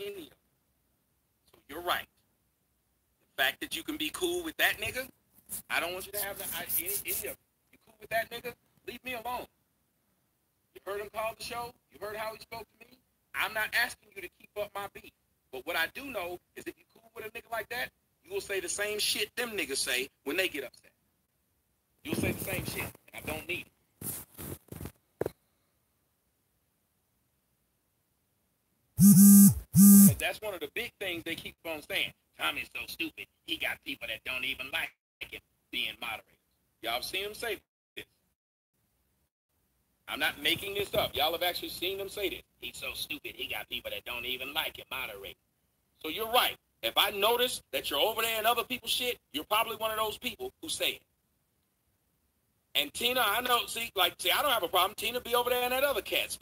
any of them. So you're right. The fact that you can be cool with that nigga, I don't want you to have any of them. You cool with that nigga? Leave me alone. You heard him call the show? You heard how he spoke to me? I'm not asking you to keep up my beef. But what I do know is if you cool with a nigga like that, you will say the same shit them niggas say when they get upset. You'll say the same shit, and I don't need it. Because that's one of the big things they keep on saying. Tommy's so stupid, he got people that don't even like him being moderators. Y'all have seen him say this. I'm not making this up. Y'all have actually seen him say this. He's so stupid, he got people that don't even like him moderating. So you're right. If I notice that you're over there in other people's shit, you're probably one of those people who say it. And Tina, I know, I don't have a problem. Tina be over there in that other cat's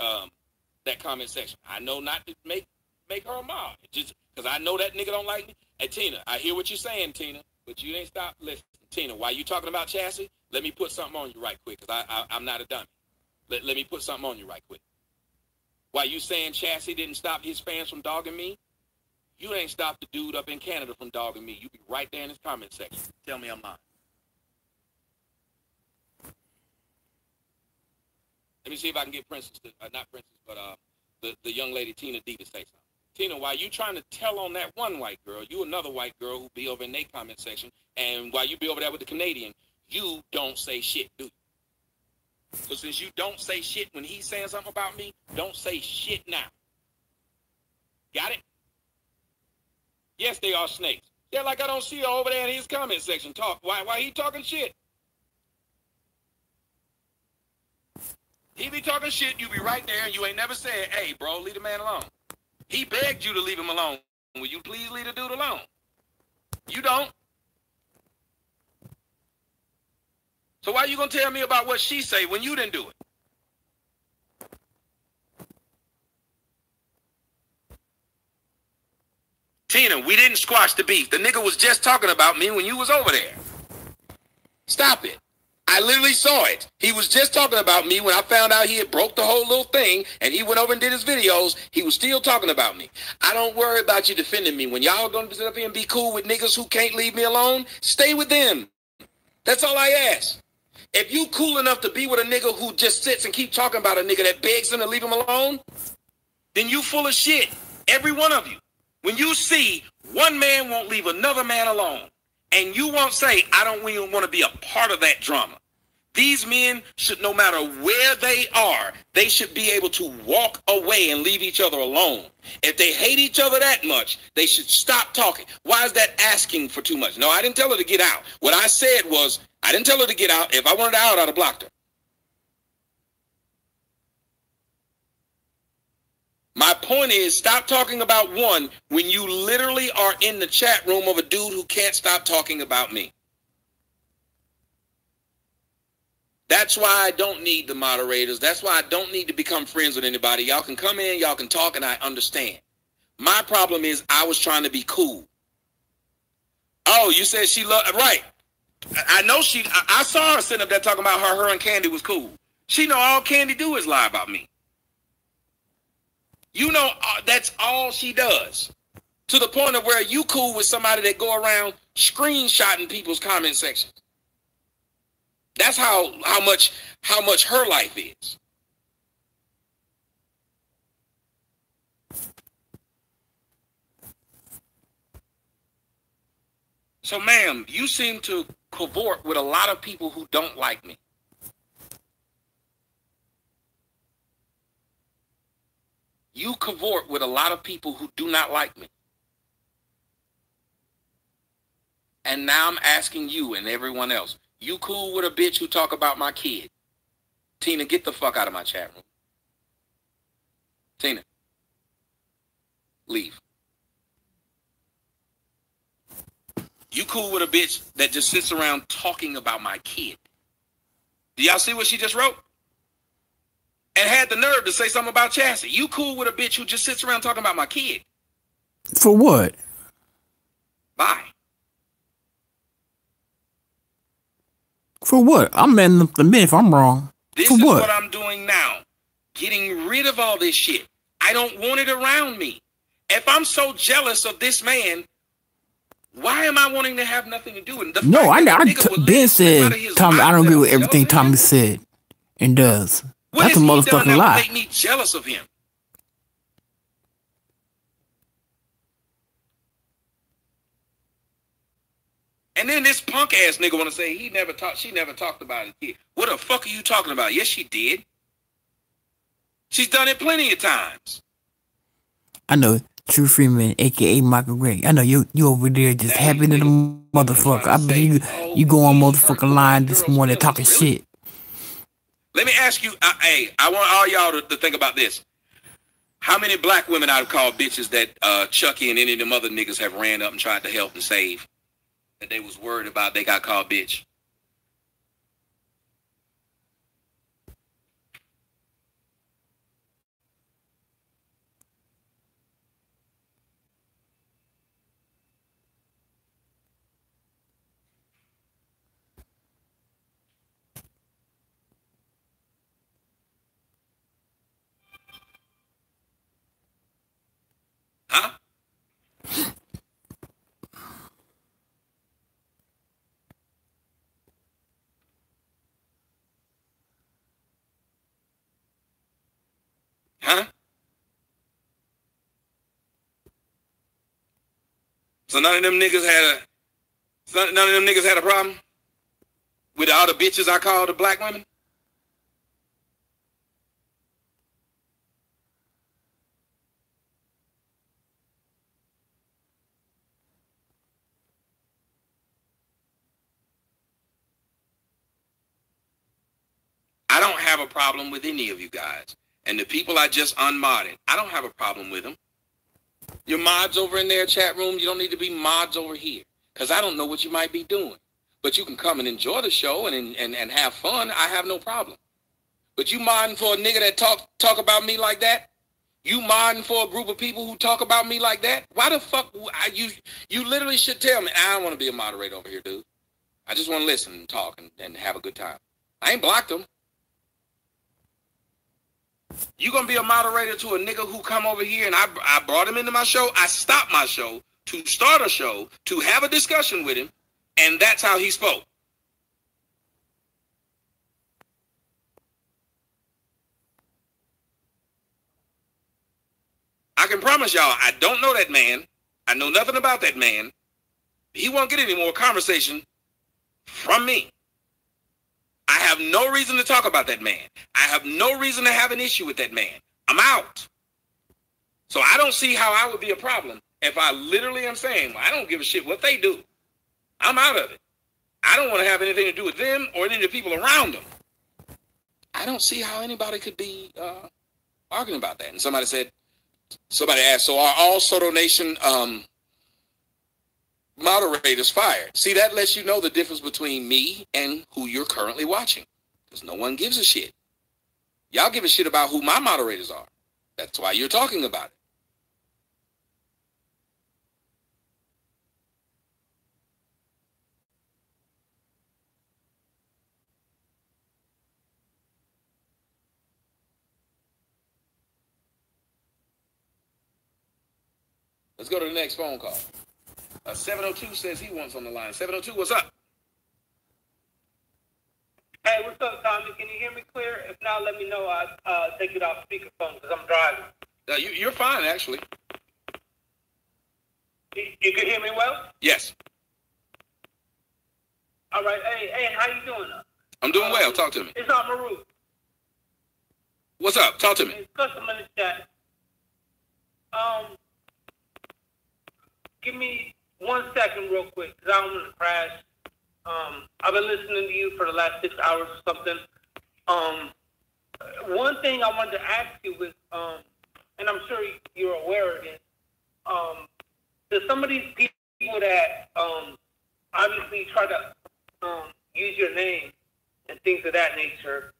that comment section. I know not to make her a mob. Just because I know that nigga don't like me. Hey, Tina, I hear what you're saying, Tina, but you ain't stop listening. Tina, while you talking about Chassis, let me put something on you right quick, because I'm not a dummy. Let me put something on you right quick. While you saying Chassis didn't stop his fans from dogging me, you ain't stopped the dude up in Canada from dogging me. You be right there in his comment section. Tell me I'm lying. Let me see if I can get Princess, not Princess, but the young lady Tina D to say something. Tina, while you trying to tell on that one white girl, you another white girl who be over in their comment section, and while you be over there with the Canadian, you don't say shit, do you? So since you don't say shit when he's saying something about me, don't say shit now. Got it? Yes, they are snakes. Yeah, like I don't see her over there in his comment section talk. Why he talking shit? He be talking shit, you be right there, and you ain't never said, hey, bro, leave the man alone. He begged you to leave him alone. Will you please leave the dude alone? You don't. So why you gonna tell me about what she say when you didn't do it? Tina, we didn't squash the beef. The nigga was just talking about me when you was over there. Stop it. I literally saw it. He was just talking about me when I found out he had broke the whole little thing and he went over and did his videos. He was still talking about me. I don't worry about you defending me. When y'all gonna sit up here and be cool with niggas who can't leave me alone, stay with them. That's all I ask. If you cool enough to be with a nigga who just sits and keep talking about a nigga that begs him to leave him alone, then you full of shit. Every one of you. When you see one man won't leave another man alone, and you won't say, I don't even want to be a part of that drama. These men should, no matter where they are, they should be able to walk away and leave each other alone. If they hate each other that much, they should stop talking. Why is that asking for too much? No, I didn't tell her to get out. What I said was, I didn't tell her to get out. If I wanted her out, I'd have blocked her. My point is, stop talking about one when you literally are in the chat room of a dude who can't stop talking about me. That's why I don't need the moderators. That's why I don't need to become friends with anybody. Y'all can come in, y'all can talk, and I understand. My problem is I was trying to be cool. Oh, you said she loved, right. I know I saw her sitting up there talking about her and Candy was cool. She know all Candy do is lie about me. You know, that's all she does. To the point of where you cool with somebody that go around screenshotting people's comment sections. That's how much her life is. So, ma'am, you seem to cavort with a lot of people who don't like me. You cavort with a lot of people who do not like me. And now I'm asking you and everyone else, you cool with a bitch who talk about my kid? Tina, get the fuck out of my chat room. Tina, leave. You cool with a bitch that just sits around talking about my kid? Do y'all see what she just wrote? And had the nerve to say something about Chassis. You cool with a bitch who just sits around talking about my kid? For what? Bye. For what? I'm in the mid if I'm wrong. This For is what? what I'm doing now. Getting rid of all this shit. I don't want it around me. If I'm so jealous of this man, why am I wanting to have nothing to do with it? No, Ben said, Tommy, I don't agree with everything Tommy said and does. What That's a motherfucking lie. Make me jealous of him. And then this punk ass nigga want to say she never talked about it here. What the fuck are you talking about? Yes, she did. She's done it plenty of times. I know. True Freeman, aka Michael Gray. I know you over there just happy to the motherfucker. I believe you go on motherfucking line this morning talking shit. Let me ask you, I want all y'all to think about this. How many black women I've called bitches that Chucky and any of them other niggas have ran up and tried to help and save? That they was worried about they got called bitch. Huh? Huh? So none of them niggas had a problem with all the bitches I called the black women? I don't have a problem with any of you guys. And the people I just unmodded, I don't have a problem with them. Your mods over in their chat room, you don't need to be mods over here. Because I don't know what you might be doing. But you can come and enjoy the show and have fun. I have no problem. But you modding for a nigga that talk about me like that? You modding for a group of people who talk about me like that? Why the fuck? You literally should tell me, I don't want to be a moderator over here, dude. I just want to listen and talk and have a good time. I ain't blocked them. You gonna be a moderator to a nigga who come over here and I brought him into my show. I stopped my show to start a show, to have a discussion with him, and that's how he spoke. I can promise y'all, I don't know that man. I know nothing about that man. He won't get any more conversation from me. I have no reason to talk about that man. I have no reason to have an issue with that man. I'm out. So I don't see how I would be a problem if I literally am saying, well, I don't give a shit what they do. I'm out of it. I don't want to have anything to do with them or any of the people around them. I don't see how anybody could be arguing about that. And somebody asked, so are all Soto Nation moderators fired? See, that lets you know the difference between me and who you're currently watching. Because no one gives a shit. Y'all give a shit about who my moderators are. That's why you're talking about it. Let's go to the next phone call. 702 says he wants on the line. 702, what's up? Hey, what's up, Tommy? Can you hear me clear? If not, let me know. I'll take it off speakerphone because I'm driving. You're fine, actually. You can hear me well? Yes. All right. Hey, how you doing? I'm doing well. Talk to me. It's Amaru. What's up? Talk to me. It's custom in the chat. Give me 1 second real quick because I don't want to crash. I've been listening to you for the last 6 hours or something. One thing I wanted to ask you was, and I'm sure you're aware of it, there's some of these people that obviously try to use your name and things of that nature.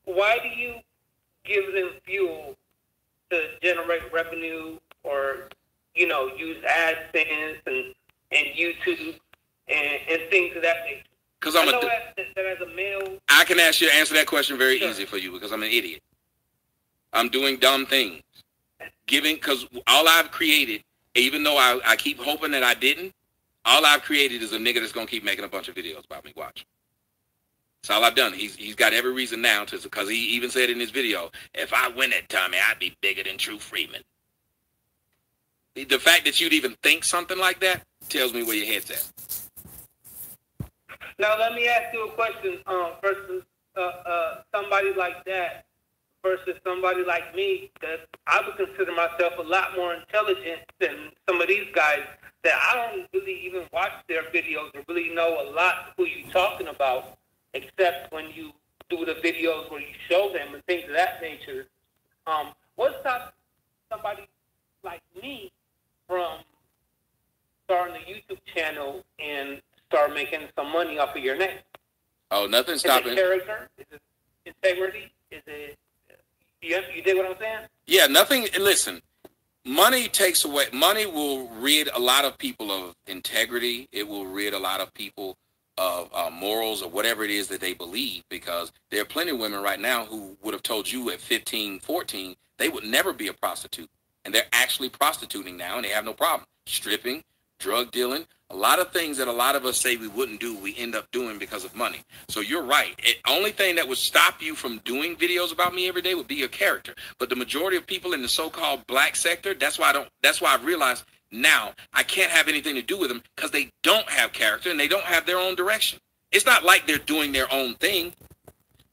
Why do you give them fuel to generate revenue or, use AdSense and YouTube and things of that nature? Because I'm that as a male, I can answer that question very easy for you because I'm an idiot. I'm doing dumb things. because all I've created, even though I keep hoping that I didn't, all I've created is a nigga that's gonna keep making a bunch of videos about me. Watch. That's all I've done. He's got every reason now to, because he even said in his video, if I win it, Tommy, I'd be bigger than True Freeman. The fact that you'd even think something like that tells me where your head's at. Now let me ask you a question. Versus somebody like that versus somebody like me, that I would consider myself a lot more intelligent than some of these guys that I don't really even watch their videos or really know a lot who you're talking about, except when you do the videos where you show them and things of that nature. What stops somebody like me from starting a YouTube channel and start making some money off of your name? Oh, nothing's stopping. Is it character? Is it integrity? Is it, you dig what I'm saying? Yeah, nothing. Listen, money takes away, money will rid a lot of people of integrity. It will rid a lot of people of morals or whatever it is that they believe, because there are plenty of women right now who would have told you at 15, 14, they would never be a prostitute. And they're actually prostituting now, and they have no problem. Stripping, drug dealing, a lot of things that a lot of us say we wouldn't do, we end up doing because of money. So you're right. The only thing that would stop you from doing videos about me every day would be your character. But the majority of people in the so-called black sector, that's why I've realized now I can't have anything to do with them, because they don't have character and they don't have their own direction. It's not like they're doing their own thing.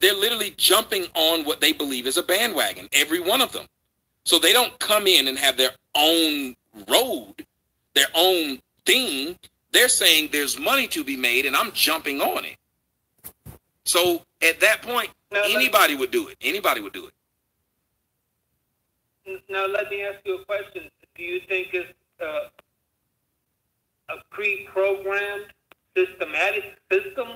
They're literally jumping on what they believe is a bandwagon, every one of them. So they don't come in and have their own road, their own thing. They're saying there's money to be made and I'm jumping on it. So at that point, anybody would do it. Anybody would do it. Now let me ask you a question. Do you think it's a pre-programmed, systematic system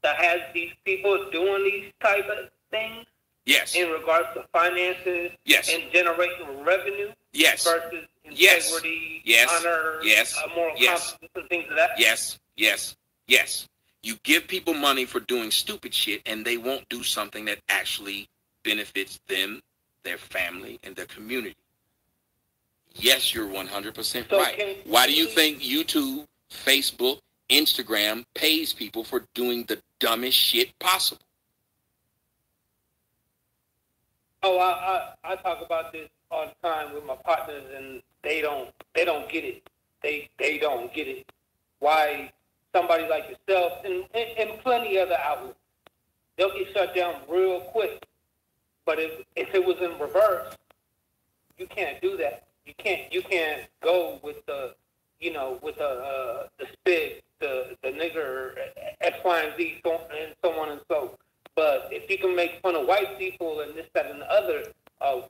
that has these people doing these type of things? Yes. In regards to finances, yes, and generating revenue, yes, versus integrity, yes, honor, yes, moral yes, competence, and things of that. Yes, yes, yes. You give people money for doing stupid shit, and they won't do something that actually benefits them, their family, and their community. Yes, you're 100% right. Why do you think YouTube, Facebook, Instagram pays people for doing the dumbest shit possible? Oh, I talk about this all the time with my partners, and they don't get it. They don't get it. Why somebody like yourself and plenty other outlets, they'll get shut down real quick. But if it was in reverse, you can't do that. You can't go with the spit, the nigger, X, Y, and Z, and so on and so. But if you can make fun of white people and this, that, and the other,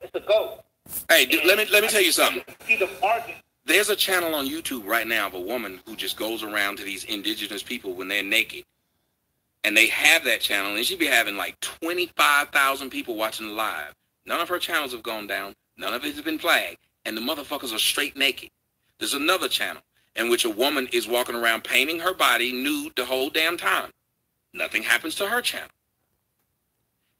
it's a go. Hey, dude, let me tell you something. See the market. There's a channel on YouTube right now of a woman who just goes around to these indigenous people when they're naked. And they have that channel, and she be having like 25,000 people watching live. None of her channels have gone down. None of it has been flagged. And the motherfuckers are straight naked. There's another channel in which a woman is walking around painting her body nude the whole damn time. Nothing happens to her channel.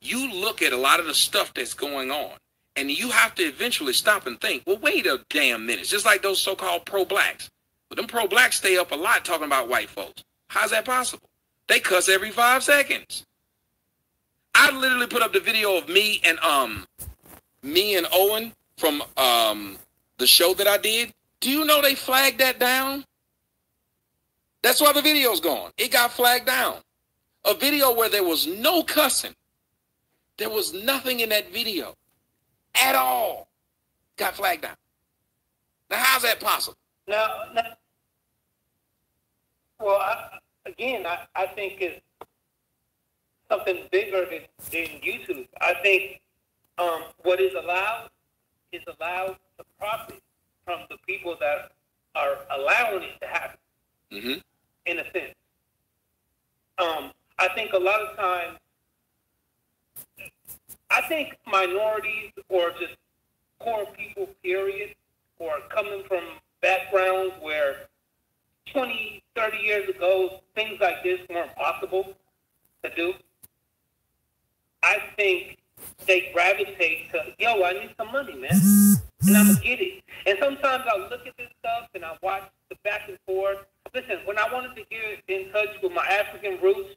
You look at a lot of the stuff that's going on, and you have to eventually stop and think, well, wait a damn minute. Just like those so-called pro-blacks. But them pro-blacks stay up a lot talking about white folks. How's that possible? They cuss every 5 seconds. I literally put up the video of me and Owen from the show that I did. Do you know they flagged that down? That's why the video's gone. It got flagged down. A video where there was no cussing. There was nothing in that video at all. Got flagged down. Now, how's that possible? Well, I think it's something bigger than YouTube. I think what is allowed to profit from the people that are allowing it to happen, in a sense. I think a lot of times, I think minorities or just poor people, period, or coming from backgrounds where 20, 30 years ago, things like this weren't possible to do, I think they gravitate to, yo, I need some money, man. and I'm gonna get it. And sometimes I look at this stuff and I watch the back and forth. Listen, when I wanted to get in touch with my African roots,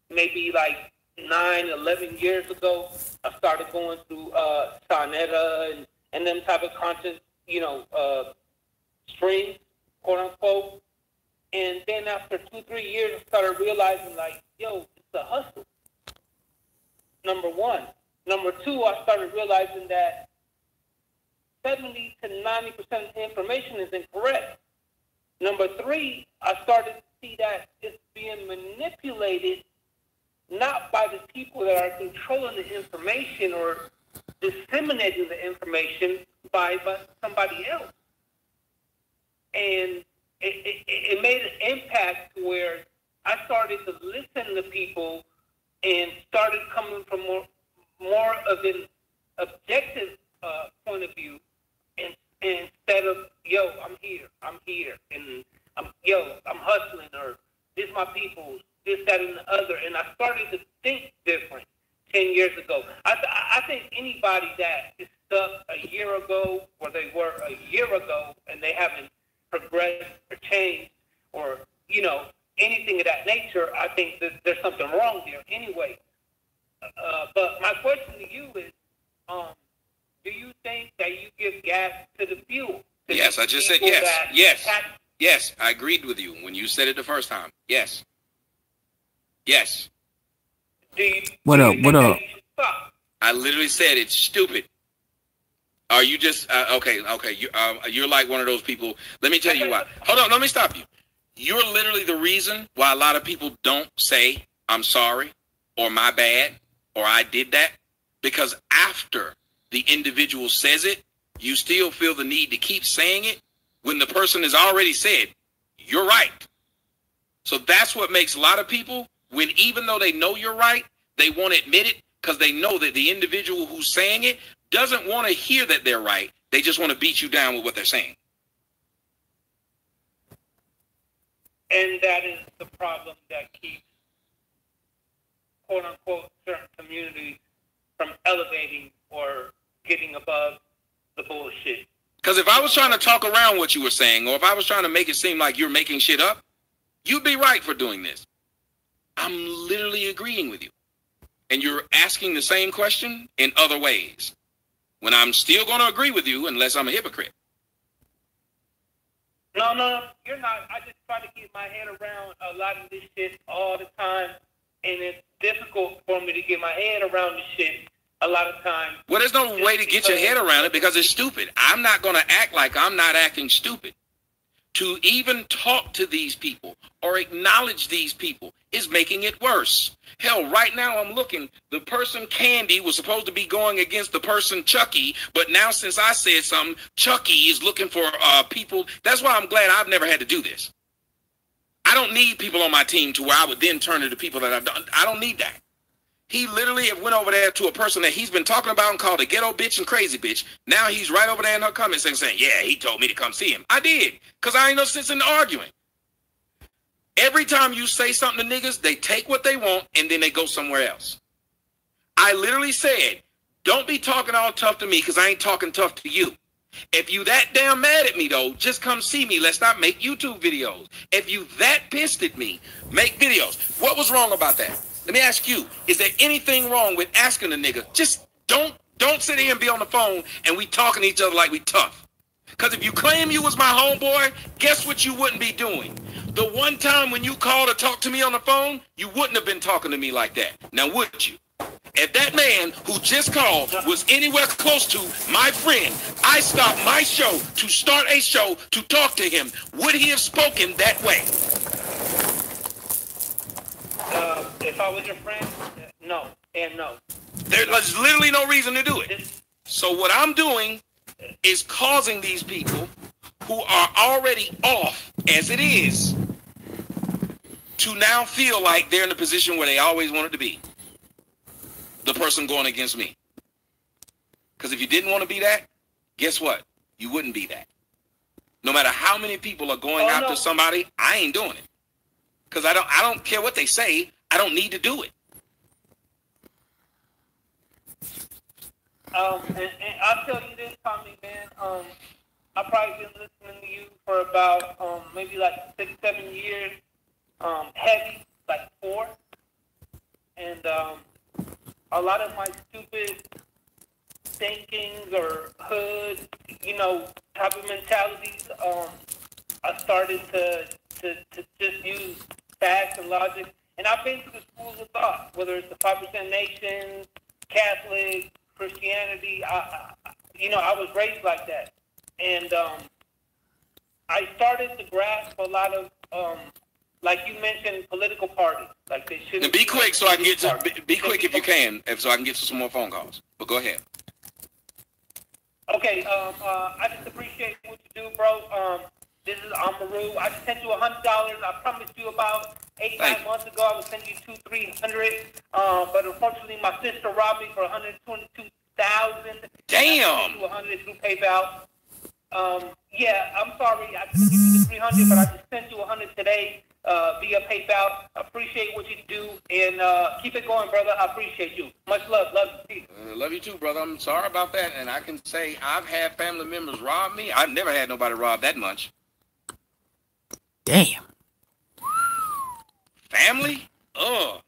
maybe like 9, 11 years ago, I started going through Sonetta and them type of content, streams, quote unquote. And then after 2-3 years, I started realizing, like, yo, it's a hustle. Number one. Number two, I started realizing that 70 to 90% of the information is incorrect. Number three, I started to see that it's being manipulated not by the people that are controlling the information or disseminating the information by somebody else. And it made an impact to where I started to listen to people and started coming from more of an objective point of view, and instead of, yo, I'm here, and I'm hustling, or this my people, this, that, and the other. And I started to think different 10 years ago. I think anybody that is stuck a year ago where they were a year ago and they haven't progressed or changed or, anything of that nature, I think that there's something wrong there anyway. But my question to you is, do you think that you give gas to the fuel? Yes, I just said yes. Yes, I agreed with you when you said it the first time. Yes. Yes. What up? I literally said it's stupid. Are you just okay? You're like one of those people. Let me tell you why. Hold on, let me stop you. You're literally the reason why a lot of people don't say I'm sorry or my bad or I did that, because after the individual says it, you still feel the need to keep saying it when the person has already said you're right. So that's what makes a lot of people, when even though they know you're right, they won't admit it because they know that the individual who's saying it doesn't want to hear that they're right. They just want to beat you down with what they're saying. And that is the problem that keeps, quote unquote, certain communities from elevating or getting above the bullshit. Because if I was trying to talk around what you were saying, or if I was trying to make it seem like you're making shit up, you'd be right for doing this. I'm literally agreeing with you. And you're asking the same question in other ways, when I'm still going to agree with you unless I'm a hypocrite. No, you're not. I just try to get my head around a lot of this shit all the time, and it's difficult for me to get my head around this shit a lot of times. Well, there's no way to get your head around it because it's stupid. I'm not going to act like I'm not acting stupid. To even talk to these people or acknowledge these people is making it worse. Hell, right now I'm looking, the person Candy was supposed to be going against the person Chucky, but now since I said something, Chucky is looking for people. That's why I'm glad I've never had to do this. I don't need people on my team to where I would then turn to the people that I've done. I don't need that. He literally went over there to a person that he's been talking about and called a ghetto bitch and crazy bitch. Now he's right over there in her comments and saying, yeah, he told me to come see him. I did, because I ain't no sense in arguing. Every time you say something to niggas, they take what they want and then they go somewhere else. I literally said, don't be talking all tough to me because I ain't talking tough to you. If you that damn mad at me, though, just come see me. Let's not make YouTube videos. If you that pissed at me, make videos. What was wrong about that? Let me ask you, is there anything wrong with asking a nigga? Just don't sit here and be on the phone and we talking to each other like we tough. Because if you claim you was my homeboy, guess what you wouldn't be doing? The one time when you called to talk to me on the phone, you wouldn't have been talking to me like that. Now, would you? If that man who just called was anywhere close to my friend, I stopped my show to start a show to talk to him, would he have spoken that way? If I was your friend, no, and no. There's literally no reason to do it. So what I'm doing is causing these people who are already off as it is to now feel like they're in the position where they always wanted to be. The person going against me. Because if you didn't want to be that, guess what? You wouldn't be that. No matter how many people are going after somebody, I ain't doing it. Because I don't care what they say. I don't need to do it. And I'll tell you this, Tommy, man. I've probably been listening to you for about maybe like 6-7 years. Heavy, like 4. And a lot of my stupid thinkings or hood, type of mentalities, I started to just use facts and logic. And I've been to the schools of thought, whether it's the 5% Nation, Catholic, Christianity. I was raised like that. And I started to grasp a lot of, like you mentioned, political parties. Like they shouldn't. Be quick so I can get to. Be quick if you can, so I can get to some more phone calls. But go ahead. Okay. I just appreciate what you do, bro. This is Amaru. I just sent you $100. I promised you about 8-9 months ago I would send you $200-300. But unfortunately, my sister robbed me for $122,000. Damn. $100 through PayPal. Yeah, I'm sorry. I couldn't give you the $300, but I just sent you $100 today via PayPal. Appreciate what you do, and keep it going, brother. I appreciate you. Much love. Love you. Love you too, brother. I'm sorry about that, and I can say I've had family members rob me. I've never had nobody rob that much. Damn. Family? Ugh.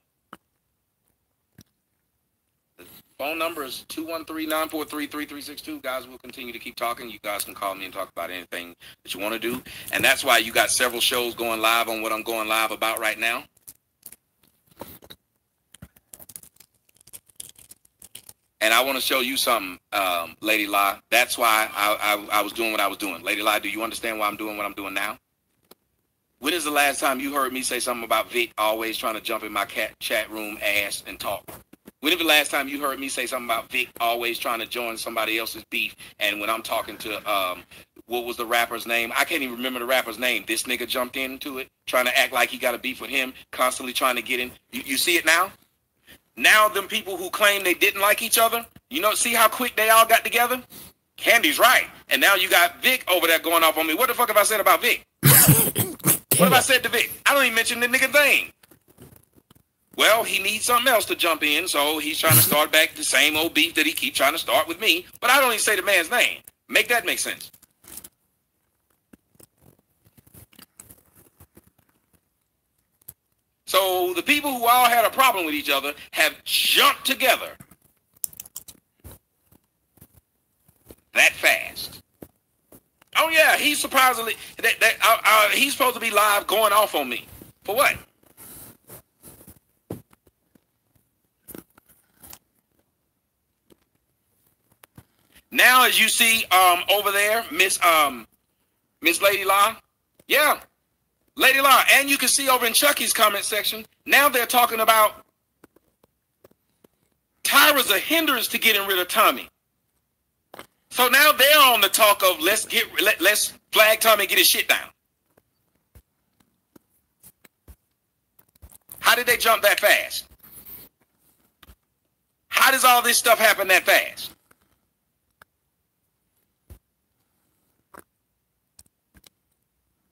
The phone number is 213-943-3362. Guys, we'll continue to keep talking. You guys can call me and talk about anything that you want to do. And that's why you got several shows going live on what I'm going live about right now. And I want to show you something, Lady La. That's why I was doing what I was doing. Lady La, do you understand why I'm doing what I'm doing now? When is the last time you heard me say something about Vic always trying to jump in my chat room ass and talk? When is the last time you heard me say something about Vic always trying to join somebody else's beef? And when I'm talking to, what was the rapper's name? I can't even remember the rapper's name. This nigga jumped into it, trying to act like he got a beef with him, constantly trying to get in. You see it now? Now them people who claim they didn't like each other, see how quick they all got together? Candy's right. And now you got Vic over there going off on me. What the fuck have I said about Vic? What have I said to Vic? I don't even mention the nigga thing. Well, he needs something else to jump in, so he's trying to start back the same old beef that he keeps trying to start with me. But I don't even say the man's name. Make that make sense. So the people who all had a problem with each other have jumped together that fast. Oh yeah, he's supposedly he's supposed to be live going off on me. For what? Now, as you see over there, Miss Lady La, yeah, Lady La, and you can see over in Chucky's comment section. Now they're talking about Tyra's a hindrance to getting rid of Tommy. So now they're on the talk of let's flag Tommy and get his shit down. How did they jump that fast? How does all this stuff happen that fast?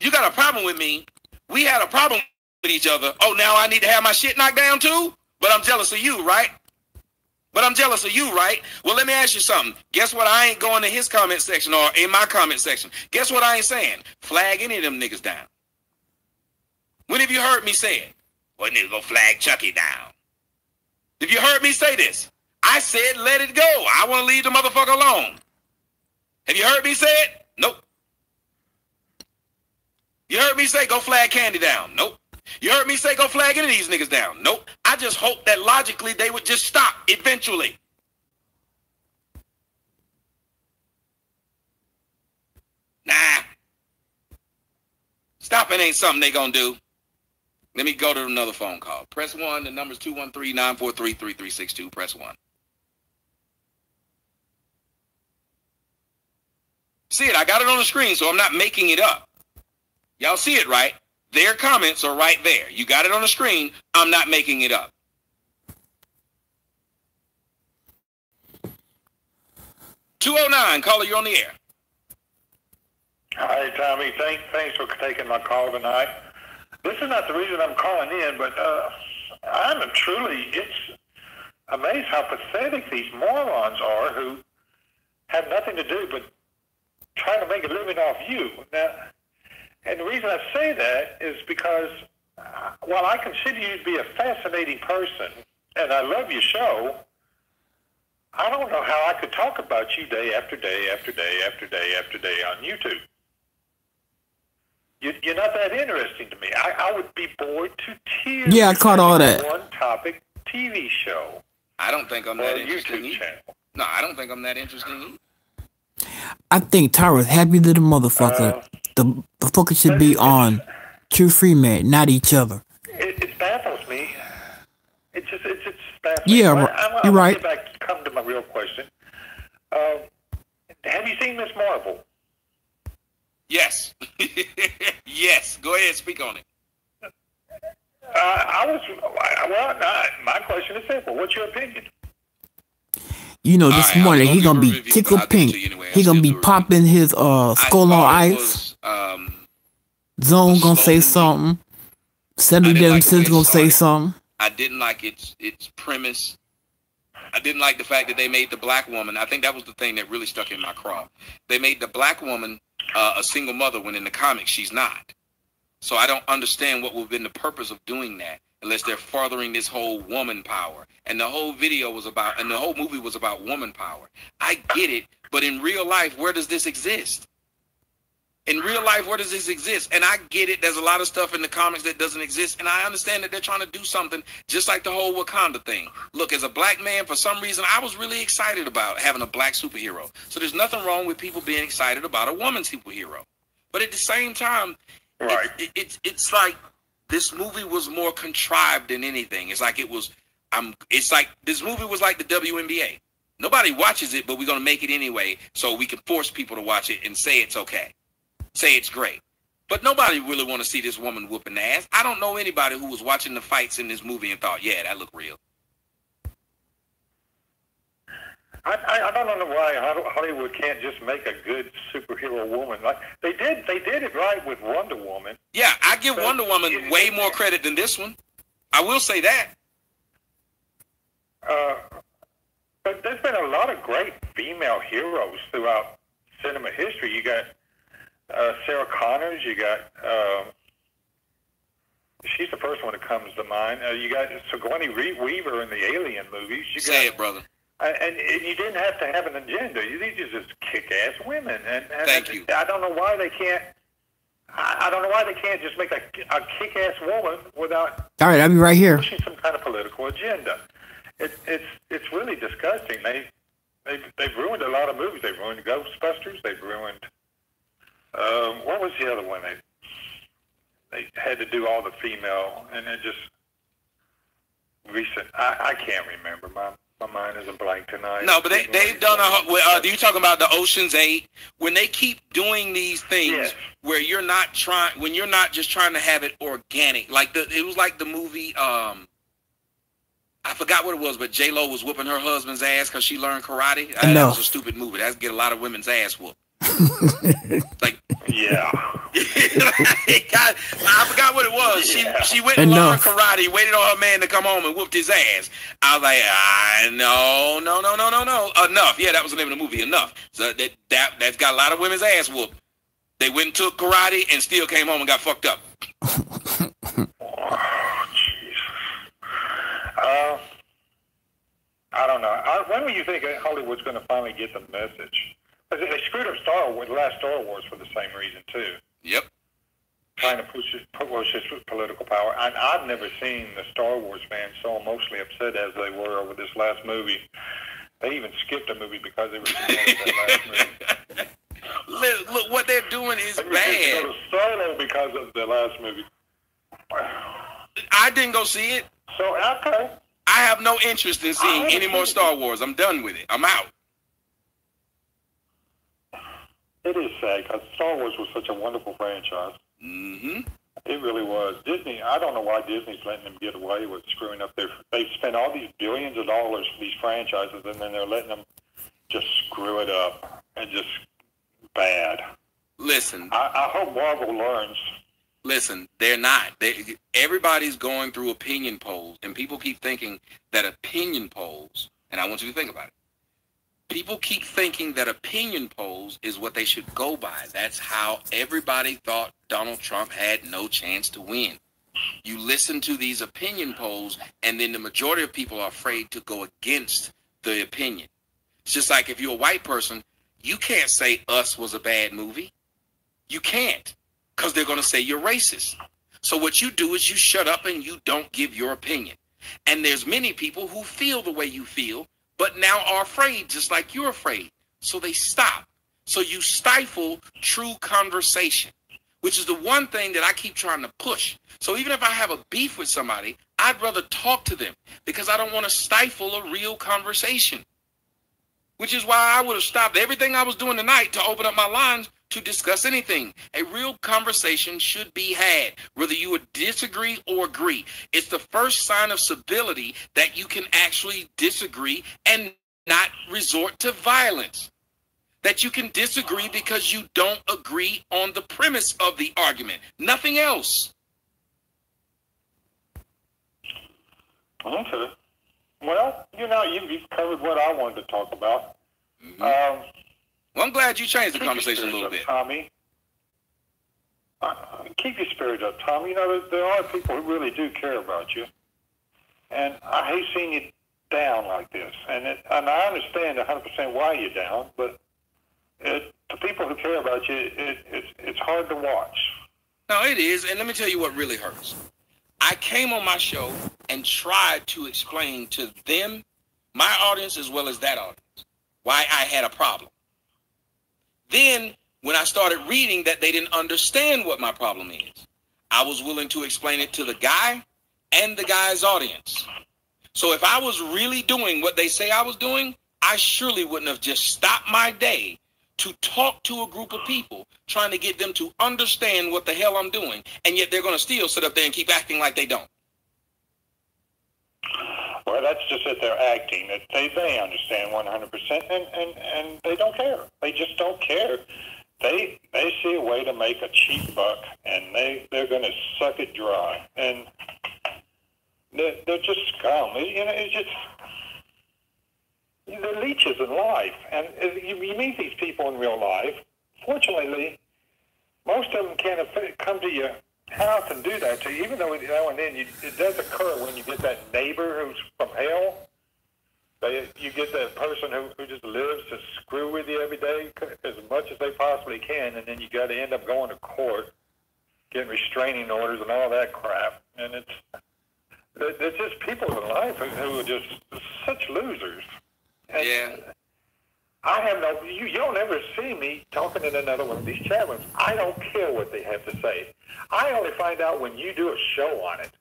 You got a problem with me. We had a problem with each other. Oh, now I need to have my shit knocked down too? But I'm jealous of you, right? Well, let me ask you something. Guess what? I ain't going to his comment section or in my comment section. Guess what I ain't saying? Flag any of them niggas down. When have you heard me say it? Well, nigga, go flag Chucky down. If you heard me say this, I said let it go. I want to leave the motherfucker alone. Have you heard me say it? Nope. You heard me say go flag Candy down? Nope. You heard me say go flag any of these niggas down? Nope. I just hope that logically they would just stop eventually. Nah. Stopping ain't something they gonna do. Let me go to another phone call. Press 1. The number's 213-943-3362. Press 1. See it? I got it on the screen, so I'm not making it up. Y'all see it, right? Their comments are right there. You got it on the screen. I'm not making it up. (209) caller, you're on the air. Hi, Tommy. Thanks for taking my call tonight. This is not the reason I'm calling in, but amazed how pathetic these morons are who have nothing to do but try to make a living off you. Now, and the reason I say that is because while I consider you to be a fascinating person, and I love your show, I don't know how I could talk about you day after day after day after day after day on YouTube. You're not that interesting to me. I would be bored to tears. Yeah, I caught all that. One topic TV show. I don't think I'm that interesting YouTube either. channel. No, I don't think I'm that interesting either. I think Tyra's happy little motherfucker. The fucker should be on True Freeman, not each other. It baffles me. It's baffles Yeah, me. you're right. Get back, come to my real question. Have you seen Miss Marvel? Yes. Yes. Go ahead, speak on it. My question is simple. What's your opinion? You know, this All right, morning I he was gonna gonna be give a review, tickle but I'll give it pink. to you anyway. He I'll gonna still be do a popping his skull on ice. Zone gonna say something. Saturday Devin Sims gonna say something. I didn't like its premise. I didn't like the fact that they made the black woman. I think that was the thing that really stuck in my craw. They made the black woman a single mother when in the comics she's not. So I don't understand what would have been the purpose of doing that unless they're furthering this whole woman power. And the whole video was about, and the whole movie was about woman power. I get it, but in real life, where does this exist? In real life, where does this exist? And I get it. There's a lot of stuff in the comics that doesn't exist. And I understand that they're trying to do something just like the whole Wakanda thing. Look, as a black man, for some reason, I was really excited about having a black superhero. So there's nothing wrong with people being excited about a woman superhero. But at the same time, Right. it's like this movie was more contrived than anything. It's like it's like this movie was like the WNBA. Nobody watches it, but we're going to make it anyway so we can force people to watch it and say it's okay. Say it's great. But nobody really want to see this woman whooping ass. I don't know anybody who was watching the fights in this movie and thought, yeah, that looked real. I don't know why Hollywood can't just make a good superhero woman. Like they did it right with Wonder Woman. Yeah, I give Wonder Woman way more credit than this one. I will say that. But there's been a lot of great female heroes throughout cinema history. You got Sarah Connors. You got she's the first one that comes to mind. You got Sigourney Weaver in the Alien movies. Say it, brother. And you didn't have to have an agenda. These are just kick-ass women. And Thank you. I don't know why they can't. I don't know why they can't just make a kick-ass woman without. All right, I'll be right here. Pushing some kind of political agenda. It's really disgusting. They've ruined a lot of movies. They've ruined Ghostbusters. They've ruined. What was the other one? They had to do all the female, and it just recent. I can't remember. My mind is a blank tonight. No, but they've done a. You talking about the Ocean's 8? When they keep doing these things, yes. where you're not just trying to have it organic. It was like the movie. I forgot what it was, but J-Lo was whooping her husband's ass because she learned karate. That was a stupid movie. That's get a lot of women's ass whooped. Yeah. I forgot what it was. She went and learned karate, waited on her man to come home and whooped his ass. I was like, no. Enough. Yeah, that was the name of the movie. Enough. So that's got a lot of women's ass whooped. They went and took karate and still came home and got fucked up. I don't know. When do you think Hollywood's going to finally get the message? Because they screwed up the last Star Wars for the same reason, too. Yep. Trying to push his political power. I've never seen the Star Wars fans so emotionally upset as they were over this last movie. They even skipped a movie because they were so mad at that last movie. Look, what they're doing is they bad. Go to Solo because of the last movie. I didn't go see it. So, okay. I have no interest in seeing any more Star Wars. I'm done with it. I'm out. It is sad because Star Wars was such a wonderful franchise. Mm-hmm. It really was. Disney, I don't know why Disney's letting them get away with screwing up they spent all these billions of dollars for these franchises, and then they're letting them just screw it up and just bad. Listen. I hope Marvel learns Listen, they're not. Everybody's going through opinion polls, and people keep thinking that opinion polls, and I want you to think about it. People keep thinking that opinion polls is what they should go by. That's how everybody thought Donald Trump had no chance to win. You listen to these opinion polls, and then the majority of people are afraid to go against the opinion. It's just like if you're a white person, you can't say Us was a bad movie. You can't, because they're going to say you're racist. So what you do is you shut up and you don't give your opinion. And there's many people who feel the way you feel, but now are afraid just like you're afraid. So they stop. So you stifle true conversation, which is the one thing that I keep trying to push. So even if I have a beef with somebody, I'd rather talk to them because I don't want to stifle a real conversation, which is why I would have stopped everything I was doing tonight to open up my lines to discuss anything. A real conversation should be had, whether you would disagree or agree. It's the first sign of civility that you can actually disagree and not resort to violence. That you can disagree because you don't agree on the premise of the argument. Nothing else. Okay. Well, you've covered what I wanted to talk about. Mm-hmm. Well, I'm glad you changed the conversation a little bit. Tommy. Keep your spirit up, Tommy. There are people who really do care about you. And I hate seeing you down like this. And I understand 100% why you're down, but the people who care about you, it's hard to watch. No, it is. And let me tell you what really hurts. I came on my show and tried to explain to them, my audience as well as that audience, why I had a problem. Then, when I started reading that they didn't understand what my problem is, I was willing to explain it to the guy and the guy's audience. So if I was really doing what they say I was doing, I surely wouldn't have just stopped my day to talk to a group of people, trying to get them to understand what the hell I'm doing, and yet they're going to still sit up there and keep acting like they don't. Well, that's just that they're acting. That they understand 100%, and they don't care. They just don't care. They see a way to make a cheap buck, and they're going to suck it dry. And they're just scum. It's just... They're leeches in life, and you meet these people in real life. Fortunately, most of them can't come to your house and do that to you, even though now and then it does occur when you get that neighbor who's from hell. You get that person who just lives to screw with you every day as much as they possibly can, and then you got to end up going to court, getting restraining orders and all that crap. And there's just people in life who are just such losers. And yeah. I have you don't ever see me talking in another one of these chat rooms. I don't care what they have to say. I only find out when you do a show on it.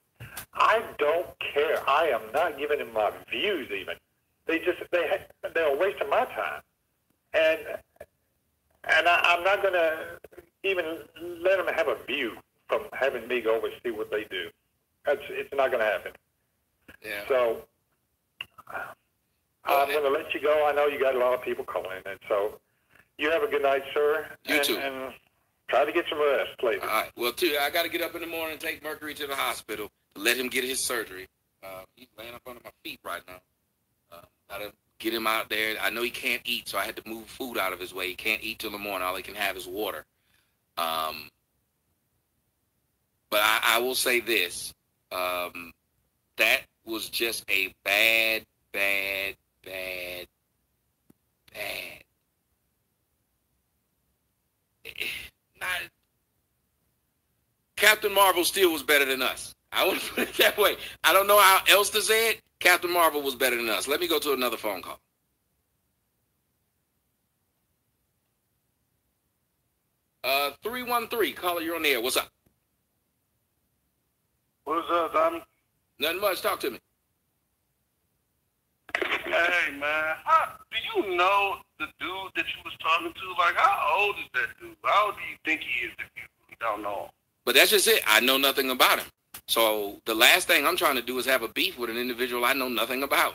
I don't care. I am not giving them my views even. They're wasting my time. And I'm not going to even let them have a view from having me go over and see what they do. It's not going to happen. Yeah. So... I'm going to let you go. I know you got a lot of people calling, and so you have a good night, sir. You too. And try to get some rest later. All right. Well, too, I got to get up in the morning and take Mercury to the hospital to let him get his surgery. He's laying up under my feet right now. Got to get him out there. I know he can't eat, so I had to move food out of his way. He can't eat till the morning. All he can have is water. But I will say this. That was just a bad. Captain Marvel still was better than us. I want to put it that way. I don't know how else to say it. Captain Marvel was better than us. Let me go to another phone call. Uh, 313, caller, you're on the air. What's up? What's up, Tommy? Nothing much. Talk to me. Hey, man. Do you know the dude that you was talking to? Like, how old is that dude? How old do you think he is if you don't know him? But that's just it. I know nothing about him. So the last thing I'm trying to do is have a beef with an individual I know nothing about.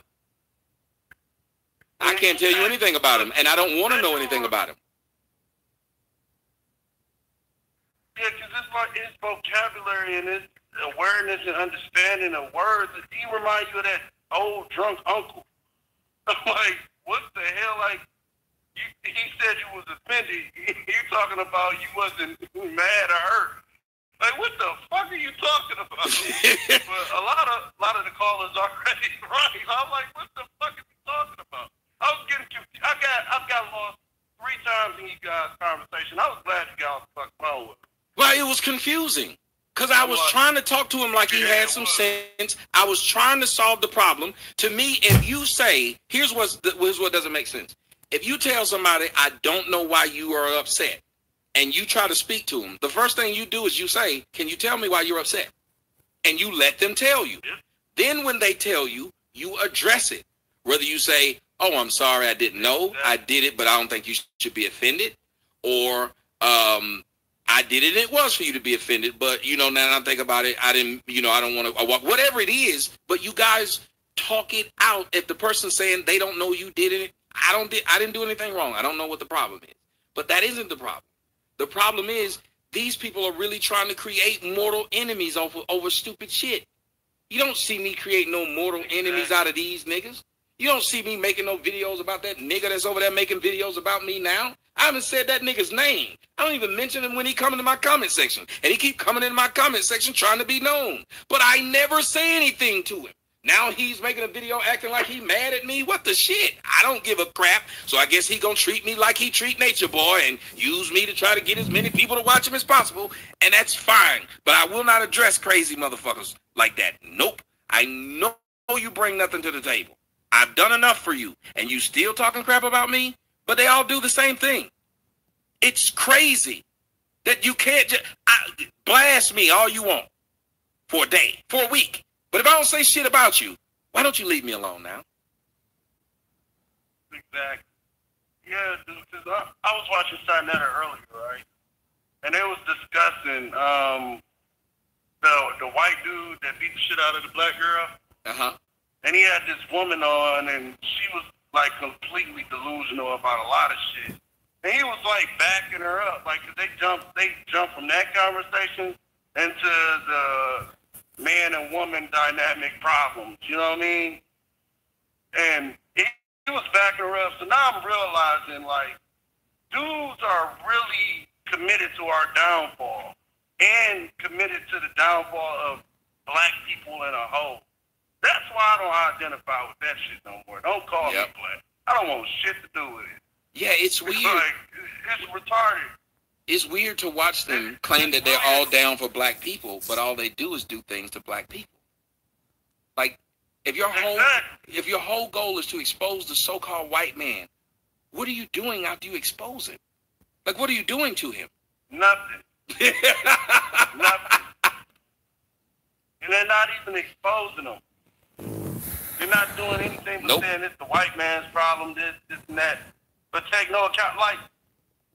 I can't tell you anything about him, and I don't want to know anything about him. Yeah, because it's his vocabulary and his awareness and understanding of words, he reminds you of that old drunk uncle. I'm like, what the hell? Like, he said you was offended. You talking about you wasn't mad or hurt. Like, what the fuck are you talking about? But a lot of the callers already right. I'm like, what the fuck are you talking about? I was getting confused. I've got lost 3 times in you guys' conversation. I was glad you got off the fucking phone with me. Well, it was confusing. Because I was trying to talk to him like he had some sense. I was trying to solve the problem. To me, if you say, here's what doesn't make sense. If you tell somebody, I don't know why you are upset, and you try to speak to them, the first thing you do is you say, can you tell me why you're upset? And you let them tell you. Yeah. Then when they tell you, you address it. Whether you say, oh, I'm sorry, I didn't know. I did it, but I don't think you should be offended. Or, I did it, and it was for you to be offended, but, now that I think about it, I didn't, I don't want to walk, whatever it is, but you guys talk it out. If the person's saying they don't know you did it, I didn't do anything wrong. I don't know what the problem is, but that isn't the problem. The problem is these people are really trying to create mortal enemies over stupid shit. You don't see me create no mortal enemies out of these niggas. You don't see me making no videos about that nigga that's over there making videos about me now. I haven't said that nigga's name. I don't even mention him when he come into my comment section. And he keep coming in my comment section trying to be known. But I never say anything to him. Now he's making a video acting like he mad at me. What the shit? I don't give a crap. So I guess he gonna treat me like he treat Nature Boy and use me to try to get as many people to watch him as possible. And that's fine. But I will not address crazy motherfuckers like that. Nope. I know you bring nothing to the table. I've done enough for you. And you still talking crap about me? But they all do the same thing. It's crazy that you can't just blast me all you want for a day, for a week. But if I don't say shit about you, why don't you leave me alone now? Exactly. Yeah, because I was watching Sinetta earlier, right? And they was discussing the white dude that beat the shit out of the black girl. Uh-huh. And he had this woman on, and she was like completely delusional about a lot of shit. And he was like backing her up, like they jumped from that conversation into the man and woman dynamic problems. You know what I mean? And he was backing her up. So now I'm realizing like dudes are really committed to our downfall and committed to the downfall of black people in a whole. That's why I don't identify with that shit no more. Don't call me black. I don't want shit to do with it. Yeah, it's weird. It's retarded. It's weird to watch them claim that they're all down for black people, but all they do is do things to black people. Like, if your whole goal is to expose the so-called white man, what are you doing after you expose him? Like, what are you doing to him? Nothing. Nothing. And they're not even exposing them. They're not doing anything but saying it's the white man's problem, this and that. But take no account, like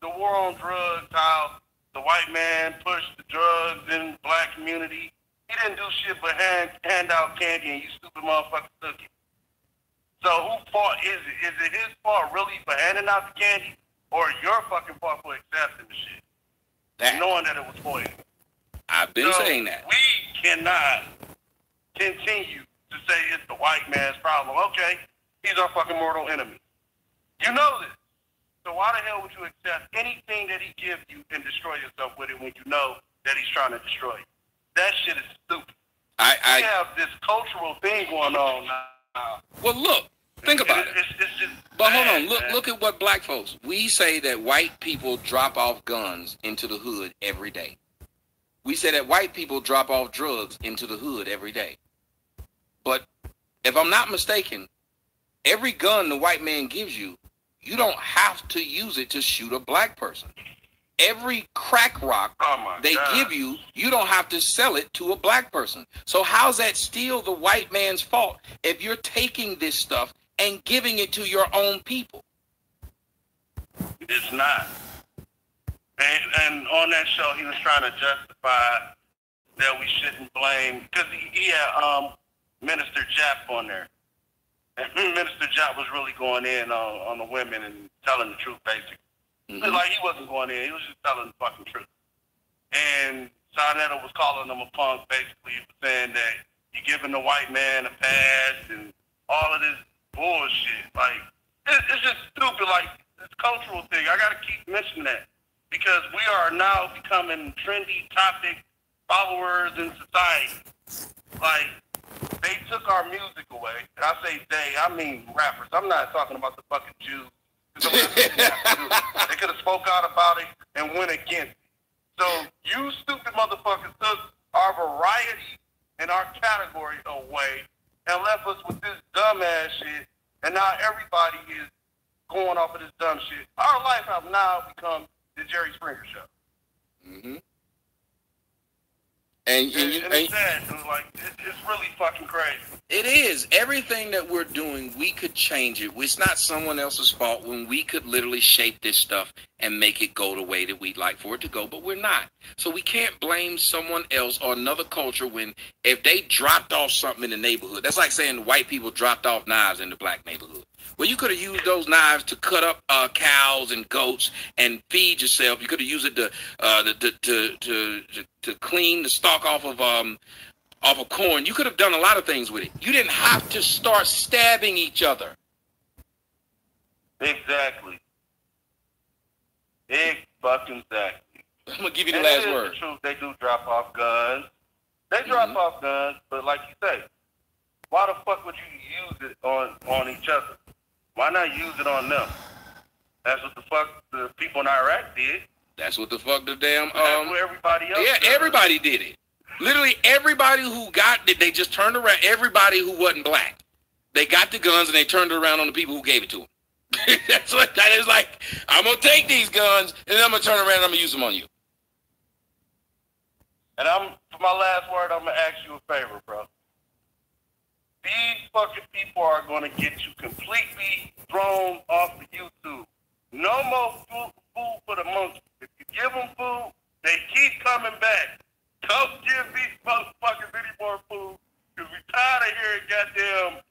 the war on drugs, how the white man pushed the drugs in the black community. He didn't do shit but hand out candy and you stupid motherfuckers took it. So whose fault is it? Is it his fault really for handing out the candy or your fucking fault for accepting the shit? Knowing that it was poison. I've been saying that. We cannot continue to say it's the white man's problem. Okay, he's our fucking mortal enemy. You know this. So why the hell would you accept anything that he gives you and destroy yourself with it when you know that he's trying to destroy you? That shit is stupid. We have this cultural thing going on now. Well, look. Think about it. It's just but bad, hold on. Look at what black folks. We say that white people drop off guns into the hood every day. We say that white people drop off drugs into the hood every day. But if I'm not mistaken, every gun the white man gives you, you don't have to use it to shoot a black person. Every crack rock they give you, you don't have to sell it to a black person. So how's that still the white man's fault if you're taking this stuff and giving it to your own people? It's not. And on that show, he was trying to justify that we shouldn't blame, because he had Minister Jap on there. And Minister Jap was really going in on the women and telling the truth, basically. Mm-hmm. Like, he wasn't going in. He was just telling the fucking truth. And so Donetta was calling him a punk, basically saying that you're giving the white man a pass and all of this bullshit. Like, it's just stupid. Like, it's a cultural thing. I got to keep mentioning that because we are now becoming trendy topic followers in society. Like, they took our music away. And I say they, I mean rappers. I'm not talking about the fucking Jews. They could have spoke out about it and went against it. So you stupid motherfuckers took our variety and our category away and left us with this dumbass shit. And now everybody is going off of this dumb shit. Our life has now become the Jerry Springer show. Mm-hmm. And it's sad, dude. Like, it's really fucking crazy. It is. Everything that we're doing, we could change it. It's not someone else's fault when we could literally shape this stuff and make it go the way that we'd like for it to go, but we're not. So we can't blame someone else or another culture when if they dropped off something in the neighborhood. That's like saying white people dropped off knives in the black neighborhood. Well, you could have used those knives to cut up cows and goats and feed yourself. You could have used it to clean the stalk off of corn. You could have done a lot of things with it. You didn't have to start stabbing each other. Exactly. Exactly. I'm gonna give you the last word. The truth. They do drop off guns. They drop off guns, but like you say, why the fuck would you use it on each other? Why not use it on them? That's what the fuck the people in Iraq did. That's what the fuck the damn that's what everybody else did. Everybody did it. Literally everybody who got it, they just turned around. Everybody who wasn't black, they got the guns and they turned it around on the people who gave it to them. That's what that is like. I'm gonna take these guns and then I'm gonna turn around and I'm gonna use them on you. And for my last word, I'm gonna ask you a favor, bro. These fucking people are gonna get you completely thrown off of YouTube. No more food for the monkeys. If you give them food, they keep coming back. Don't give these motherfuckers any more food, because we tired of hearing goddamn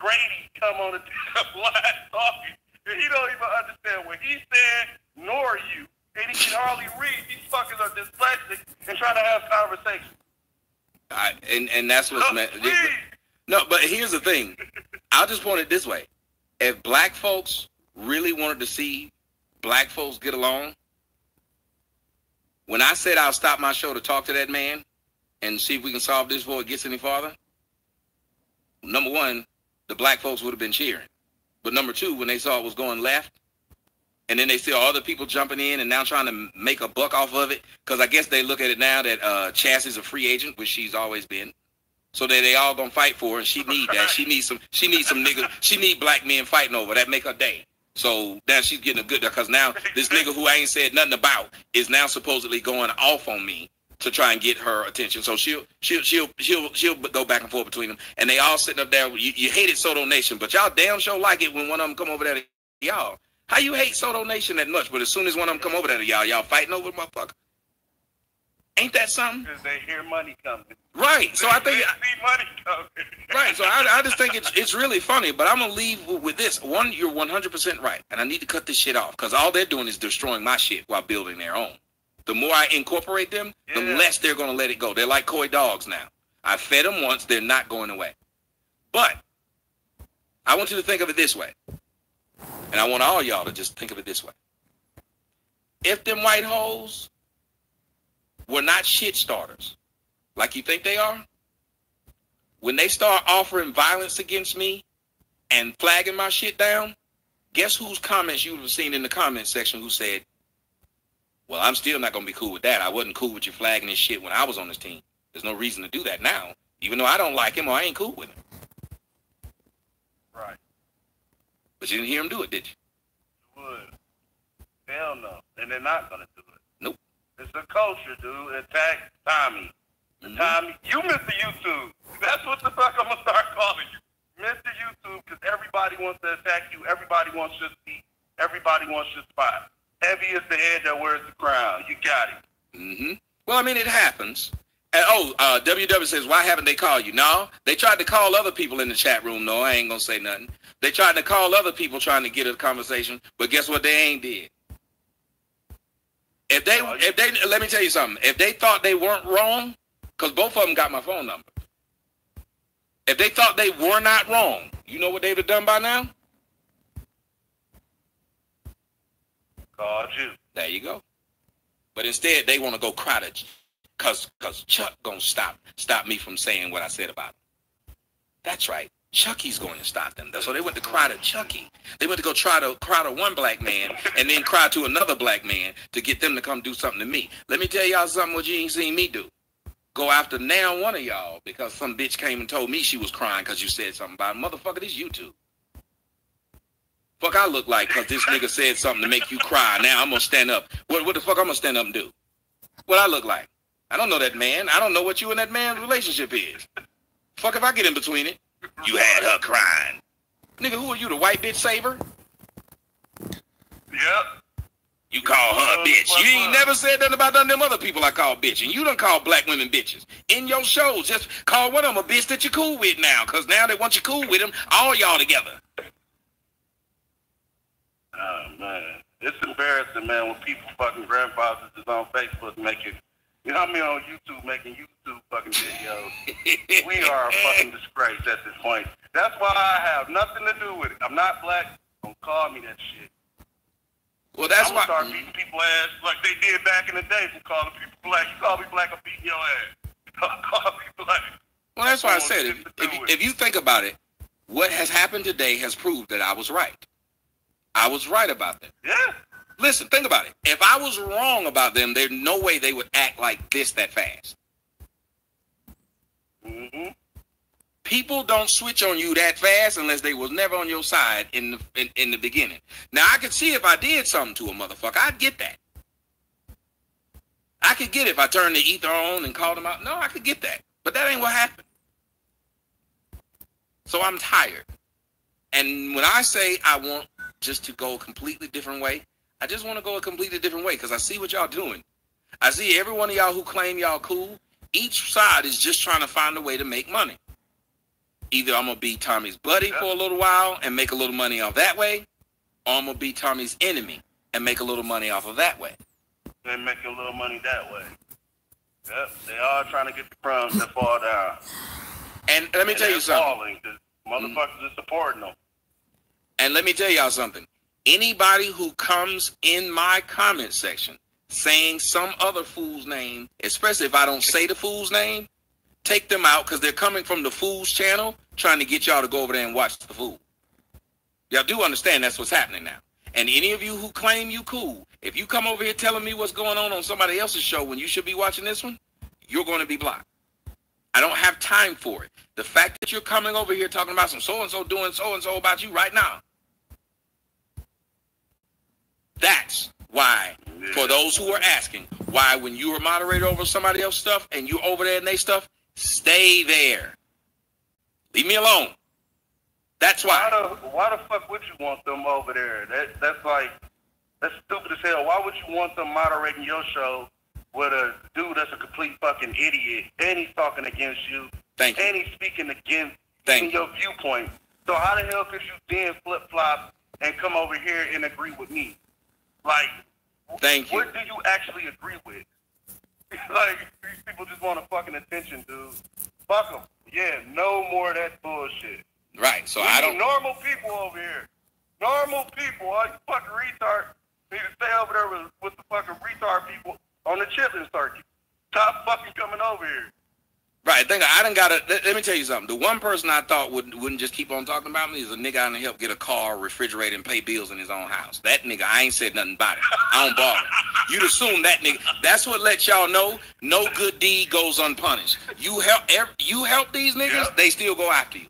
Grady come on the damn line talking. And he don't even understand what he's saying, nor you. And he can hardly read. These fuckers are dyslexic and trying to have conversations. And that's what's meant. No, but here's the thing. I'll just point it this way. If black folks really wanted to see black folks get along, when I said I'll stop my show to talk to that man and see if we can solve this before it gets any farther, number one, the black folks would have been cheering. But number two, when they saw it was going left, and then they see all other people jumping in and now trying to make a buck off of it, because I guess they look at it now that Chas is a free agent, which she's always been. So they all gonna fight for her, and she need that. She needs some niggas. She need black men fighting over that. Make her day. So now she's getting a good, because now this nigga who I ain't said nothing about is now supposedly going off on me to try and get her attention. So she'll go back and forth between them, and they all sitting up there. You hated Soto Nation, but y'all damn sure like it when one of them come over there to y'all. How you hate Soto Nation that much, but as soon as one of them come over there to y'all fighting over motherfucker? Ain't that something? Because they hear money coming. Right. So I think they see money coming. Right. So I just think it's really funny. But I'm gonna leave with this. One, you're 100% right, and I need to cut this shit off because all they're doing is destroying my shit while building their own. The more I incorporate them, the less they're gonna let it go. They're like coy dogs now. I fed them once; they're not going away. But I want you to think of it this way, and I want all y'all to just think of it this way. If them white hoes were not shit starters, like you think they are, when they start offering violence against me and flagging my shit down, guess whose comments you would have seen in the comment section who said, well, I'm still not going to be cool with that. I wasn't cool with you flagging this shit when I was on this team. There's no reason to do that now, even though I don't like him or I ain't cool with him. Right. But you didn't hear him do it, did you? You would. Hell no. And they're not going to do it. Nope. It's a culture, dude. Attack Tommy. Tommy, you Mr. YouTube. That's what the fuck I'm going to start calling you. Mr. YouTube, because everybody wants to attack you. Everybody wants your seat. Everybody wants your spot. Heavy is the head that wears the crown. You got it. Mm-hmm. Well, I mean, it happens. And, WW says, why haven't they called you? No, they tried to call other people in the chat room. No, I ain't going to say nothing. They tried to call other people trying to get a conversation, but guess what they ain't did? If they, let me tell you something. If they thought they weren't wrong, because both of them got my phone number. If they thought they were not wrong, you know what they'd have done by now? Called you. There you go. But instead, they want to go cry to, cause Chuck gonna stop me from saying what I said about him. That's right. Chucky's going to stop them. So they went to cry to Chucky. They went to go try to cry to one black man and then cry to another black man to get them to come do something to me. Let me tell y'all something what you ain't seen me do. Go after now one of y'all because some bitch came and told me she was crying because you said something about it. Motherfucker, this YouTube. Fuck I look like because this nigga said something to make you cry. Now I'm going to stand up. What the fuck I'm going to stand up and do? What I look like? I don't know that man. I don't know what you and that man's relationship is. Fuck if I get in between it. You had her crying. Nigga, who are you, the white bitch saver? Yep. You call her a bitch. You ain't never said nothing about none of them other people I call bitch. And you done call black women bitches. In your shows, just call one of them a bitch that you're cool with now. Because now they want you cool with them, all y'all together. Oh, man. It's embarrassing, man, when people fucking grandfathers is on Facebook making, you know what I mean, on YouTube making YouTube fucking videos. We are a fucking disgrace at this point. That's why I have nothing to do with it. I'm not black. Don't call me that shit. Well, that's I'm why. Start beating people ass like they did back in the day for calling people black. You call me black, I'm beating your ass. Call me black. Well, that's why I said if you think about it, what has happened today has proved that I was right. I was right about that. Yeah. Listen, think about it. If I was wrong about them, there's no way they would act like this that fast. Mm-hmm. People don't switch on you that fast unless they was never on your side in the beginning. Now, I could see if I did something to a motherfucker, I'd get that. I could get it if I turned the ether on and called them out. No, I could get that. But that ain't what happened. So I'm tired. And when I say I want just to go a completely different way, I just want to go a completely different way because I see what y'all doing. I see every one of y'all who claim y'all cool. Each side is just trying to find a way to make money. Either I'm going to be Tommy's buddy for a little while and make a little money off that way, or I'm going to be Tommy's enemy and make a little money off of that way. They're making a little money that way. Yep, they all trying to get the crumbs that fall down. And let me tell you something. Motherfuckers are supporting them. And let me tell y'all something. Anybody who comes in my comment section saying some other fool's name, especially if I don't say the fool's name, take them out because they're coming from the fool's channel trying to get y'all to go over there and watch the fool. Y'all do understand that's what's happening now. And any of you who claim you cool, if you come over here telling me what's going on somebody else's show when you should be watching this one, you're going to be blocked. I don't have time for it. The fact that you're coming over here talking about some so-and-so doing so-and-so about you right now, that's why, for those who are asking, why when you're a moderator over somebody else's stuff and you're over there and they stuff, stay there. Leave me alone. That's why. Why the fuck would you want them over there? That's stupid as hell. Why would you want them moderating your show with a dude that's a complete fucking idiot and he's talking against you? Thank you. And he's speaking against your viewpoint. So how the hell could you then flip-flop and come over here and agree with me? Like, thank you. What do you actually agree with? Like, these people just want fucking attention, dude. Fuck them. Yeah, no more of that bullshit. Right, so I don't... Normal people over here. Normal people. All you fucking retards need to stay over there with the fucking retard people on the chitlin circuit. Stop fucking coming over here. Right, I done got to, let me tell you something. The one person I thought wouldn't just keep on talking about me is a nigga out to help get a car, refrigerator, and pay bills in his own house. That nigga, I ain't said nothing about it. I don't bother. You'd assume that nigga, that's what lets y'all know no good deed goes unpunished. You help these niggas, They still go after you.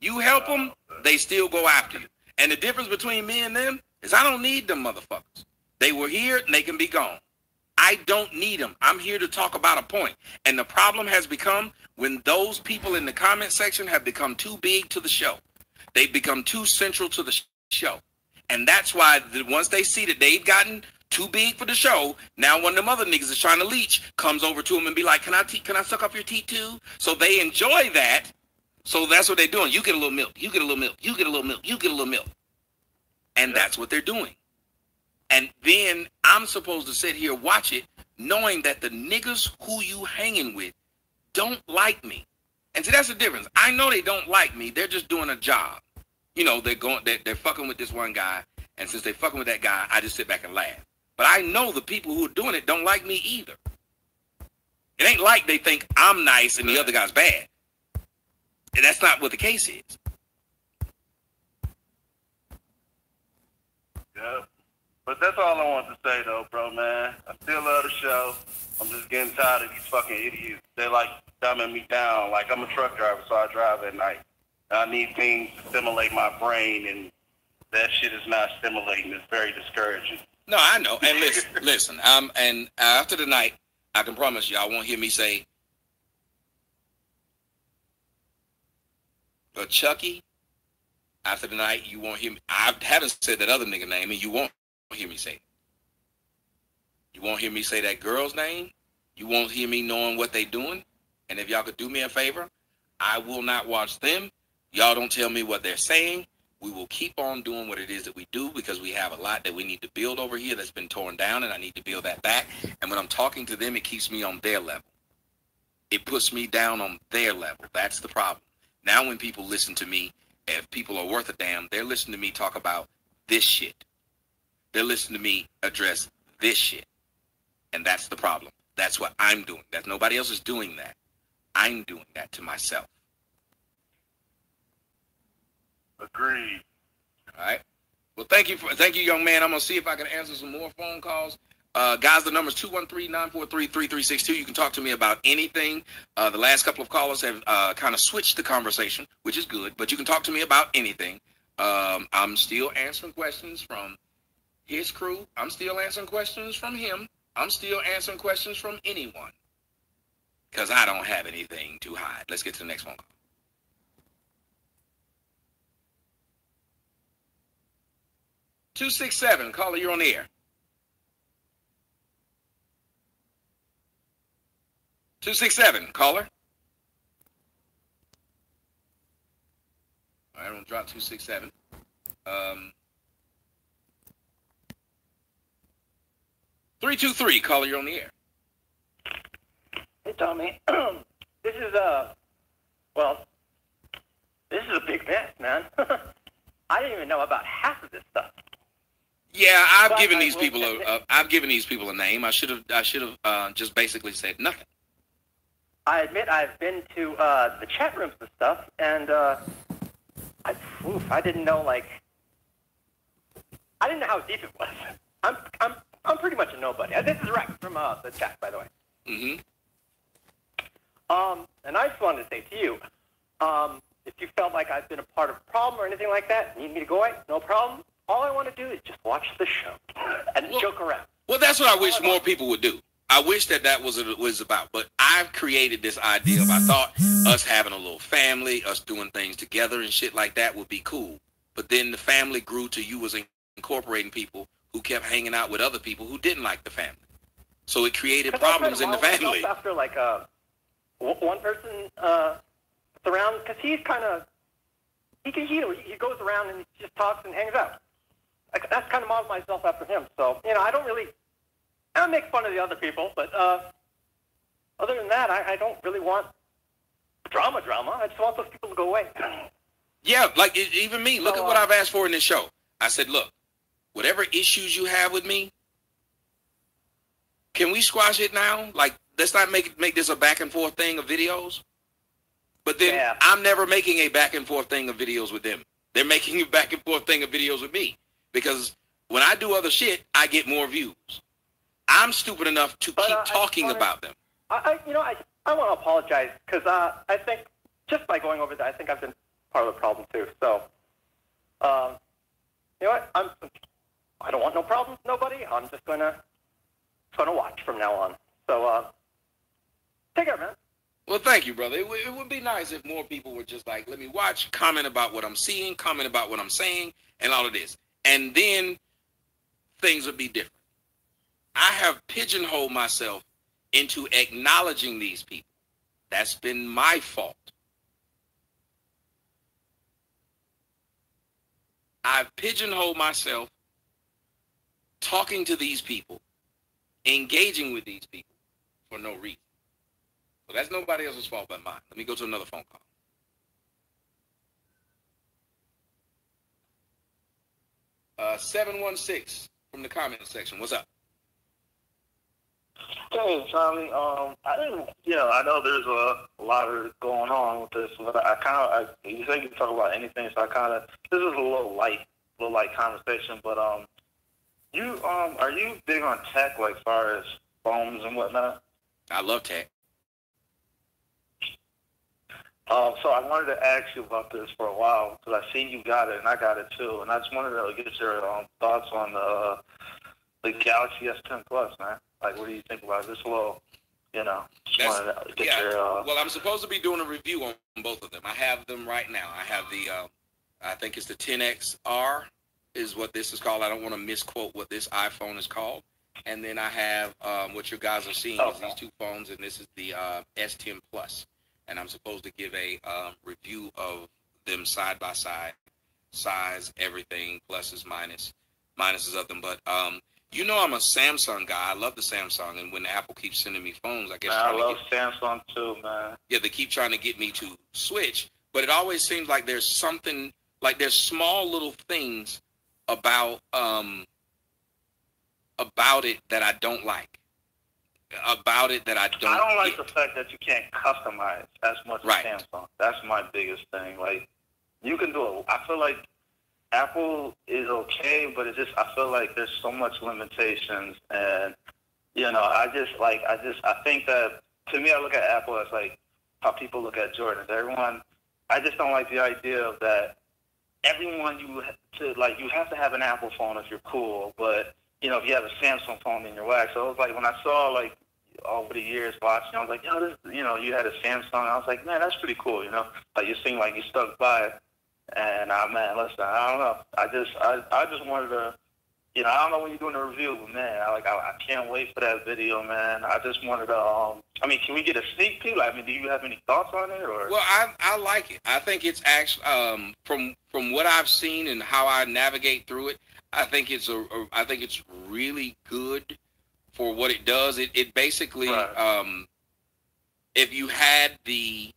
You help them, they still go after you. And the difference between me and them is I don't need them motherfuckers. They were here and they can be gone. I don't need them. I'm here to talk about a point. And the problem has become when those people in the comment section have become too big to the show. They've become too central to the show. And that's why once they see that they've gotten too big for the show, now one of them other niggas is trying to leech comes over to them and be like, can I suck off your teeth too? So they enjoy that. So that's what they're doing. You get a little milk. You get a little milk. You get a little milk. You get a little milk. And that's what they're doing. And then I'm supposed to sit here watch it, knowing that the niggas who you hanging with don't like me. And see, that's the difference. I know they don't like me. They're just doing a job. You know, they're fucking with this one guy. And since they're fucking with that guy, I just sit back and laugh. But I know the people who are doing it don't like me either. It ain't like they think I'm nice and the other guy's bad. And that's not what the case is. Yeah. But that's all I want to say, though, bro, man. I still love the show. I'm just getting tired of these fucking idiots. They like dumbing me down. Like, I'm a truck driver, so I drive at night. I need things to stimulate my brain, and that shit is not stimulating. It's very discouraging. No, I know. And listen. And after the night, I can promise you, I won't hear me say, but Chucky, after the night, you won't hear me. I haven't said that other nigga name, and you won't hear me say it. You won't hear me say that girl's name. You won't hear me knowing what they doing. And if y'all could do me a favor, I will not watch them. Y'all don't tell me what they're saying. We will keep on doing what it is that we do, because we have a lot that we need to build over here that's been torn down, and I need to build that back. And when I'm talking to them, it keeps me on their level. It puts me down on their level. That's the problem. Now when people listen to me, if people are worth a damn, they're listening to me talk about this shit. They're listening to me address this shit. And that's the problem. That's what I'm doing. That nobody else is doing that. I'm doing that to myself. Agreed. All right. Well, thank you, young man. I'm gonna see if I can answer some more phone calls. Guys, the number is 213-943-3362. You can talk to me about anything. The last couple of callers have kind of switched the conversation, which is good. But you can talk to me about anything. I'm still answering questions from his crew. I'm still answering questions from him. I'm still answering questions from anyone, because I don't have anything to hide. Let's get to the next phone call. 267, caller, you're on the air. 267, caller. All right, I'm gonna drop 267. 323, caller, you're on the air. Hey, Tommy. This is a big mess, man. I didn't even know about half of this stuff. Yeah, I've given these people a name. I should have just basically said nothing. I admit I've been to the chat rooms and stuff, and I didn't know I didn't know how deep it was. I'm pretty much a nobody. This is Rex from the chat, by the way. Mm-hmm. And I just wanted to say to you, if you felt like I've been a part of a problem or anything like that, need me to go away, no problem. All I want to do is just watch the show and joke around. Well, that's what I wish more people would do. I wish that was what it was about. But I've created this idea of, I thought us having a little family, us doing things together and shit like that would be cool. But then the family grew to you was incorporating people who kept hanging out with other people who didn't like the family. So it created problems in the family. After one person around, because he's kind of, he goes around and he just talks and hangs out. That's kind of modeled myself after him. So, I don't make fun of the other people, but other than that, I don't really want drama. I just want those people to go away. Yeah, like even me. Look at what I've asked for in this show. I said, look, whatever issues you have with me, can we squash it now? Like, let's not make this a back and forth thing of videos. But then I'm never making a back and forth thing of videos with them. They're making a back and forth thing of videos with me. Because when I do other shit, I get more views. I'm stupid enough to keep talking about them. I want to apologize, because I think just by going over that, I think I've been part of the problem too. So, you know what? I don't want no problems, nobody. I'm just gonna watch from now on. So, take care, man. Well, thank you, brother. It would be nice if more people were just like, let me watch, comment about what I'm seeing, comment about what I'm saying, and all of this. And then things would be different. I have pigeonholed myself into acknowledging these people. That's been my fault. I've pigeonholed myself talking to these people, engaging with these people for no reason. So that's nobody else's fault but mine. Let me go to another phone call. Uh, 716 from the comment section. What's up? Hey, Tommy. I didn't, I know there's a lot of going on with this, but you say you can talk about anything, so this is a little light conversation, but are you big on tech, like as far as phones and whatnot? I love tech. So I wanted to ask you about this for a while, because I see you got it and I got it too, and I just wanted to get your thoughts on the Galaxy S10 Plus, man. Like, what do you think about this little, Well, I'm supposed to be doing a review on both of them. I have them right now. I have the, I think it's the 10XR is what this is called. I don't want to misquote what this iPhone is called. And then I have what you guys are seeing is these two phones, and this is the S10 Plus. And I'm supposed to give a review of them side by side, size, everything, pluses, minuses of them. But I'm a Samsung guy. I love the Samsung, and when Apple keeps sending me phones, I guess I love Samsung too, man. Yeah, they keep trying to get me to switch, but it always seems like there's something, like there's small little things about it that I don't like. I don't like the fact that you can't customize as much as Samsung. That's my biggest thing. Like, you can do it. I feel like Apple is okay, but I feel like there's so much limitations, and I think that, to me, I look at Apple as like how people look at Jordan. I just don't like the idea of that. Everyone you have to have an Apple phone if you're cool, but if you have a Samsung phone, then you're whack. So it was like when I saw like over the years watching, I was like, you had a Samsung. I was like, man, that's pretty cool. Like you seem like you stuck by it. And man, listen, I don't know. I just wanted to, I don't know when you're doing a review, but man, I can't wait for that video, man. I just wanted to, can we get a sneak peek? Do you have any thoughts on it, or? Well, I like it. I think it's actually from what I've seen and how I navigate through it, I think it's really good for what it does. It basically, if you had the,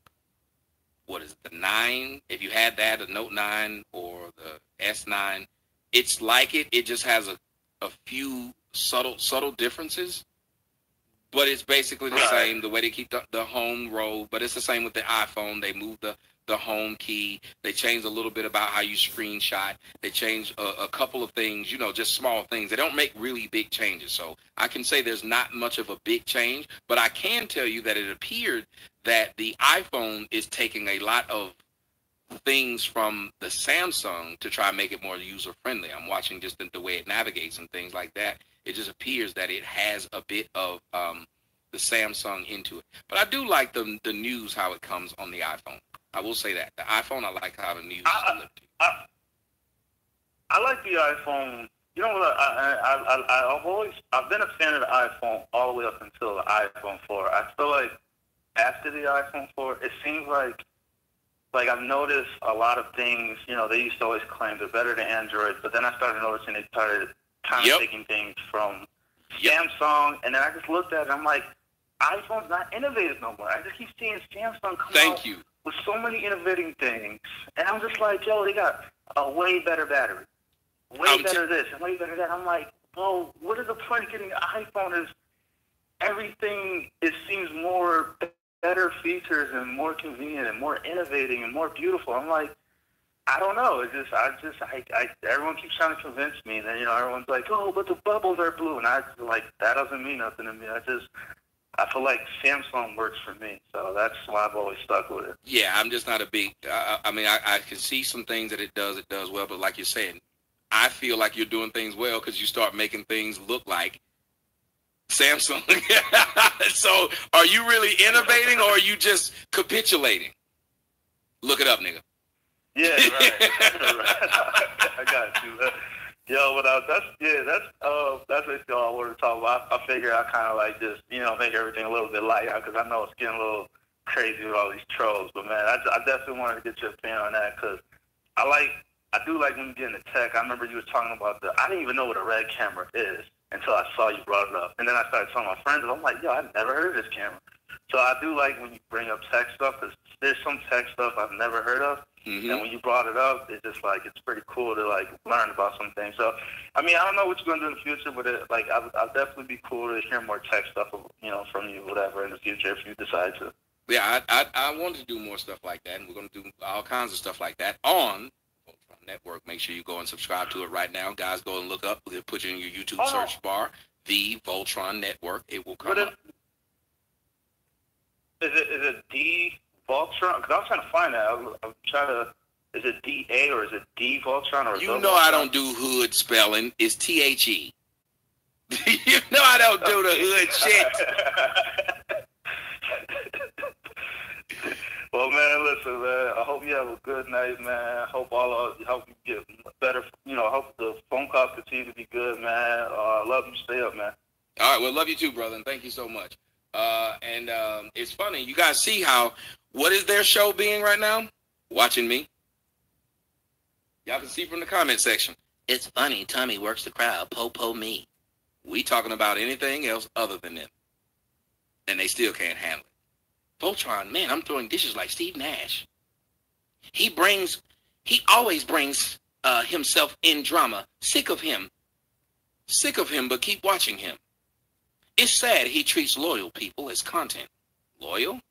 the 9, if you had that, the Note 9 or the S9, it's like it. It just has a few subtle differences, but it's basically the same. The way they keep the home row, but it's the same with the iPhone. They move the home key. They changed a little bit about how you screenshot. They changed a couple of things, just small things. They don't make really big changes. So I can say there's not much of a big change, but I can tell you that it appeared that the iPhone is taking a lot of things from the Samsung to try and make it more user-friendly. I'm watching just the way it navigates and things like that. It just appears that it has a bit of the Samsung into it. But I do like the news, how it comes on the iPhone. I will say that. The iPhone, I like how the news is delivered. I like the iPhone. You know what? I've been a fan of the iPhone all the way up until the iPhone 4. I feel like after the iPhone 4, it seems like I've noticed a lot of things. They used to always claim they're better than Android, but then I started noticing they started kind of taking things from Samsung, and then I just looked at it and I'm like, iPhone's not innovative no more. I just keep seeing Samsung come out with so many innovating things, and I'm just like, yo, they got a way better battery, way better this, and way better that. I'm like, well, what is the point of getting an iPhone? Is everything, it seems more better features and more convenient and more innovating and more beautiful. I'm like, I don't know. Everyone keeps trying to convince me. And then, everyone's like, oh, but the bubbles are blue. And I just like, that doesn't mean nothing to me. I feel like Samsung works for me. So that's why I've always stuck with it. Yeah, I'm just not a big, I can see some things that it does well. But like you're saying, I feel like you're doing things well because you start making things look like Samsung. So are you really innovating or are you just capitulating? Look it up, nigga. Yeah, right. I got you. Yo, but that's basically all I wanted to talk about. I figure I kind of like just, make everything a little bit lighter because I know it's getting a little crazy with all these trolls. But man, I definitely wanted to get your opinion on that because I like I do like when you get in the tech. I remember you was talking about I didn't even know what a red camera is until I saw you brought it up. And then I started telling my friends, and I'm like, yo, I've never heard of this camera. So I do like when you bring up tech stuff, because there's some tech stuff I've never heard of. Mm-hmm. And when you brought it up, it's just like, it's pretty cool to like learn about some things. So, I mean, I don't know what you're going to do in the future, but I'll definitely be cool to hear more tech stuff, from you, whatever, in the future if you decide to. Yeah, I want to do more stuff like that, and we're going to do all kinds of stuff like that on Voltron Network. Make sure you go and subscribe to it right now. Guys, go and look up, put it in your YouTube search bar, the Voltron Network. It will come up. Is it D Voltron? Because I was trying to find that. I'm trying to. Is it DA or is it D Voltron? Or you know Voltron? I don't do hood spelling. It's THE. You know I don't do the hood shit. Well, man, listen, man. I hope you have a good night, man. I hope hope you get better. Hope the phone calls continue to be good, man. Love you. Stay up, man. All right. Well, love you too, brother, and thank you so much. And it's funny. You guys see what is their show being right now? Watching me. Y'all can see from the comment section. It's funny. Tommy works the crowd. Po me. We talking about anything else other than them. And they still can't handle it. Voltron, man, I'm throwing dishes like Steve Nash. He always brings himself in drama. Sick of him, but keep watching him. It's sad he treats loyal people as content. Loyal?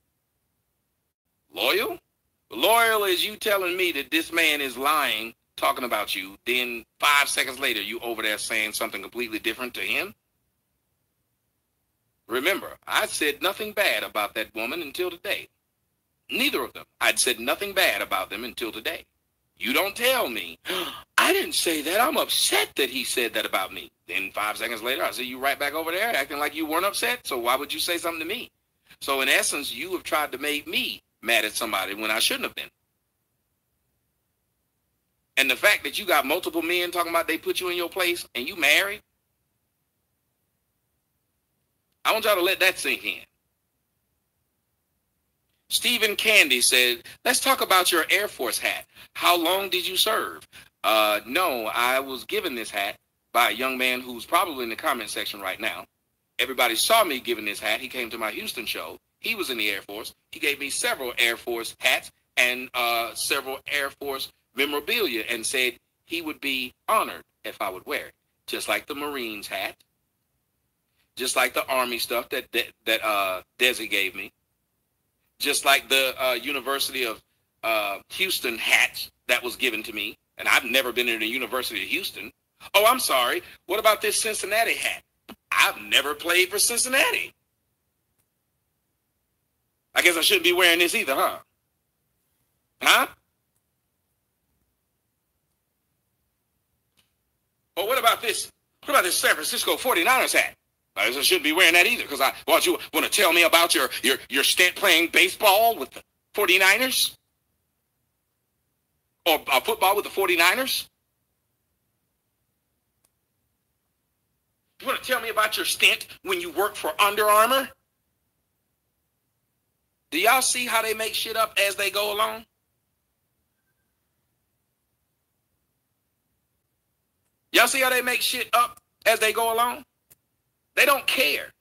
Loyal? Loyal is you telling me that this man is lying, talking about you, then 5 seconds later you over there saying something completely different to him? Remember, I said nothing bad about that woman until today. Neither of them. I'd said nothing bad about them until today. You don't tell me, I didn't say that. I'm upset that he said that about me. Then 5 seconds later, I see you right back over there acting like you weren't upset. So why would you say something to me? So in essence, you have tried to make me mad at somebody when I shouldn't have been. And the fact that you got multiple men talking about they put you in your place and you married, I want y'all to let that sink in. Stephen Candy said, let's talk about your Air Force hat. How long did you serve? No, I was given this hat by a young man who's probably in the comment section right now. Everybody saw me giving this hat. He came to my Houston show. He was in the Air Force. He gave me several Air Force hats and several Air Force memorabilia and said he would be honored if I would wear it. Just like the Marines hat. Just like the Army stuff that Desi gave me. Just like the University of Houston hat that was given to me. And I've never been in the University of Houston. Oh, I'm sorry. What about this Cincinnati hat? I've never played for Cincinnati. I guess I shouldn't be wearing this either, huh? Huh? Or what about this? What about this San Francisco 49ers hat? I guess I shouldn't be wearing that either, because you want to tell me about your stint playing baseball with the 49ers? Or football with the 49ers? You want to tell me about your stint when you worked for Under Armour? Do y'all see how they make shit up as they go along? Y'all see how they make shit up as they go along? They don't care.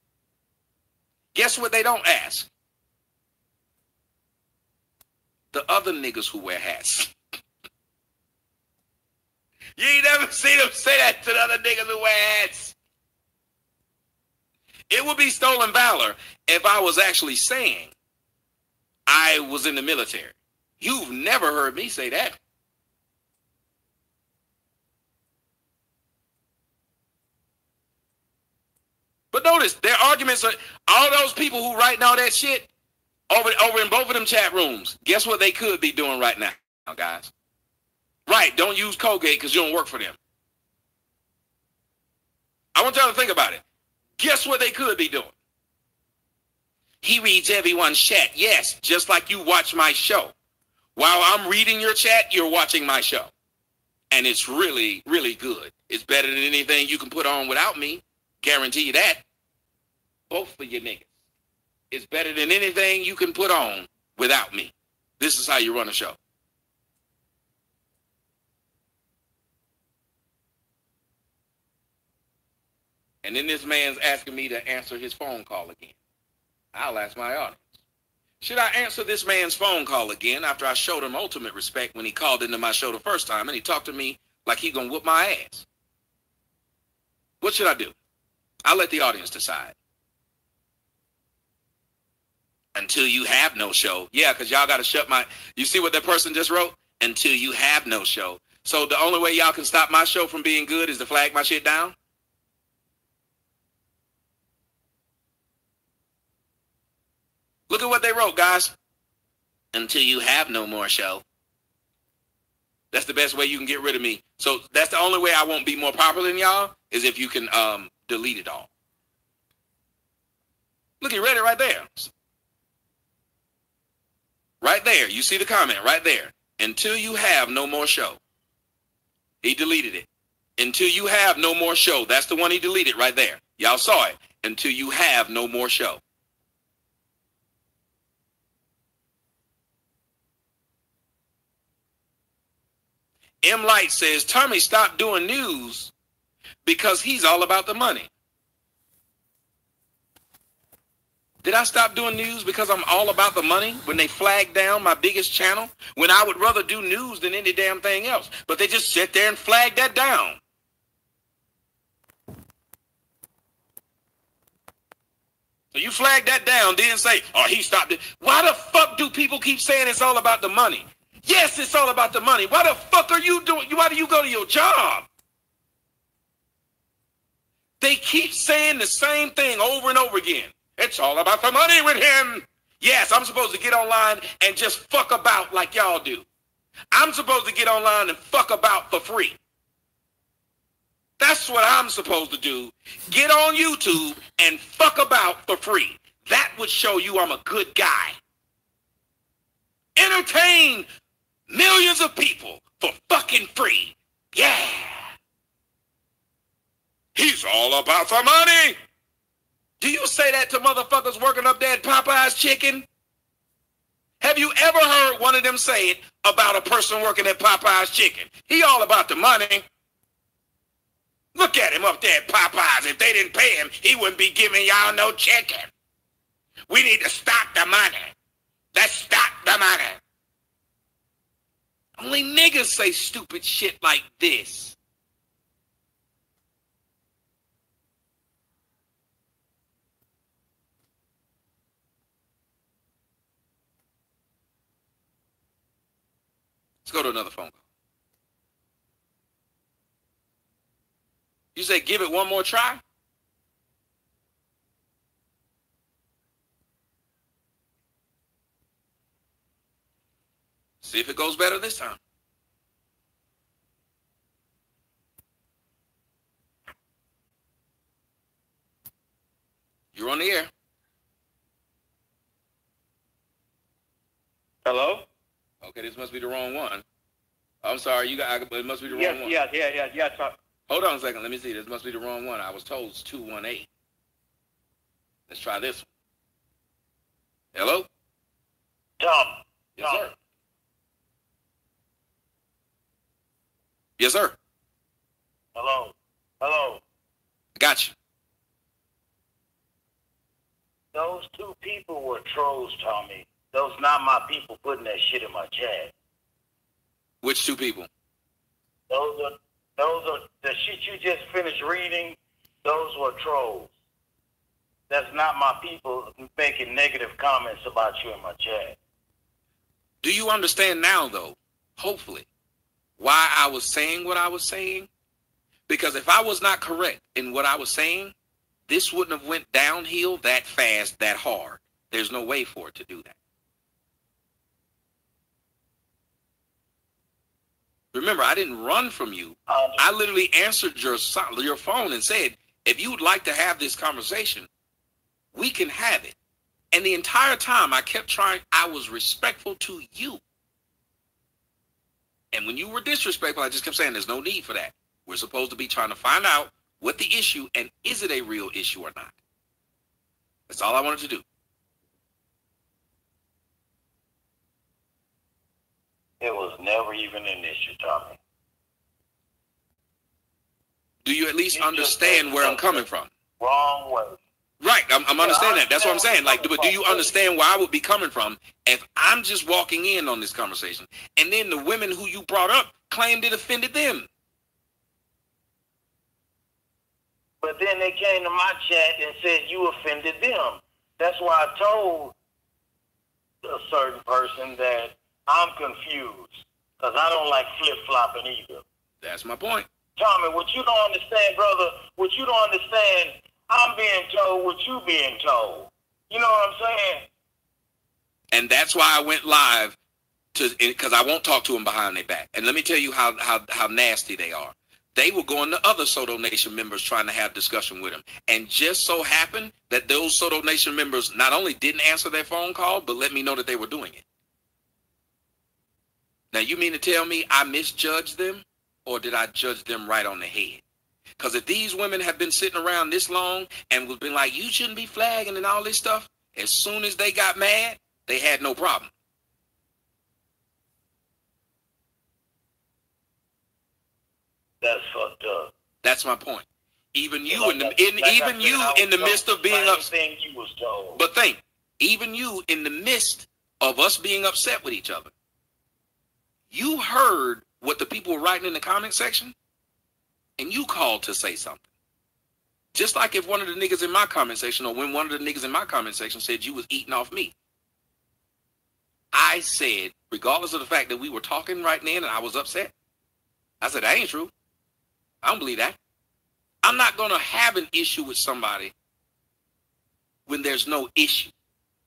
Guess what they don't ask? The other niggas who wear hats. You ain't never seen them say that to the other niggas who wear hats. It would be stolen valor if I was actually saying I was in the military. You've never heard me say that. But notice, their arguments are, all those people who writing all that shit over in both of them chat rooms, guess what they could be doing right now, guys? Right, don't use Colgate because you don't work for them. I want y'all to think about it. Guess what they could be doing? He reads everyone's chat. Yes, just like you watch my show. While I'm reading your chat, you're watching my show. And it's really, really good. It's better than anything you can put on without me. Guarantee you that. Both of you niggas. It's better than anything you can put on without me. This is how you run a show. And then this man's asking me to answer his phone call again. I'll ask my audience. Should I answer this man's phone call again after I showed him ultimate respect when he called into my show the first time and he talked to me like he gonna whoop my ass? What should I do? I'll let the audience decide. Until you have no show. Yeah, because y'all got to shut my... You see what that person just wrote? Until you have no show. So the only way y'all can stop my show from being good is to flag my shit down? Look at what they wrote, guys. Until you have no more show. That's the best way you can get rid of me. So that's the only way I won't be more popular than y'all is if you can delete it all. Look, you read it right there. Right there. You see the comment right there. Until you have no more show. He deleted it. Until you have no more show. That's the one he deleted right there. Y'all saw it. Until you have no more show. M. Light says, Tommy stopped doing news because he's all about the money. Did I stop doing news because I'm all about the money when they flagged down my biggest channel? When I would rather do news than any damn thing else. But they just sit there and flag that down. So you flag that down, then say, oh, he stopped it. Why the fuck do people keep saying it's all about the money? Yes, it's all about the money. Why the fuck are you doing? Why do you go to your job? They keep saying the same thing over and over again. It's all about the money with him. Yes, I'm supposed to get online and just fuck about like y'all do. I'm supposed to get online and fuck about for free. That's what I'm supposed to do. Get on YouTube and fuck about for free. That would show you I'm a good guy. Entertain millions of people for fucking free. Yeah. He's all about the money. Do you say that to motherfuckers working up there at Popeye's Chicken? Have you ever heard one of them say it about a person working at Popeye's Chicken? He all about the money. Look at him up there at Popeye's. If they didn't pay him, he wouldn't be giving y'all no chicken. We need to stop the money. Let's stop the money. Only niggas say stupid shit like this. Let's go to another phone call. You say give it one more try? See if it goes better this time. You're on the air. Hello? Okay, this must be the wrong one. I'm sorry, it must be the wrong one. Yes. Hold on a second, let me see. This must be the wrong one. I was told it's 218. Let's try this one. Hello? Tom. Yes, sir. Yes, sir. Hello. Got you. Those two people were trolls, Tommy. Those not my people putting that shit in my chat. Which two people? Those are the shit you just finished reading. Those were trolls. That's not my people making negative comments about you in my chat. Do you understand now, though, hopefully, why I was saying what I was saying? Because if I was not correct in what I was saying, this wouldn't have went downhill that fast, that hard. There's no way for it to do that. Remember, I didn't run from you. I literally answered your phone and said, if you would like to have this conversation, we can have it. And the entire time I kept trying, I was respectful to you. And when you were disrespectful, I just kept saying there's no need for that. We're supposed to be trying to find out what the issue and is it a real issue or not. That's all I wanted to do. It was never even an issue, Tommy. do you at least understand where I'm coming from? Wrong way. Right, I'm understanding that. That's what I'm saying. Like, but do you understand where I would be coming from if I'm just walking in on this conversation, and then the women who you brought up claimed it offended them? But then they came to my chat and said you offended them. That's why I told a certain person that I'm confused because I don't like flip-flopping either. That's my point. Tommy, what you don't understand, brother, what you don't understand, I'm being told what you being told. You know what I'm saying? And that's why I went live, because I won't talk to them behind their back. And let me tell you how nasty they are. They were going to other Soto Nation members trying to have discussion with them. And just so happened that those Soto Nation members not only didn't answer their phone call, but let me know that they were doing it. Now, you mean to tell me I misjudged them, or did I judge them right on the head? Because if these women have been sitting around this long and was been like, you shouldn't be flagging and all this stuff, as soon as they got mad, they had no problem. That's fucked up. That's my point. Even you in the midst of being upset. But think, even you in the midst of us being upset with each other, you heard what the people were writing in the comment section, and you called to say something. Just like if one of the niggas in my comment section, or when one of the niggas in my comment section said you was eating off me, I said, regardless of the fact that we were talking right then and I was upset, I said, that ain't true. I don't believe that. I'm not going to have an issue with somebody when there's no issue.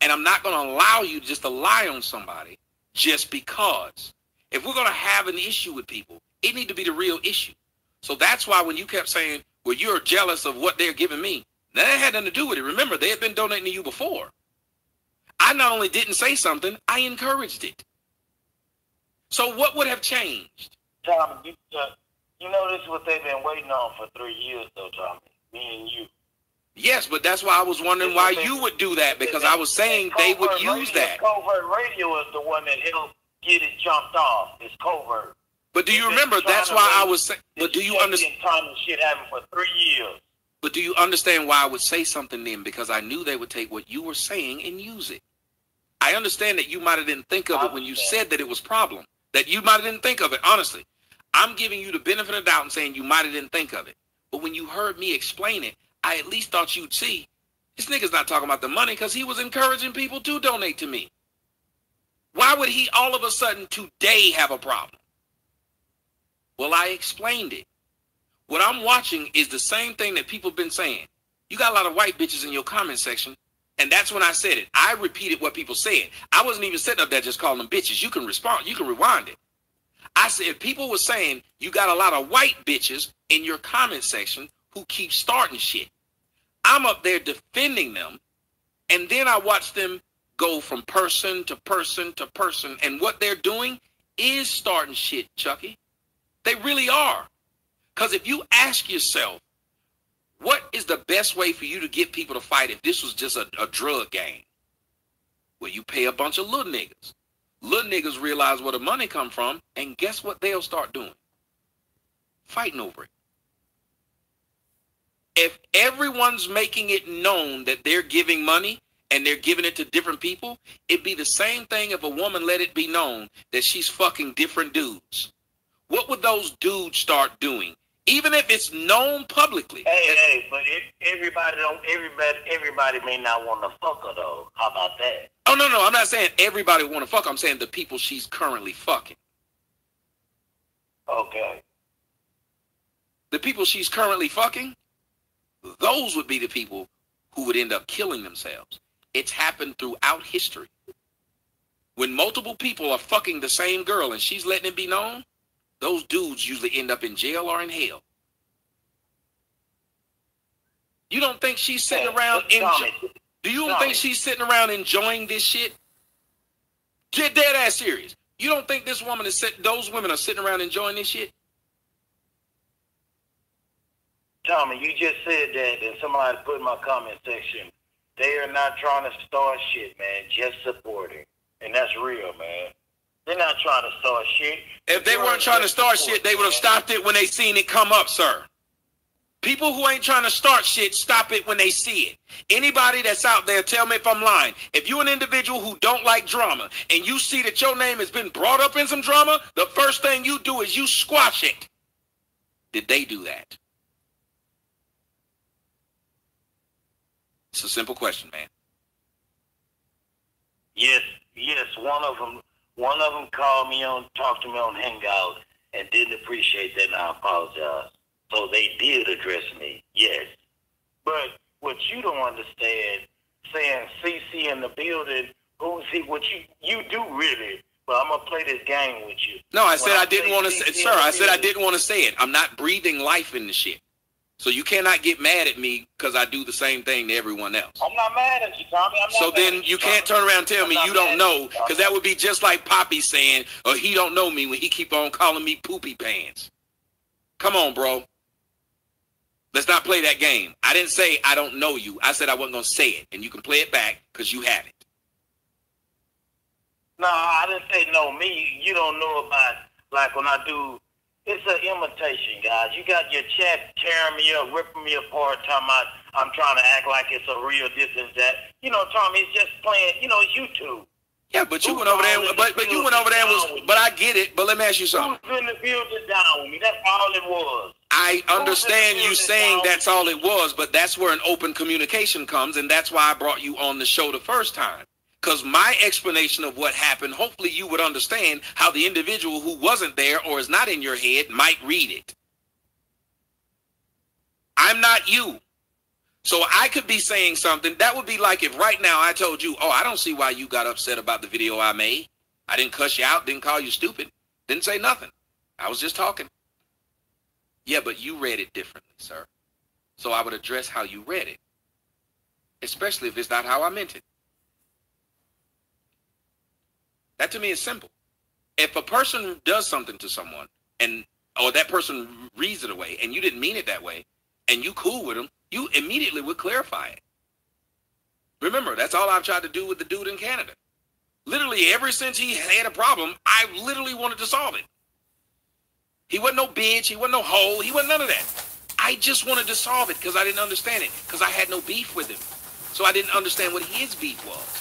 And I'm not going to allow you just to lie on somebody just because. If we're going to have an issue with people, it need to be the real issue. So that's why when you kept saying, well, you're jealous of what they're giving me, that had nothing to do with it. Remember, they had been donating to you before. I not only didn't say something, I encouraged it. So what would have changed? Tommy, you know this is what they've been waiting on for 3 years, though, Tommy. Me and you. Yes, but that's why I was wondering why you would do that, because I was saying they would use that. Covert radio is the one that helped get it jumped off. It's covert. But do you remember? That's why I was saying. But do you understand? Shit happened for 3 years. But do you understand why I would say something then? Because I knew they would take what you were saying and use it. I understand that you might have didn't think of it when you said that it was problem. That you might have didn't think of it. Honestly, I'm giving you the benefit of the doubt and saying you might have didn't think of it. But when you heard me explain it, I at least thought you'd see this nigga's not talking about the money, because he was encouraging people to donate to me. Why would he all of a sudden today have a problem? Well, I explained it. What I'm watching is the same thing that people have been saying. You got a lot of white bitches in your comment section, and that's when I said it. I repeated what people said. I wasn't even sitting up there just calling them bitches. You can respond. You can rewind it. I said people were saying you got a lot of white bitches in your comment section who keep starting shit. I'm up there defending them, and then I watch them go from person to person to person, and what they're doing is starting shit, Chucky. They really are. Because if you ask yourself, what is the best way for you to get people to fight if this was just a drug game? Well, you pay a bunch of little niggas. Little niggas realize where the money come from, and guess what they'll start doing? Fighting over it. If everyone's making it known that they're giving money and they're giving it to different people, it'd be the same thing if a woman let it be known that she's fucking different dudes. What would those dudes start doing? Even if it's known publicly. Hey, but everybody may not want to fuck her though. How about that? Oh no, I'm not saying everybody want to fuck her. I'm saying the people she's currently fucking. Okay. The people she's currently fucking, those would be the people who would end up killing themselves. It's happened throughout history. When multiple people are fucking the same girl and she's letting it be known, those dudes usually end up in jail or in hell. You don't think she's sitting around do you don't think she's sitting around enjoying this shit? Get dead ass serious. You don't think this woman those women are sitting around enjoying this shit? Tommy, you just said that, and somebody put in my comment section, they are not trying to start shit, man, just supporting. And that's real, man. They're not trying to start shit. If they weren't trying to start shit, they would have stopped it when they seen it come up, sir. People who ain't trying to start shit, stop it when they see it. Anybody that's out there, tell me if I'm lying. If you're an individual who don't like drama and you see that your name has been brought up in some drama, the first thing you do is you squash it. Did they do that? It's a simple question, man. Yes, one of them called me on, talked to me on Hangout and didn't appreciate that, and I apologize. So they did address me, yes. But what you don't understand, saying CC in the building, who's he? What you do really? But I'm gonna play this game with you. No, I said I didn't want to say, sir. I said I didn't want to say it. I'm not breathing life in the shit. So you cannot get mad at me because I do the same thing to everyone else. I'm not mad at you, Tommy. So then you can't turn around and tell me you don't know, because that would be just like Poppy saying, or he don't know me when he keep on calling me poopy pants. Come on, bro. Let's not play that game. I didn't say I don't know you. I said I wasn't going to say it, and you can play it back because you have it. No, I didn't say no me. You don't know about, like when I do, it's an imitation, guys. You got your chat tearing me up, ripping me apart, talking about I'm trying to act like it's a real this and that. You know, Tommy, it's just playing, you know, it's YouTube. Yeah, but you went over there, but you went over there, but I get it, but let me ask you something. Who's in the building down with me? That's all it was. I understand you saying that's all it was, but that's where an open communication comes, and that's why I brought you on the show the first time. Because my explanation of what happened, hopefully you would understand how the individual who wasn't there or is not in your head might read it. I'm not you. So I could be saying something. That would be like if right now I told you, oh, I don't see why you got upset about the video I made. I didn't cuss you out, didn't call you stupid, didn't say nothing. I was just talking. Yeah, but you read it differently, sir. So I would address how you read it, especially if it's not how I meant it. That to me is simple. If a person does something to someone or that person reads it away and you didn't mean it that way and you cool with them, you immediately would clarify it. Remember, that's all I've tried to do with the dude in Canada. Literally, ever since he had a problem, I literally wanted to solve it. He wasn't no bitch. He wasn't no hoe. He wasn't none of that. I just wanted to solve it because I didn't understand it, because I had no beef with him. So I didn't understand what his beef was.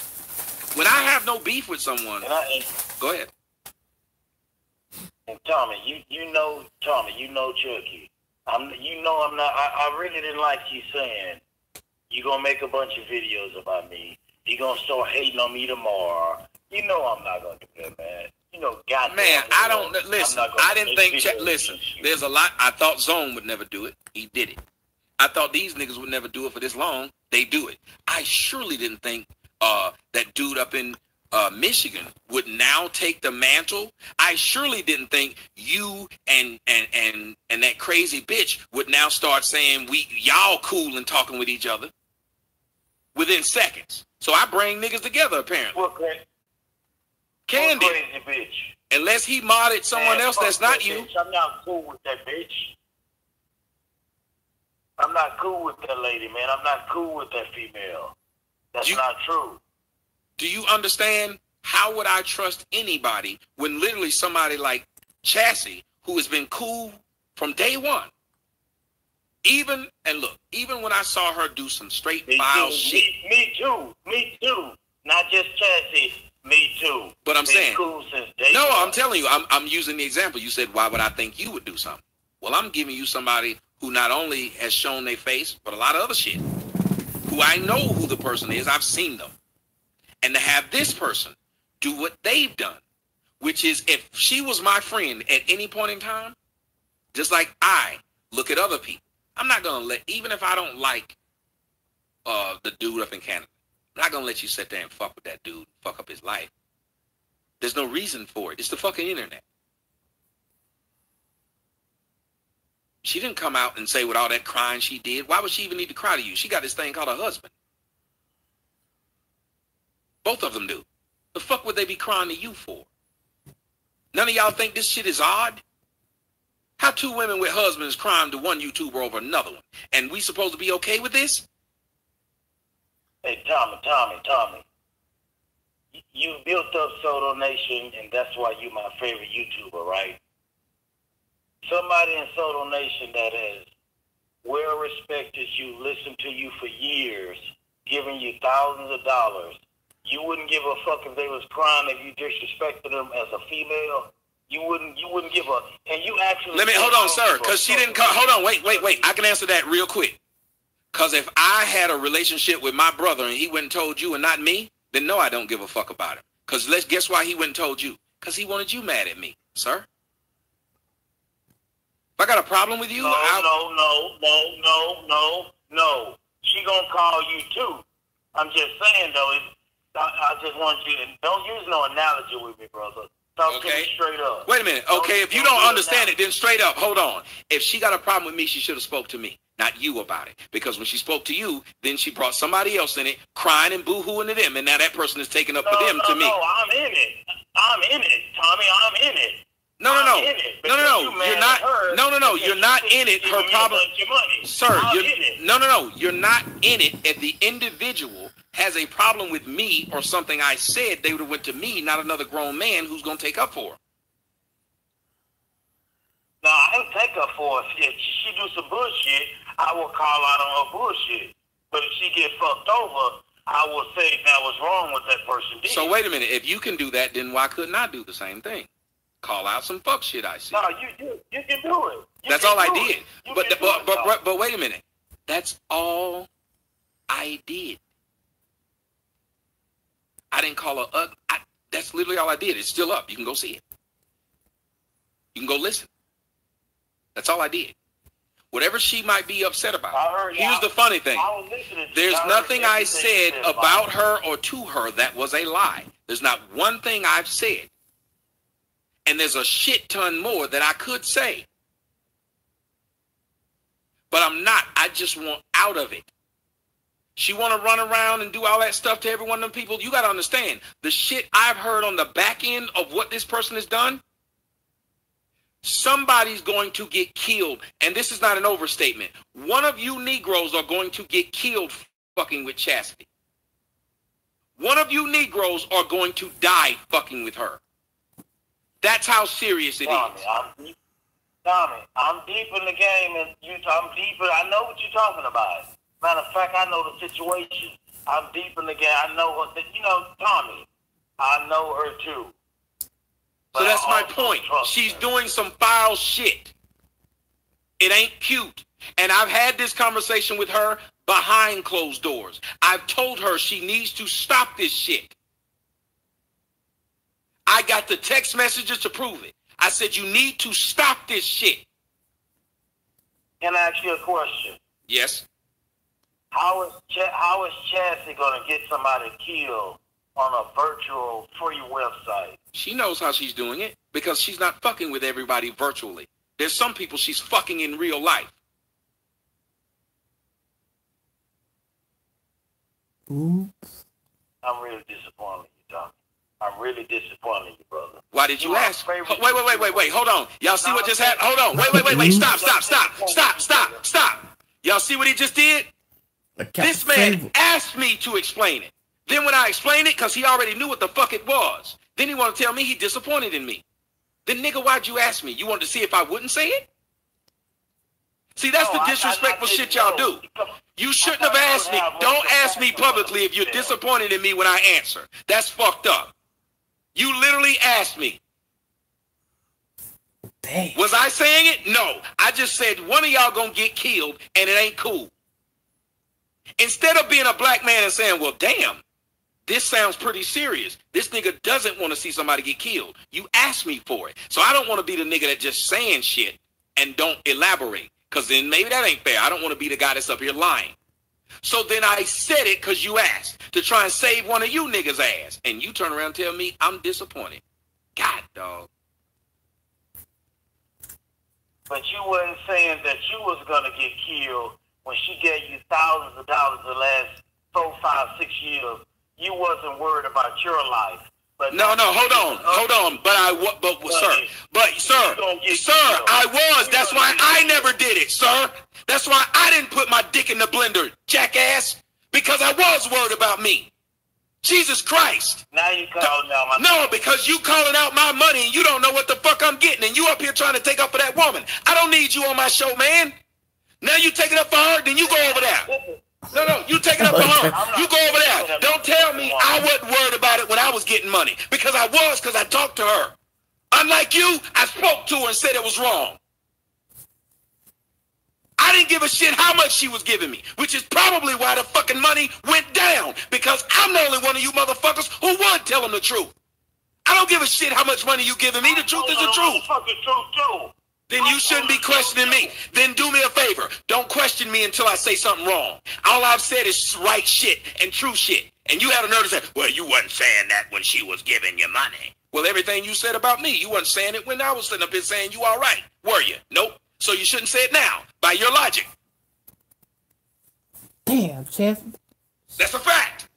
When I have no beef with someone, go ahead. And Tommy, you know Chucky. I really didn't like you saying you're going to make a bunch of videos about me. You're going to start hating on me tomorrow. You know I'm not going to do that, man. You know, goddamn. Man, I don't, listen, I didn't think, listen, there's a lot, I thought Zone would never do it. He did it. I thought these niggas would never do it for this long. They do it. I surely didn't think that dude up in Michigan would now take the mantle. I surely didn't think you and that crazy bitch would now start saying y'all cool and talking with each other within seconds. So I bring niggas together apparently. What crazy? Candy. What crazy bitch? Unless he modded someone else that's not you. Bitch. I'm not cool with that bitch. I'm not cool with that lady, man. I'm not cool with that female. That's not true. Do you understand? How would I trust anybody when literally somebody like Chassie, who has been cool from day one, even when I saw her do some straight foul shit. Me too. Not just Chassie, me too. But I'm saying, cool since day no, one. I'm telling you, I'm using the example. You said, why would I think you would do something? Well, I'm giving you somebody who not only has shown their face, but a lot of other shit. Who I know who the person is. I've seen them. And to have this person do what they've done, which is if she was my friend at any point in time, just like I look at other people, I'm not going to even if I don't like the dude up in Canada, I'm not going to let you sit there and fuck with that dude, fuck up his life. There's no reason for it. It's the fucking internet. She didn't come out and say with all that crying she did. Why would she even need to cry to you? She got this thing called a husband. Both of them do. The fuck would they be crying to you for? None of y'all think this shit is odd? How two women with husbands crying to one YouTuber over another one? And we supposed to be okay with this? Hey, Tommy. You built up Soto Nation, and that's why you my favorite YouTuber, right? Somebody in Soto Nation that has well respected you, listened to you for years, giving you thousands of dollars. You wouldn't give a fuck if they was crying if you disrespected them as a female. You wouldn't give a, and you actually. Let me hold on, sir, because she didn't call. Hold on, wait. I can answer that real quick. Because if I had a relationship with my brother and he went and told you and not me, then no, I don't give a fuck about him. Because guess why he went and told you? Because he wanted you mad at me, sir. If I got a problem with you, no. She gonna call you too. I'm just saying though. I just want you to don't use no analogy with me, brother. Talk to me straight up. Wait a minute. Okay, if you don't understand it, then straight up, hold on. If she got a problem with me, she should have spoke to me, not you about it. Because when she spoke to you, then she brought somebody else in it, crying and boo-hooing to them, and now that person is taking up for them to me. No, I'm in it, Tommy. I'm in it. No. You're not. No. You're not in it. Her problem, sir. You're not in it. If the individual has a problem with me or something I said, they would have went to me, not another grown man who's gonna take up for her. No, I ain't take up for her. If she do some bullshit, I will call out on her bullshit. But if she get fucked over, I will say that was wrong what that person did. So wait a minute. If you can do that, then why couldn't I do the same thing? Call out some fuck shit I see. No, you can do it. That's all I did. But wait a minute. That's all I did. I didn't call her ugly. That's literally all I did. It's still up. You can go see it. You can go listen. That's all I did. Whatever she might be upset about. Here's the funny thing. There's nothing I said about her or to her that was a lie. There's not one thing I've said. And there's a shit ton more that I could say. But I'm not. I just want out of it. She want to run around and do all that stuff to every one of them people. You got to understand, the shit I've heard on the back end of what this person has done, somebody's going to get killed. And this is not an overstatement. One of you Negroes are going to get killed fucking with Chastity. One of you Negroes are going to die fucking with her. That's how serious it is. Tommy, I'm deep in the game, and I'm deeper. I know what you're talking about. Matter of fact, I know the situation. I'm deep in the game. I know what, Tommy, I know her too. So that's my point. She's doing some foul shit. It ain't cute. And I've had this conversation with her behind closed doors. I've told her she needs to stop this shit. I got the text messages to prove it. I said, you need to stop this shit. Can I ask you a question? Yes. How is Chastity going to get somebody killed on a virtual free website? She knows how she's doing it because she's not fucking with everybody virtually. There's some people she's fucking in real life. Oops. I'm really disappointed in you, Tommy. I'm really disappointed in you, brother. Why did you ask? Wait. Hold on. Y'all see what just happened? Hold on. Wait. Stop. Y'all see what he just did? This man asked me to explain it. Then when I explained it, because he already knew what the fuck it was, then he wanted to tell me he disappointed in me. Then, nigga, why'd you ask me? You wanted to see if I wouldn't say it? See, that's the disrespectful shit y'all do. You shouldn't have asked me. Don't ask me publicly if you're disappointed in me when I answer. That's fucked up. You literally asked me. Dang. Was I saying it? No. I just said one of y'all gonna get killed and it ain't cool. Instead of being a black man and saying, well, damn, this sounds pretty serious. This nigga doesn't want to see somebody get killed. You asked me for it. So I don't want to be the nigga that just saying shit and don't elaborate. Because then maybe that ain't fair. I don't want to be the guy that's up here lying. So then I said it because you asked to try and save one of you niggas' ass. And you turn around and tell me I'm disappointed. God, dog. But you wasn't saying that you was going to get killed when she gave you thousands of dollars the last 4, 5, 6 years. You wasn't worried about your life. But no, hold on. Sir, I was. That's why I never did it, sir. That's why I didn't put my dick in the blender, jackass, because I was worried about me. Jesus Christ. Now you calling out my No, because you calling out my money and you don't know what the fuck I'm getting, and you up here trying to take up for that woman. I don't need you on my show, man. Now you take it up for her, then you go over there. No, you take it up for her. You go over there. Don't tell me I wasn't worried about it when I was getting money. Because I talked to her. Unlike you, I spoke to her and said it was wrong. I didn't give a shit how much she was giving me, which is probably why the fucking money went down. Because I'm the only one of you motherfuckers who would tell them the truth. I don't give a shit how much money you giving me. The truth is the truth. Then you shouldn't be questioning me. Then do me a favor. Don't question me until I say something wrong. All I've said is right shit and true shit. And you had a nerve to say, well, you wasn't saying that when she was giving you money. Well, everything you said about me, you wasn't saying it when I was sitting up here saying you all right. Were you? Nope. So you shouldn't say it now, by your logic. Damn, Chef. That's a fact.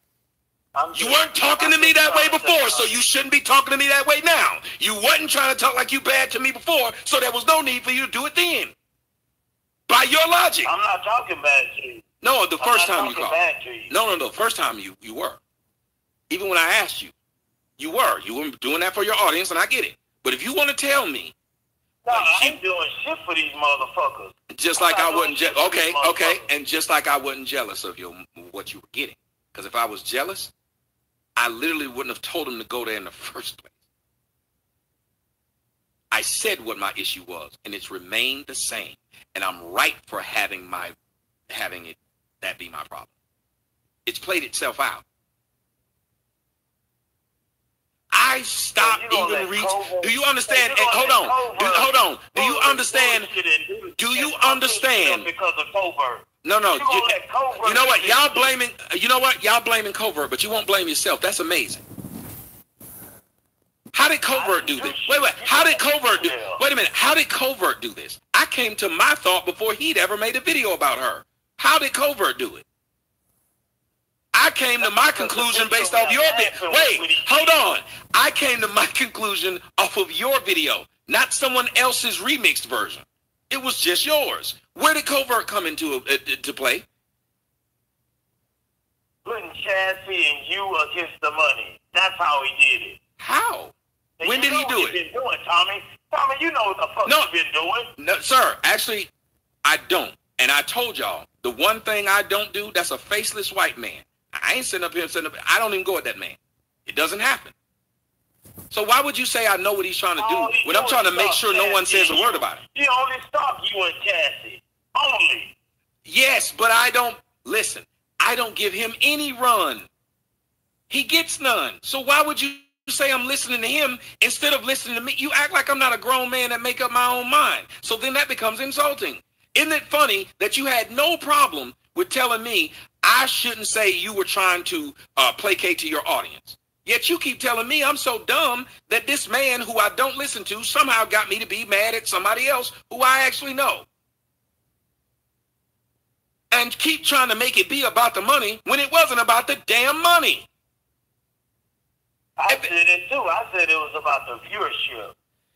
You weren't talking to me that way before, so you shouldn't be talking to me that way now. You wasn't trying to talk like you bad to me before, so there was no need for you to do it then. By your logic. I'm not talking bad to you. No, the first time you called. No, the first time you were. Even when I asked you, you were. You were doing that for your audience, and I get it. But if you want to tell me. No, I ain't doing shit for these motherfuckers. Just like I wasn't okay. And just like I wasn't jealous of what you were getting. Because if I was jealous, I literally wouldn't have told him to go there in the first place. I said what my issue was, and it's remained the same. And I'm right for having it that be my problem. It's played itself out. I stopped even reaching. Do you understand? Hey, hold on. Do you understand? Do you understand? Because of covert. No. You know what? Y'all blaming. You know what? Y'all blaming covert, but you won't blame yourself. That's amazing. How did covert do this? Wait. How did covert do? Wait a minute. How did covert do this? I came to my thought before he'd ever made a video about her. How did covert do it? I came to my conclusion based off your video. Wait, hold on. I came to my conclusion off of your video, not someone else's remixed version. It was just yours. Where did covert come into to play? Putting Chassis and you against the money. That's how he did it. How? And when did he do it? Been doing, Tommy. Tommy, you know what the fuck you've been doing. No, sir. Actually, I don't. And I told y'all, the one thing I don't do, that's a faceless white man. I ain't sitting up here I don't even go at that man. It doesn't happen. So why would you say I know what he's trying to do when I'm trying to make sure no one says a word about it? He only stopped you and Cassie. Only. Yes, but I don't give him any run. He gets none. So why would you say I'm listening to him instead of listening to me? You act like I'm not a grown man that make up my own mind. So then that becomes insulting. Isn't it funny that you had no problem with telling me I shouldn't say you were trying to placate to your audience? Yet you keep telling me I'm so dumb that this man who I don't listen to somehow got me to be mad at somebody else who I actually know. And keep trying to make it be about the money when it wasn't about the damn money. I said it too. I said it was about the viewership.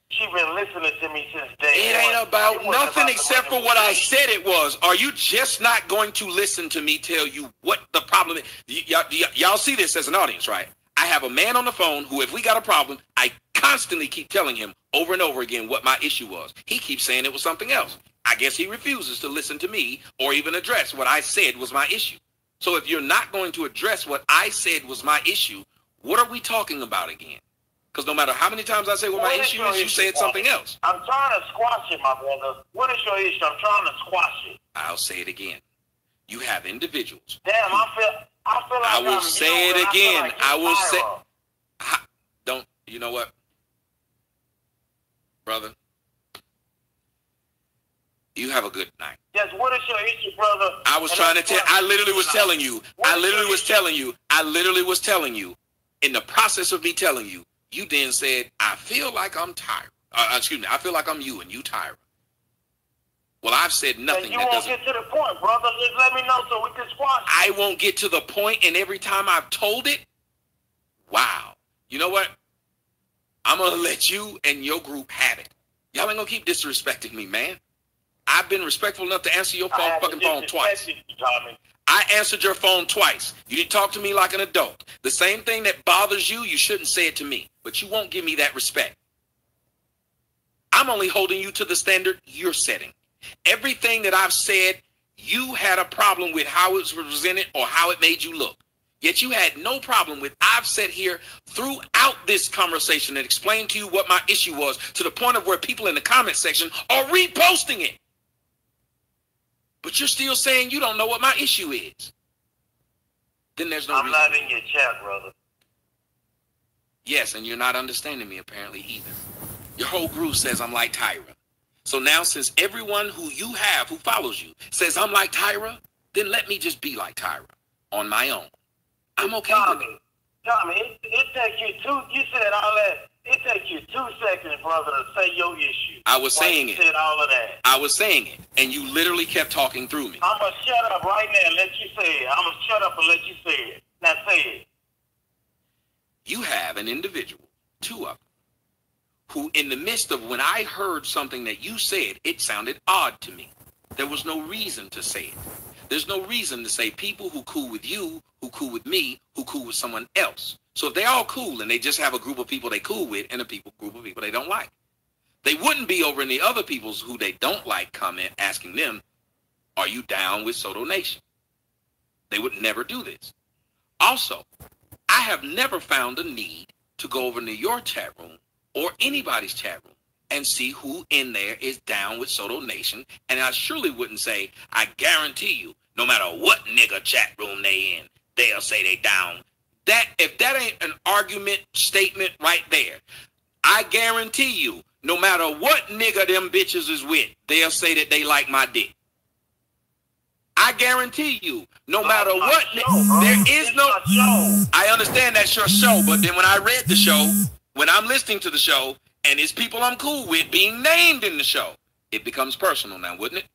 She's been listening to me since day one. It ain't about nothing except for what I said it was. Are you just not going to listen to me tell you what the problem is? Y'all see this as an audience, right? I have a man on the phone who, if we got a problem, I constantly keep telling him over and over again what my issue was. He keeps saying it was something else. I guess he refuses to listen to me or even address what I said was my issue. So if you're not going to address what I said was my issue, what are we talking about again? Because no matter how many times I say what my issue is, you said something else. I'm trying to squash it, my brother. What is your issue? I'm trying to squash it. I'll say it again. You have individuals. Damn, I feel like I will say it again. I will say. Don't. You know what, brother? You have a good night. Yes. What is your issue, brother? I was trying to tell. I literally was telling you. I literally was telling you. In the process of me telling you, you then said, "I feel like I'm tired." Excuse me. I feel like I'm you and you tired. Well, I've said nothing. You won't get to the point, brother. Just let me know so we can squash it. I won't get to the point, and every time I've told it, wow. You know what? I'm going to let you and your group have it. Y'all ain't going to keep disrespecting me, man. I've been respectful enough to answer your fucking phone twice. I answered your phone twice. You didn't talk to me like an adult. The same thing that bothers you, you shouldn't say it to me. But you won't give me that respect. I'm only holding you to the standard you're setting. Everything that I've said, you had a problem with how it was presented or how it made you look. Yet you had no problem with, I've sat here throughout this conversation and explained to you what my issue was, to the point of where people in the comment section are reposting it. But you're still saying you don't know what my issue is. Then there's no reason. I'm not in your chat, brother. Yes, and you're not understanding me apparently either. Your whole group says I'm like Tyra. So now since everyone who you have who follows you says I'm like Tyra, then let me just be like Tyra on my own. I'm okay with it. Tommy, it takes you you said all that. It takes you 2 seconds, brother, to say your issue. I was saying it. You said all of that. I was saying it, and you literally kept talking through me. I'm going to shut up right now and let you say it. I'm going to shut up and let you say it. Now say it. You have an individual, 2 of them, who in the midst of when I heard something that you said, it sounded odd to me. There was no reason to say it. There's no reason to say people who cool with you, who cool with me, who cool with someone else. So if they all cool and they just have a group of people they cool with and a group of people they don't like, they wouldn't be over in the other people's who they don't like comment asking them, are you down with Soto Nation? They would never do this. Also, I have never found a need to go over into your chat room or anybody's chat room and see who in there is down with Soto Nation. And I surely wouldn't say, I guarantee you, no matter what nigga chat room they in, they'll say they down. That if that ain't an argument statement right there, I guarantee you, no matter what nigga them bitches is with, they'll say that they like my dick. I guarantee you, no matter what, there is no. I understand that's your show, but then when I read the show, when I'm listening to the show, and it's people I'm cool with being named in the show, it becomes personal now, wouldn't it?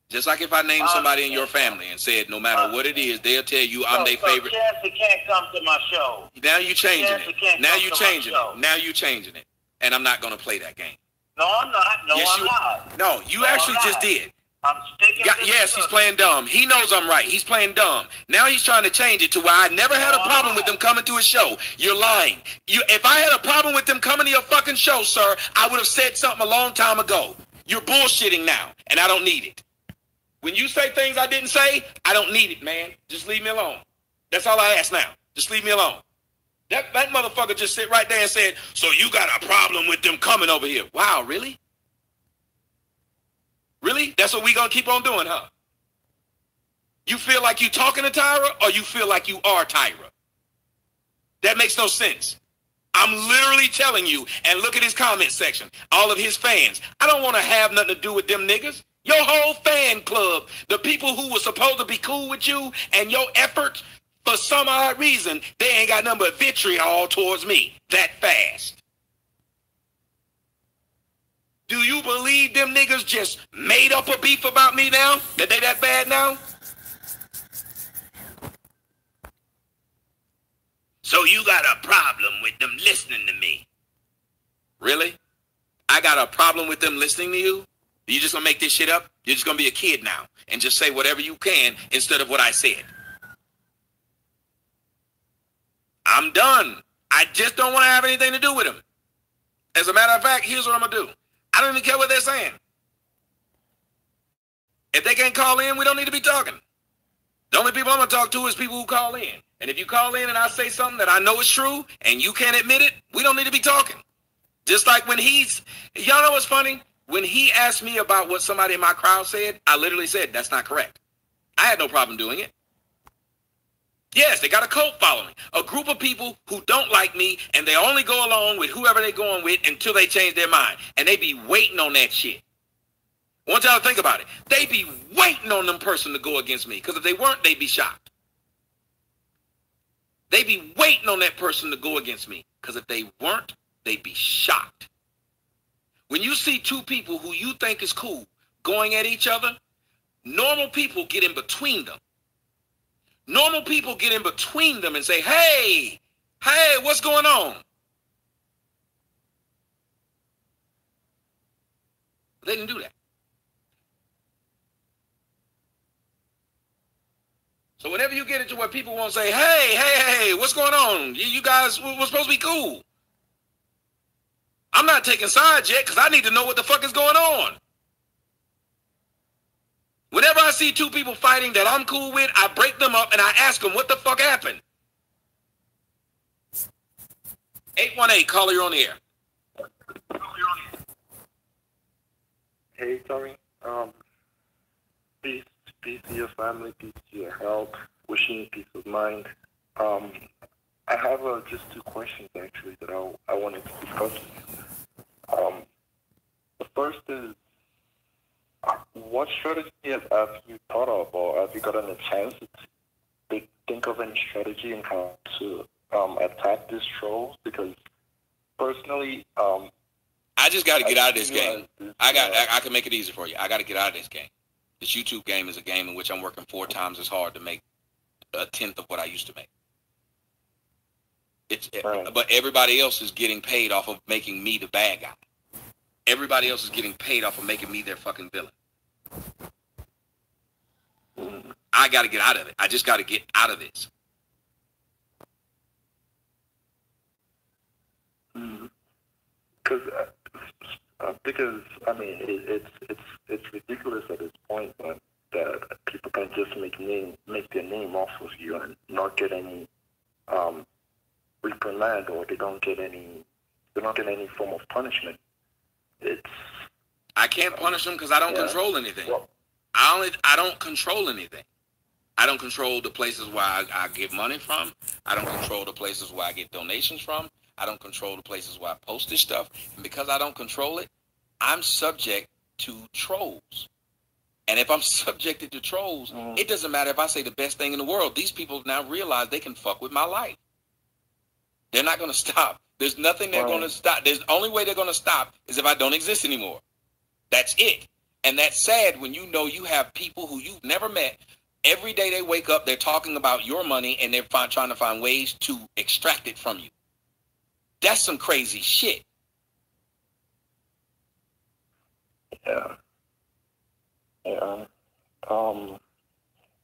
Just like if I named somebody in your family and said, no matter what it is, they'll tell you I'm their favorite. Chelsea can't come to my show. Now you changing it. Now you changing it. Now you changing it. And I'm not going to play that game. No, I'm not. No, yes, I'm not. No, you actually just did. I'm sticking to yes, he's playing dumb. He knows I'm right. He's playing dumb. Now he's trying to change it to where I never had a problem with them coming to his show. You're lying. If I had a problem with them coming to your fucking show, sir, I would have said something a long time ago. You're bullshitting now, and I don't need it. When you say things I didn't say, I don't need it, man. Just leave me alone. That's all I ask now. Just leave me alone. That motherfucker just sit right there and said, so you got a problem with them coming over here. Wow, really? Really? That's what we gonna keep on doing, huh? You feel like you talking to Tyra or you feel like you are Tyra? That makes no sense. I'm literally telling you, and look at his comment section, all of his fans. I don't want to have nothing to do with them niggas. Your whole fan club, the people who were supposed to be cool with you and your efforts, for some odd reason, they ain't got nothing but vitriol towards me that fast. Do you believe them niggas just made up a beef about me now? That they that bad now? So you got a problem with them listening to me? Really? I got a problem with them listening to you? You just gonna make this shit up? You're just gonna be a kid now and just say whatever you can instead of what I said. I'm done. I just don't want to have anything to do with them. As a matter of fact, here's what I'm gonna do. I don't even care what they're saying. If they can't call in, we don't need to be talking. The only people I'm gonna talk to is people who call in. And if you call in and I say something that I know is true and you can't admit it, we don't need to be talking. Just like when y'all know what's funny? When he asked me about what somebody in my crowd said, I literally said, that's not correct. I had no problem doing it. Yes, they got a cult following. A group of people who don't like me, and they only go along with whoever they're going with until they change their mind. And they be waiting on that shit. I want y'all to think about it. They be waiting on them person to go against me. Because if they weren't, they'd be shocked. They be waiting on that person to go against me. Because if they weren't, they'd be shocked. When you see two people who you think is cool going at each other, normal people get in between them. Normal people get in between them and say, hey, what's going on? They didn't do that. So whenever you get it to where people want to say, hey, what's going on? You guys, we're supposed to be cool. I'm not taking sides yet because I need to know what the fuck is going on. Whenever I see two people fighting that I'm cool with, I break them up and I ask them what the fuck happened. 818, caller, you're on the air. Hey, Tommy. Peace to your family, peace to your health. Wishing you peace of mind. I have just two questions actually that I wanted to discuss with you. The first is, what strategy have you thought of, or have you gotten a chance to think of any strategy in how to attack these trolls? Because personally, I just got to get out of this game. I can make it easy for you. I got to get out of this game. This YouTube game is a game in which I'm working 4 times as hard to make a tenth of what I used to make. But everybody else is getting paid off of making me the bad guy. Everybody else is getting paid off of making me their fucking villain. I got to get out of it. I just got to get out of this. Because I mean, it's ridiculous at this point that people can just make their name off of you and not get any reprimand, or they don't get any form of punishment. I can't punish them because I don't control anything. Well, I don't control anything. I don't control the places where I get money from. I don't control the places where I get donations from. I don't control the places where I post this stuff. And because I don't control it, I'm subject to trolls. And if I'm subjected to trolls, it doesn't matter if I say the best thing in the world. These people now realize they can fuck with my life. They're not going to stop. There's nothing they're going to stop. There's the only way they're going to stop is if I don't exist anymore. That's it. And that's sad when you know you have people who you've never met. Every day they wake up, they're talking about your money and they're trying to find ways to extract it from you. That's some crazy shit. Yeah.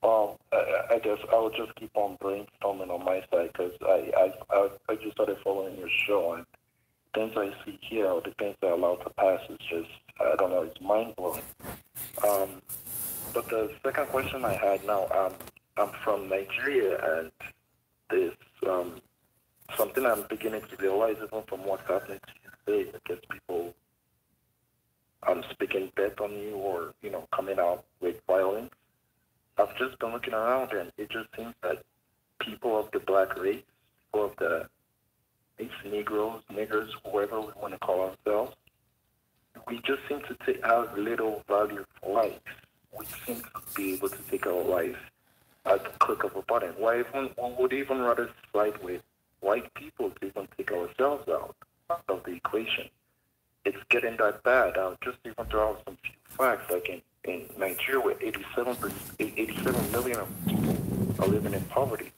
Well, I guess I will just keep on brainstorming on my side, because I just started following your show, and things I see here, or the things that are allowed to pass, is just, I don't know, it's mind-blowing. But the second question I had now, I'm from Nigeria, and there's something I'm beginning to realize, even from what's happening to you today, I guess people speaking death on you, or, coming out with violence. I've just been looking around, and it just seems that people of the black race, people of the Negroes, niggers, whoever we want to call ourselves, we just seem to have little value for life. We seem to be able to take our life at the click of a button. Why one would even rather side with white people to even take ourselves out of the equation. It's getting that bad. I'll just even throw out some few facts, like in Nigeria, where 87 million of people are living in poverty.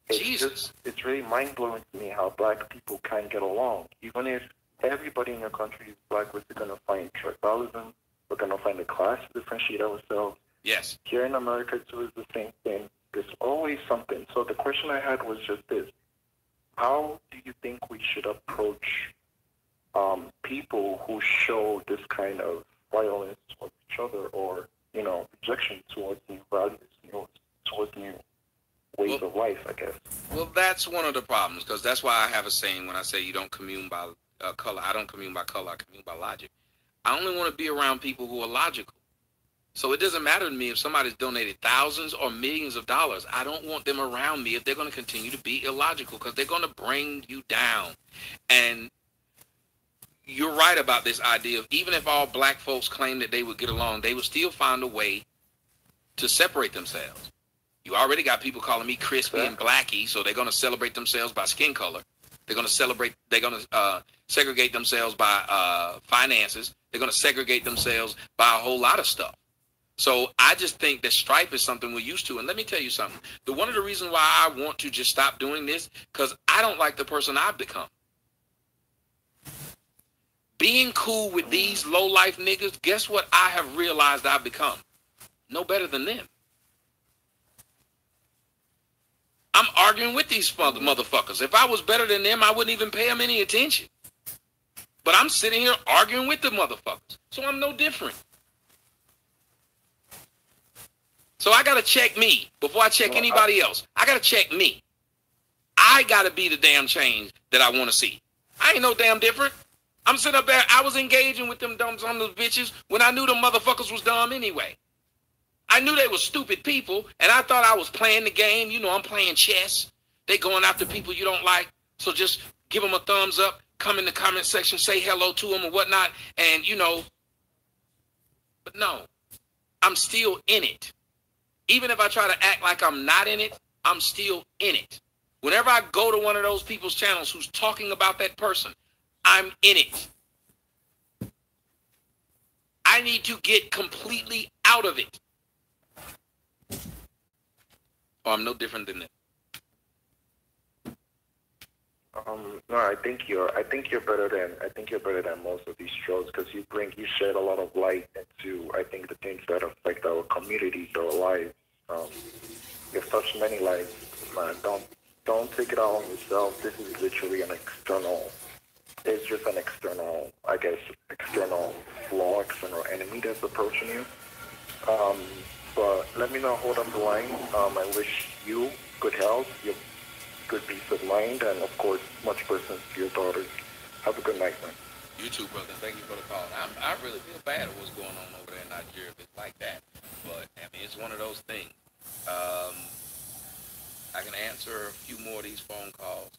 It's really mind-blowing to me how black people can get along. Even if everybody in your country is black, we're going to find tribalism, we're going to find a class to differentiate ourselves. Yes. Here in America, too, is the same thing. There's always something. So the question I had was just this. How do you think we should approach people who show this kind of violence towards each other, or, rejection towards new values, towards new ways of life, I guess? Well, that's one of the problems, because that's why I have a saying when I say you don't commune by color. I don't commune by color, I commune by logic. I only want to be around people who are logical. So it doesn't matter to me if somebody's donated thousands or millions of dollars. I don't want them around me if they're going to continue to be illogical, because they're going to bring you down. And you're right about this idea of, even if all black folks claim that they would get along, they would still find a way to separate themselves. You already got people calling me crispy and blacky, so they're going to celebrate themselves by skin color. They're going to segregate themselves by finances. They're going to segregate themselves by a whole lot of stuff. So I just think that strife is something we're used to. And let me tell you something. One of the reasons why I want to just stop doing this, because I don't like the person I've become. Being cool with these low-life niggas, guess what I have realized I've become? No better than them. I'm arguing with these motherfuckers. If I was better than them, I wouldn't even pay them any attention. But I'm sitting here arguing with the motherfuckers. So I'm no different. So I got to check me before I check anybody else. I got to check me. I got to be the damn change that I want to see. I ain't no damn different. I'm sitting up there. I was engaging with them dumb those bitches when I knew them motherfuckers was dumb anyway. I knew they were stupid people, and I thought I was playing the game. You know, I'm playing chess. They going after people you don't like. So just give them a thumbs up. Come in the comment section, say hello to them or whatnot. And, you know, but no, I'm still in it. Even if I try to act like I'm not in it, I'm still in it. Whenever I go to one of those people's channels who's talking about that person, I'm in it. I need to get completely out of it. Oh, I'm no different than that. No, I think you're better than most of these shows because you shed a lot of light into I think the things that affect our communities, our lives. You've touched many lives, man. Don't take it out on yourself. This is literally it's just an external flaw, external enemy that's approaching you. But let me not hold up the line. I wish you good health, your good peace of mind, and of course, much blessings to your daughters. Have a good night, man. You too, brother. Thank you for the call. I really feel bad at what's going on over there in Nigeria if it's like that. But, I mean, it's one of those things. I can answer a few more of these phone calls.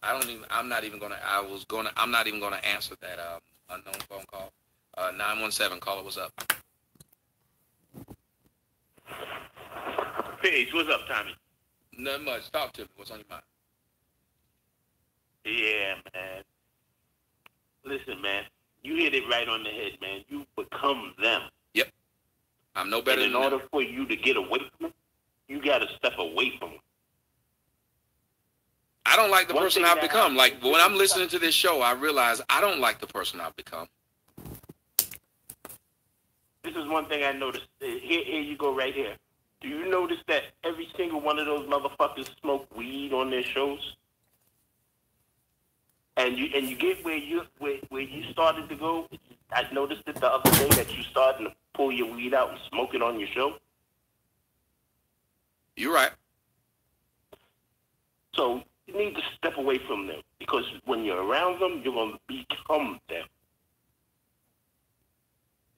I'm not even gonna answer that unknown phone call. 917 caller, what's up? Paige, what's up, Tommy? Nothing much. Talk to me. What's on your mind? Yeah, man. Listen, man. You hit it right on the head, man. You become them. Yep. I'm no better than them. In order for you to get away from them, you got to step away from them. I don't like the person I've become. Like, when I'm listening to this show, I realize I don't like the person I've become. This is one thing I noticed. Here you go right here. Do you notice that every single one of those motherfuckers smoke weed on their shows? And you get where you started to go. I noticed it the other day that you started to pull your weed out and smoke it on your show. You're right. So you need to step away from them because when you're around them, you're going to become them.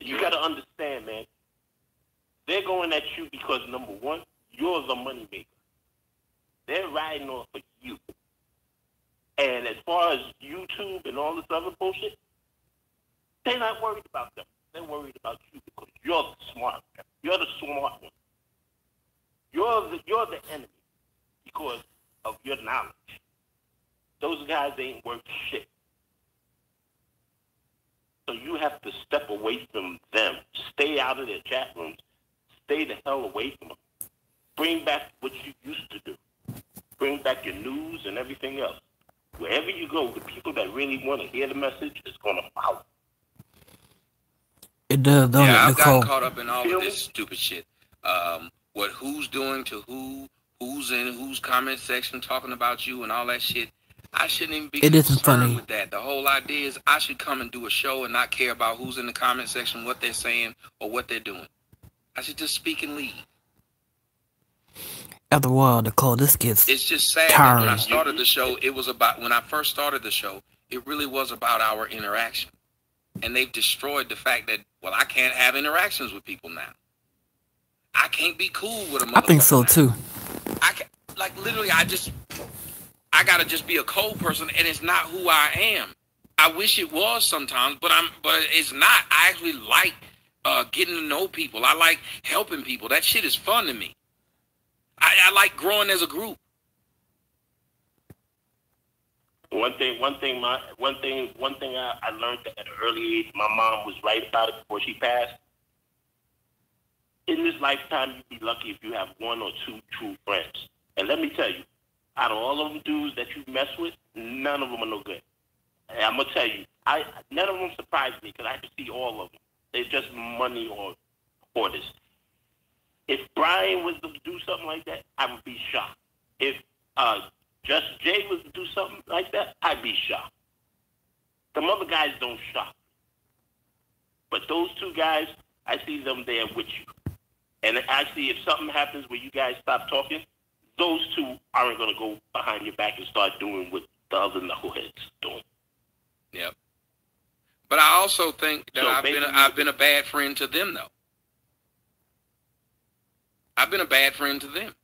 You got to understand, man. They're going at you because, number one, you're the money maker. They're riding off of you. And as far as YouTube and all this other bullshit, they're not worried about them. They're worried about you because you're the smart one. You're the smart one. You're the enemy because of your knowledge. Those guys ain't worth shit. So you have to step away from them. Stay out of their chat rooms. Stay the hell away from them. Bring back what you used to do. Bring back your news and everything else. Wherever you go, the people that really want to hear the message is going to follow. It does, don't yeah, it, I've gotten caught up in all of this stupid shit. Who's doing to who's in whose comment section talking about you and all that shit. I shouldn't even be concerned with that. The whole idea is I should come and do a show and not care about who's in the comment section, what they're saying, or what they're doing. I should just speak and leave. After a while, the call, this gets It's just sad that when I started the show, it was about, when I first started the show, it really was about our interaction. And they've destroyed the fact that, well, I can't have interactions with people now. I can't be cool with a motherfucker. I think so, too. I can, like, literally, I gotta just be a cold person, and it's not who I am. I wish it was sometimes, but it's not. I actually like getting to know people. I like helping people. That shit is fun to me. I like growing as a group. One thing I learned at an early age, my mom was right about it before she passed. In this lifetime, you'd be lucky if you have one or two true friends. And let me tell you, out of all of them dudes that you mess with, none of them are no good. And I'm gonna tell you, none of them surprise me because I can see all of them. They're just money or hoarders. If Brian was to do something like that, I would be shocked. If Just Jay was to do something like that, I'd be shocked. Some other guys don't shop. But those two guys, I see them there with you. And actually, if something happens where you guys stop talking, those two aren't going to go behind your back and start doing what the other knuckleheads doing. Yep. But I also think that I've been a bad friend to them, though. I've been a bad friend to them.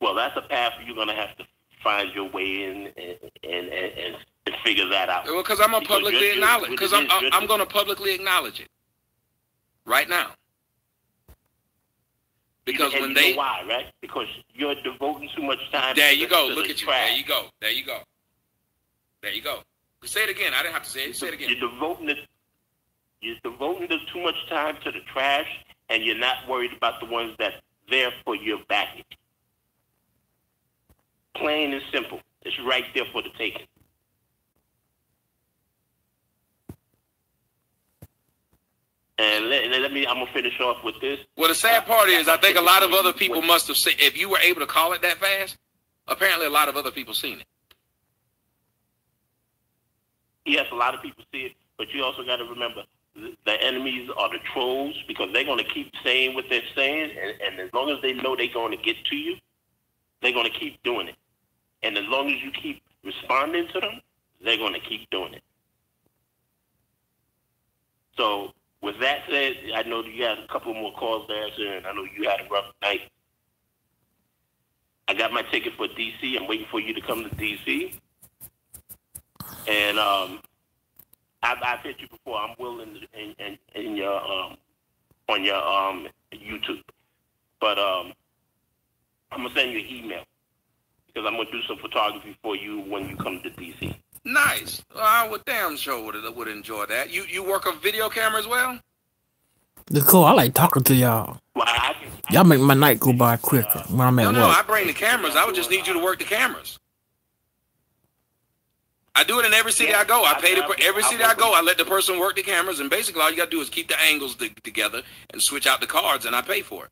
Well, that's a path you're going to have to find your way in and figure that out. Well, because I'm going to publicly acknowledge it. Because I'm going to publicly acknowledge it right now. Because when they... know why, right? Because you're devoting too much time... There you go. Look at you. There you go. There you go. There you go. Say it again. I didn't have to say it. Say it again. You're devoting too much time to the trash, and you're not worried about the ones that's there for your baggage. Plain and simple. It's right there for the taking. And let me, I'm going to finish off with this. Well, the sad part is I think a lot of other people must have seen, if you were able to call it that fast, apparently a lot of other people seen it. Yes, a lot of people see it, but you also got to remember the enemies are the trolls, because they're going to keep saying what they're saying, and as long as they know they're going to get to you, they're going to keep doing it. And as long as you keep responding to them, they're going to keep doing it. So with that said, I know you had a couple more calls there, sir, and I know you had a rough night. I got my ticket for D.C. I'm waiting for you to come to D.C. And I've hit you before. I'm willing in your on your YouTube, but I'm gonna send you an email because I'm gonna do some photography for you when you come to DC. Nice. I would damn sure would enjoy that. You work a video camera as well? Cool. I like talking to y'all. Well, y'all make my night go by quicker when I'm at work. No, I bring the cameras. I would just need you to work the cameras. I do it in every city I go. I pay every city I go. I let the person work the cameras, and basically all you got to do is keep the angles together and switch out the cards, and I pay for it.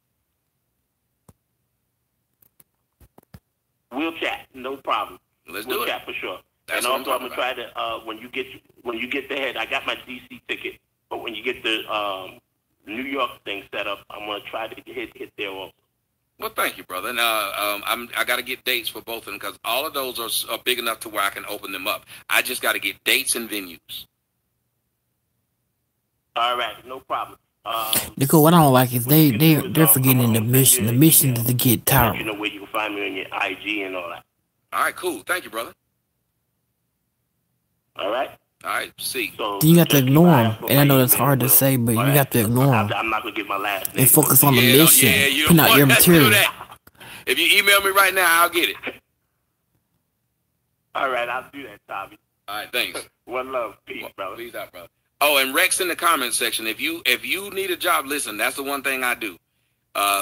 We'll chat, no problem. We'll do it. Chat for sure. That's and what also, I'm gonna try to when you get there. I got my DC ticket, but when you get the New York thing set up, I'm gonna try to hit there also. Well, thank you, brother. And I got to get dates for both of them because all of those are big enough to where I can open them up. I just got to get dates and venues. All right, no problem. Nicole, what I don't like is they're forgetting the mission. The mission is to get Tyra. You know where you can find me on your IG and all that. All right, cool. Thank you, brother. All right. All right, see. So you got to ignore them, and I know that's hard to say, but you got to ignore them. I'm not gonna give my last name. And focus on the mission. Put out your material. If you email me right now, I'll get it. All right, I'll do that, Tommy. All right, thanks. One love, peace, brother. Peace out, brother. Oh, and Rex in the comment section. If you need a job, listen. That's the one thing I do.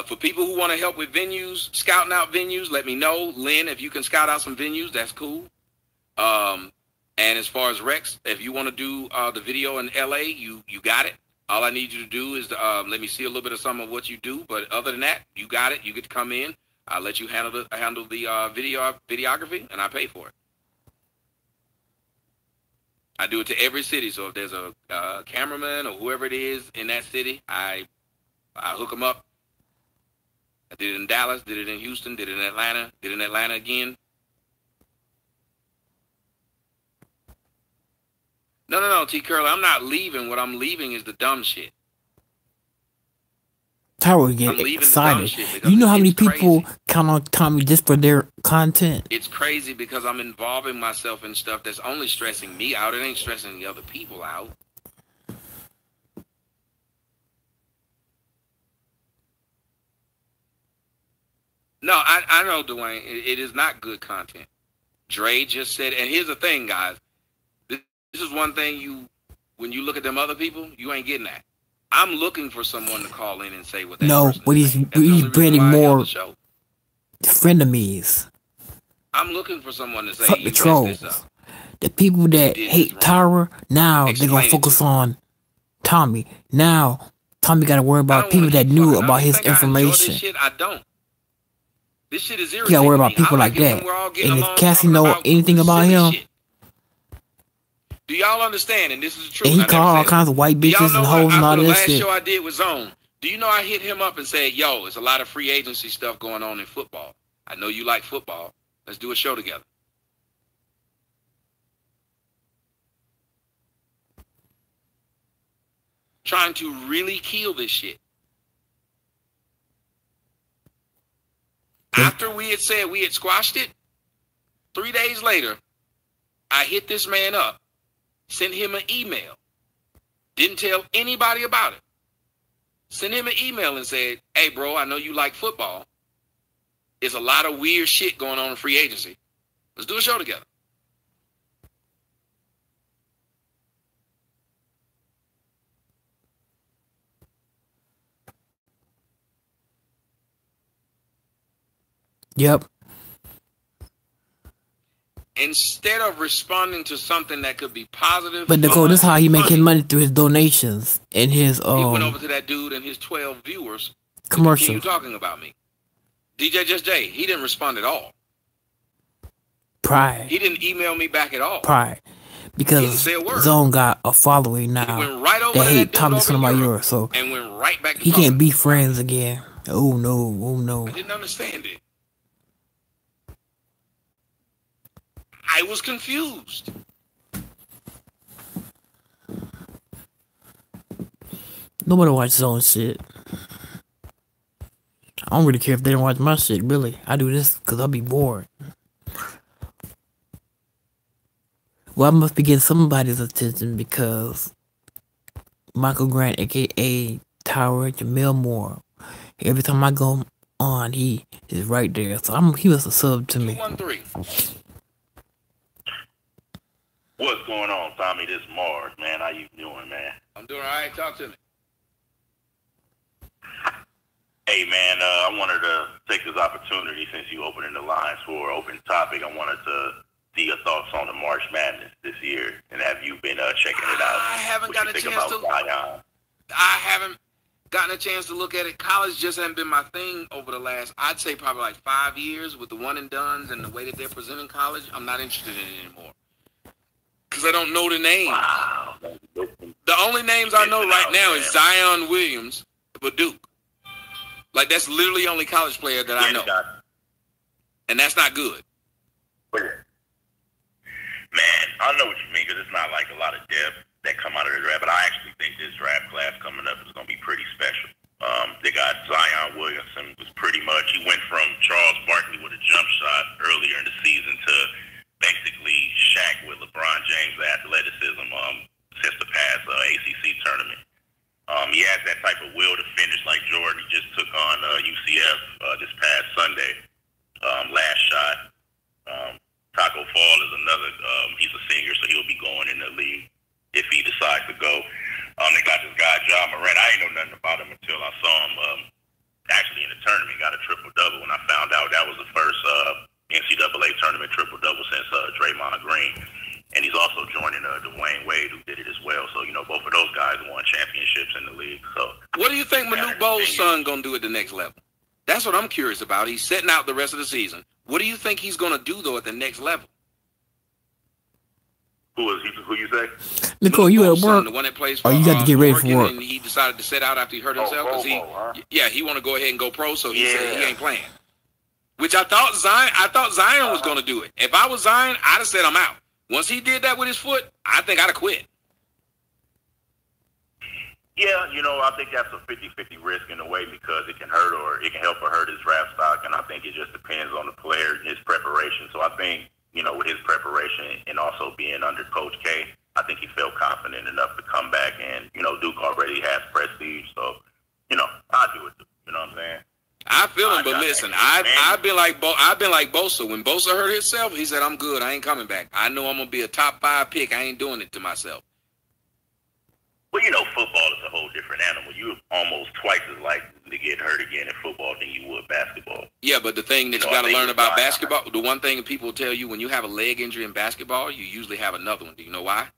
For people who want to help with venues, scouting out venues, let me know. Lynn, if you can scout out some venues, that's cool. And as far as Rex, if you want to do the video in LA, you got it. All I need you to do is let me see a little bit of some of what you do. But other than that, you got it. You get to come in. I'll let you handle the videography, and I pay for it. I do it to every city. So if there's a cameraman or whoever it is in that city, I hook them up. I did it in Dallas, did it in Houston, did it in Atlanta, did it in Atlanta again. No, T. Curly, I'm not leaving. What I'm leaving is the dumb shit. Tyra would get excited. You know how many people count on Tommy just for their content? It's crazy because I'm involving myself in stuff that's only stressing me out. It ain't stressing the other people out. No, I know, Dwayne. It is not good content. Dre just said, and here's the thing, guys. This is one thing when you look at them other people, you ain't getting that. I'm looking for someone to call in and say what that person but he's breeding more frenemies. I'm looking for someone to say, fuck the trolls. The people that hate Tyra, now they're going to focus on Tommy. Now, Tommy got to worry about people that knew about his information. This shit, I don't. This shit is irritating. You got to worry about people like that. And if Cassie know anything about him, Do y'all understand? And this is the truth. And he called all kinds of white bitches and hoes and all the that last shit. show I did with Zone. Do you know I hit him up and said, yo, there's a lot of free agency stuff going on in football. I know you like football. Let's do a show together. Trying to really kill this shit. After we had said we had squashed it, 3 days later, I hit this man up, sent him an email, didn't tell anybody about it. Sent him an email and said, hey, bro, I know you like football. There's a lot of weird shit going on in free agency. Let's do a show together. Yep. Instead of responding to something that could be positive. But Nicole, this is how he make his money, through his donations and his he went over to that dude and his 12 viewers. Commercial. You talking about me? DJ Just Jay, he didn't respond at all. Pride. He didn't email me back at all. Pride. Because Zone got a following now. He went right over that hate talking to somebody yours, so and went right back to he can't be friends again. Oh no, oh no. I didn't understand it. I was confused. Nobody watches Zone shit. I don't really care if they don't watch my shit, really. I do this because I'll be bored. Well, I must be getting somebody's attention because Michael Grant, a.k.a. Tower Jamel Moore, every time I go on, he is right there. So he was a sub to me. 213. What's going on, Tommy? This is Mars, man. How you doing, man? I'm doing all right. Talk to me. Hey, man, I wanted to take this opportunity, since you opening the lines for an open topic, I wanted to see your thoughts on the March Madness this year, and have you been checking it out? I haven't gotten a chance to. I haven't gotten a chance to look at it. College just hasn't been my thing over the last, I'd say probably like 5 years, with the one and dones and the way that they're presenting college. I'm not interested in it anymore. Because I don't know the names. Wow. The only names I know right now is Zion Williams for Duke. Like, that's literally the only college player that I know. And that's not good. Man, I know what you mean, because it's not like a lot of depth that come out of the draft, but I actually think this draft class coming up is going to be pretty special. They got Zion Williamson, was pretty much, he went from Charles Barkley with a jump shot earlier in the season to basically Shaq with LeBron James' athleticism since the past ACC tournament. He has that type of will to finish like Jordan. He just took on UCF this past Sunday. Last shot. Taco Fall is another. He's a senior, so he'll be going in the league if he decides to go. They got this guy, John Morant. I ain't know nothing about him until I saw him actually in the tournament. Got a triple-double, and I found out that was the first NCAA tournament triple-double since Draymond Green. And he's also joining Dwayne Wade, who did it as well. So, you know, both of those guys won championships in the league. So, what do you think Manute Bol's son going to do at the next level? That's what I'm curious about. He's setting out the rest of the season. What do you think he's going to do, though, at the next level? Who you say? Nicole, you at work? The one that plays for, you got to get ready for work. And he decided to sit out after he hurt himself because he want to go ahead and go pro. So he said he ain't playing. Which I thought Zion was going to do it. If I was Zion, I'd have said I'm out. Once he did that with his foot, I think I'd have quit. Yeah, you know, I think that's a 50-50 risk in a way, because it can hurt or it can help or hurt his draft stock, and I think it just depends on the player and his preparation. So I think, you know, with his preparation and also being under Coach K, I think he felt confident enough to come back, and, you know, Duke already has prestige, so, you know, I'll do it. You know what I'm saying? I feel him, but listen, I've been like Bosa. When Bosa hurt himself, he said, "I'm good. I ain't coming back. I know I'm gonna be a top 5 pick. I ain't doing it to myself." Well, you know, football is a whole different animal. You're almost twice as likely to get hurt again in football than you would basketball. Yeah, but the thing that you got to learn about basketball, the one thing people tell you, when you have a leg injury in basketball, you usually have another one. Do you know why?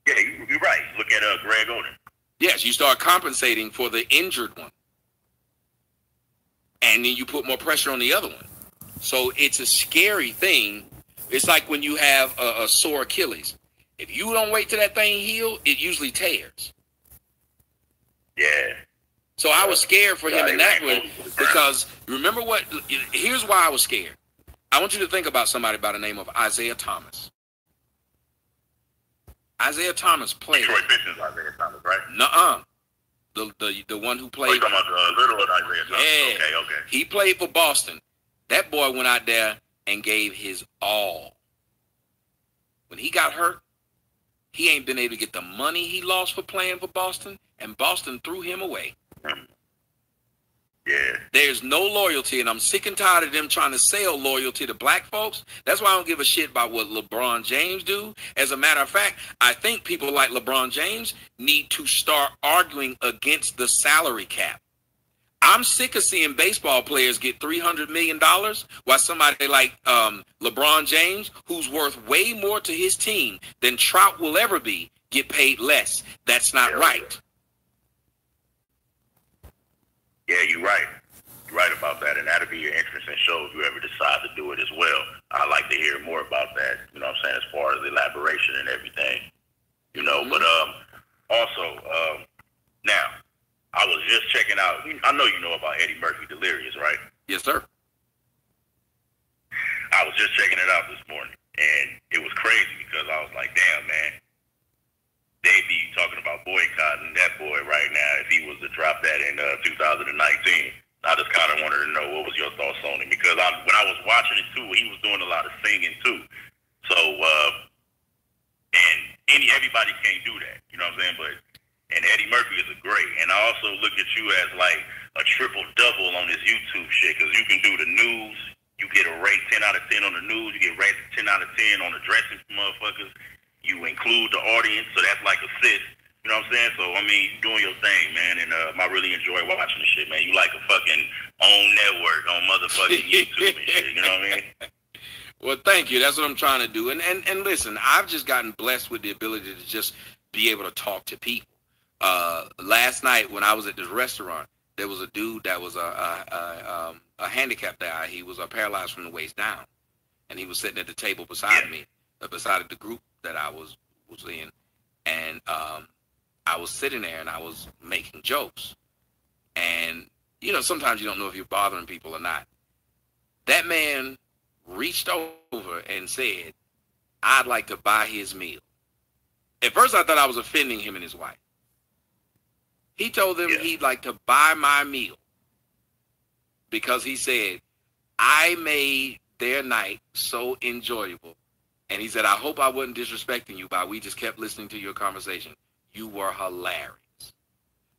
Yeah, you're right. Look at Greg Oden. Yes, you start compensating for the injured one. And then you put more pressure on the other one. So it's a scary thing It's like when you have a sore Achilles. If you don't wait till that thing heals, it usually tears. Yeah. So I was scared for him in that way because remember what? Here's why I was scared. I want you to think about somebody by the name of Isaiah Thomas. Isaiah Thomas played. Detroit Pistons Isaiah Thomas, right? Nuh-uh. The one who played. Oh, you're talking about the little Isaiah Thomas. Yeah. Okay. He played for Boston. That boy went out there and gave his all. When he got hurt, he ain't been able to get the money he lost for playing for Boston, and Boston threw him away. Yeah. There's no loyalty, and I'm sick and tired of them trying to sell loyalty to black folks. That's why I don't give a shit about what LeBron James do. As a matter of fact, I think people like LeBron James need to start arguing against the salary cap. I'm sick of seeing baseball players get $300 million while somebody like LeBron James, who's worth way more to his team than Trout will ever be, get paid less. That's not right. Yeah, you're right. You're right about that, and that'll be an interesting show if you ever decide to do it as well. I'd like to hear more about that, you know what I'm saying, as far as the elaboration and everything, you know. But also, now, I was just checking out, I know you know about Eddie Murphy Delirious, right? Yes, sir. I was just checking it out this morning, and it was crazy because I was like, damn, man. They be talking about boycotting that boy right now if he was to drop that in 2019. I just kind of wanted to know what was your thoughts on it because when I was watching it too, he was doing a lot of singing too. So everybody can't do that, you know what I'm saying? And Eddie Murphy is a great, and I also look at you as like a triple double on this YouTube shit because you can do the news, you get a rate 10 out of 10 on the news, you get rated 10 out of 10 on the dressing for motherfuckers. You include the audience, so that's like assist. You know what I'm saying? So, I mean, you're doing your thing, man, and I really enjoy watching the shit, man. You like a fucking own network on motherfucking YouTube and shit, you know what I mean? Well, thank you. That's what I'm trying to do. And listen, I've just gotten blessed with the ability to just be able to talk to people. Last night when I was at this restaurant, there was a dude that was a handicapped guy. He was paralyzed from the waist down, and he was sitting at the table beside me, beside the group that I was in, and I was sitting there and I was making jokes, and you know sometimes you don't know if you're bothering people or not. That man reached over and said, "I'd like to buy his meal." At first I thought I was offending him and his wife. He told them he'd like to buy my meal because he said, I made their night so enjoyable. And he said, I hope I wasn't disrespecting you, but we just kept listening to your conversation. You were hilarious.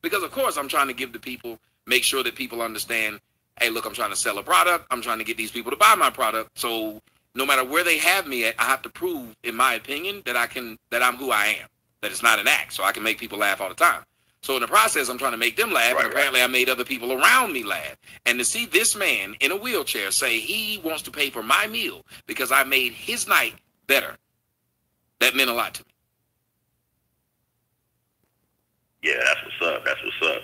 Because, of course, I'm trying to give the people, make sure that people understand, hey, look, I'm trying to sell a product. I'm trying to get these people to buy my product. So no matter where they have me at, I have to prove, in my opinion, that I'm who I am, that it's not an act, so I can make people laugh all the time. So in the process, I'm trying to make them laugh, and apparently I made other people around me laugh. And to see this man in a wheelchair say he wants to pay for my meal because I made his night better, that meant a lot to me. Yeah, that's what's up. That's what's up.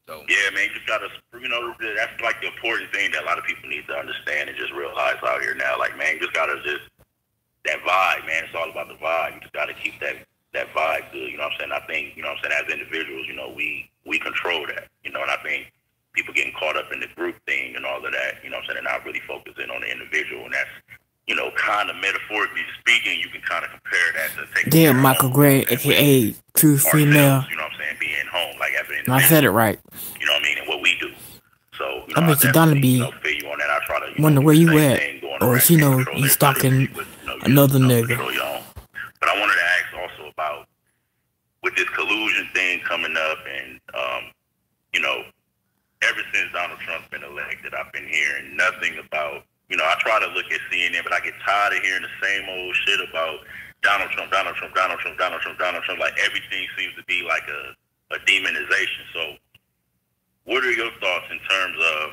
So, yeah, man, you just gotta, you know, that's like the important thing that a lot of people need to understand and just realize out here now. Like, man, you just gotta that vibe, man. It's all about the vibe. You just gotta keep that vibe good. You know what I'm saying? I think, you know what I'm saying, as individuals, you know, we control that. You know, and I think people getting caught up in the group thing and all of that, you know what I'm saying, they're not really focusing on the individual, and that's, you know, kind of metaphorically speaking, you can kind of compare that to taking Damn, Michael Gray, aka True Female. You know what I'm saying? Being home, like as an individual. I said it right. You know what I mean? And what we do. So, you know, I bet you Donna be feel you on that. I try to, wonder where you at, or she know you stalking another nigga. But I wanted to ask also about with this collusion thing coming up, and you know, ever since Donald Trump's been elected, I've been hearing nothing about. You know, I try to look at CNN, but I get tired of hearing the same old shit about Donald Trump. Like everything seems to be like a demonization. So, what are your thoughts in terms of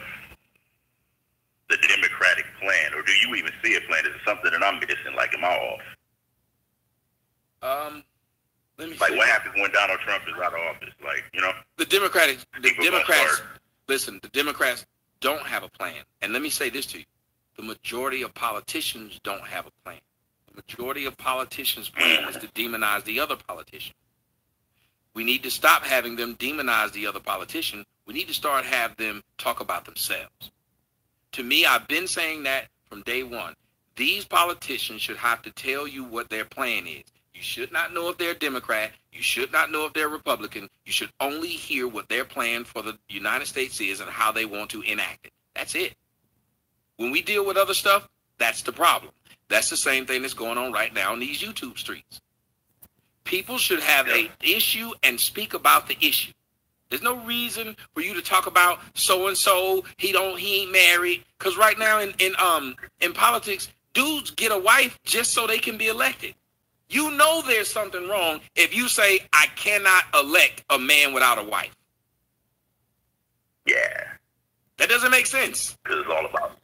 the Democratic plan, or do you even see a plan? Is it something that I'm missing? Like, am I off? Let me like, what happens when Donald Trump is out of office? Like, you know, the Democrats. Listen, the Democrats don't have a plan. And let me say this to you: The majority of politicians don't have a plan. The majority of politicians' plan is to demonize the other politician. We need to stop having them demonize the other politician. We need to start have them talk about themselves. To me, I've been saying that from day one. These politicians should have to tell you what their plan is. You should not know if they're Democrat. You should not know if they're Republican. You should only hear what their plan for the United States is and how they want to enact it. That's it. When we deal with other stuff, that's the problem. That's the same thing that's going on right now in these YouTube streets. People should have an issue and speak about the issue. There's no reason for you to talk about so-and-so, he ain't married. Because right now in politics, dudes get a wife just so they can be elected. You know there's something wrong if you say, I cannot elect a man without a wife. Yeah. That doesn't make sense. Because it's all about,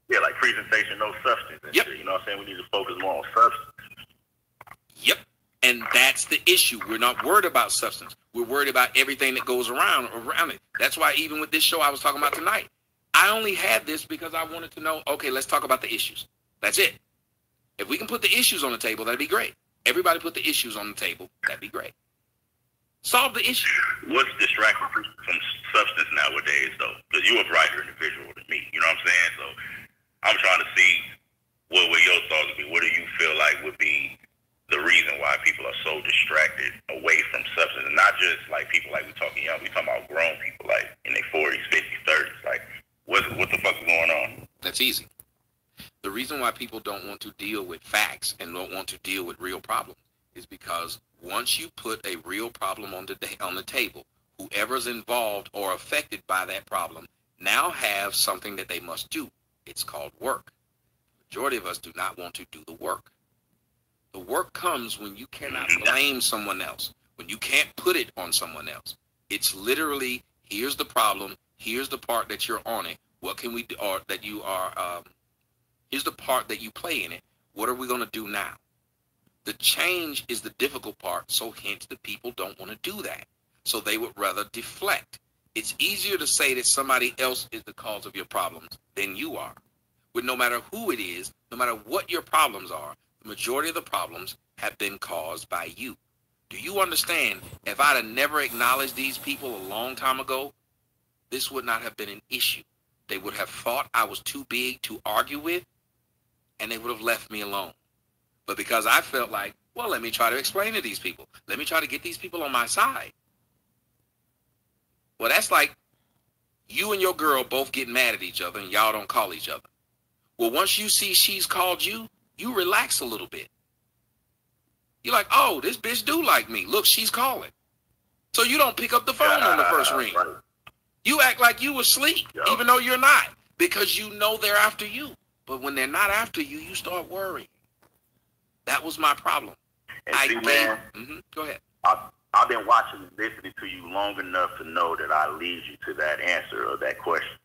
like presentation, no substance. And yep. Shit, you know what I'm saying? We need to focus more on substance. Yep. And that's the issue. We're not worried about substance. We're worried about everything that goes around it. That's why even with this show I was talking about tonight, I only had this because I wanted to know, okay, let's talk about the issues. That's it. If we can put the issues on the table, that'd be great. Everybody put the issues on the table. That'd be great. Solve the issue. What's distracting from substance nowadays, though? Because you're a brighter individual than me. You know what I'm saying? So I'm trying to see what would your thoughts would be. What do you feel like would be the reason why people are so distracted away from substance? And not just like people like we talking young. We talking about grown people like in their 40s, 50s, 30s. Like what the fuck is going on? That's easy. The reason why people don't want to deal with facts and don't want to deal with real problems is because once you put a real problem on the table, whoever's involved or affected by that problem now have something that they must do. It's called work. The majority of us do not want to do the work. The work comes when you cannot blame someone else, when you can't put it on someone else. It's literally, here's the problem, here's the part that you're on it, what can we do, or that you are, here's the part that you play in it, what are we going to do now? The change is the difficult part, so hence the people don't want to do that. So they would rather deflect. It's easier to say that somebody else is the cause of your problems than you are. But no matter who it is, no matter what your problems are, the majority of the problems have been caused by you. Do you understand? If I'd have never acknowledged these people a long time ago, this would not have been an issue. They would have thought I was too big to argue with, and they would have left me alone. But because I felt like, well, let me try to explain to these people. Let me try to get these people on my side. Well, that's like you and your girl both get mad at each other and y'all don't call each other. Well, once you see she's called you, you relax a little bit. You're like, oh, this bitch do like me. Look, she's calling. So you don't pick up the phone on the first ring. Right. You act like you asleep, even though you're not, because you know they're after you. But when they're not after you, you start worrying. That was my problem. And man, go ahead. I've been watching and listening to you long enough to know that I lead you to that answer or that question.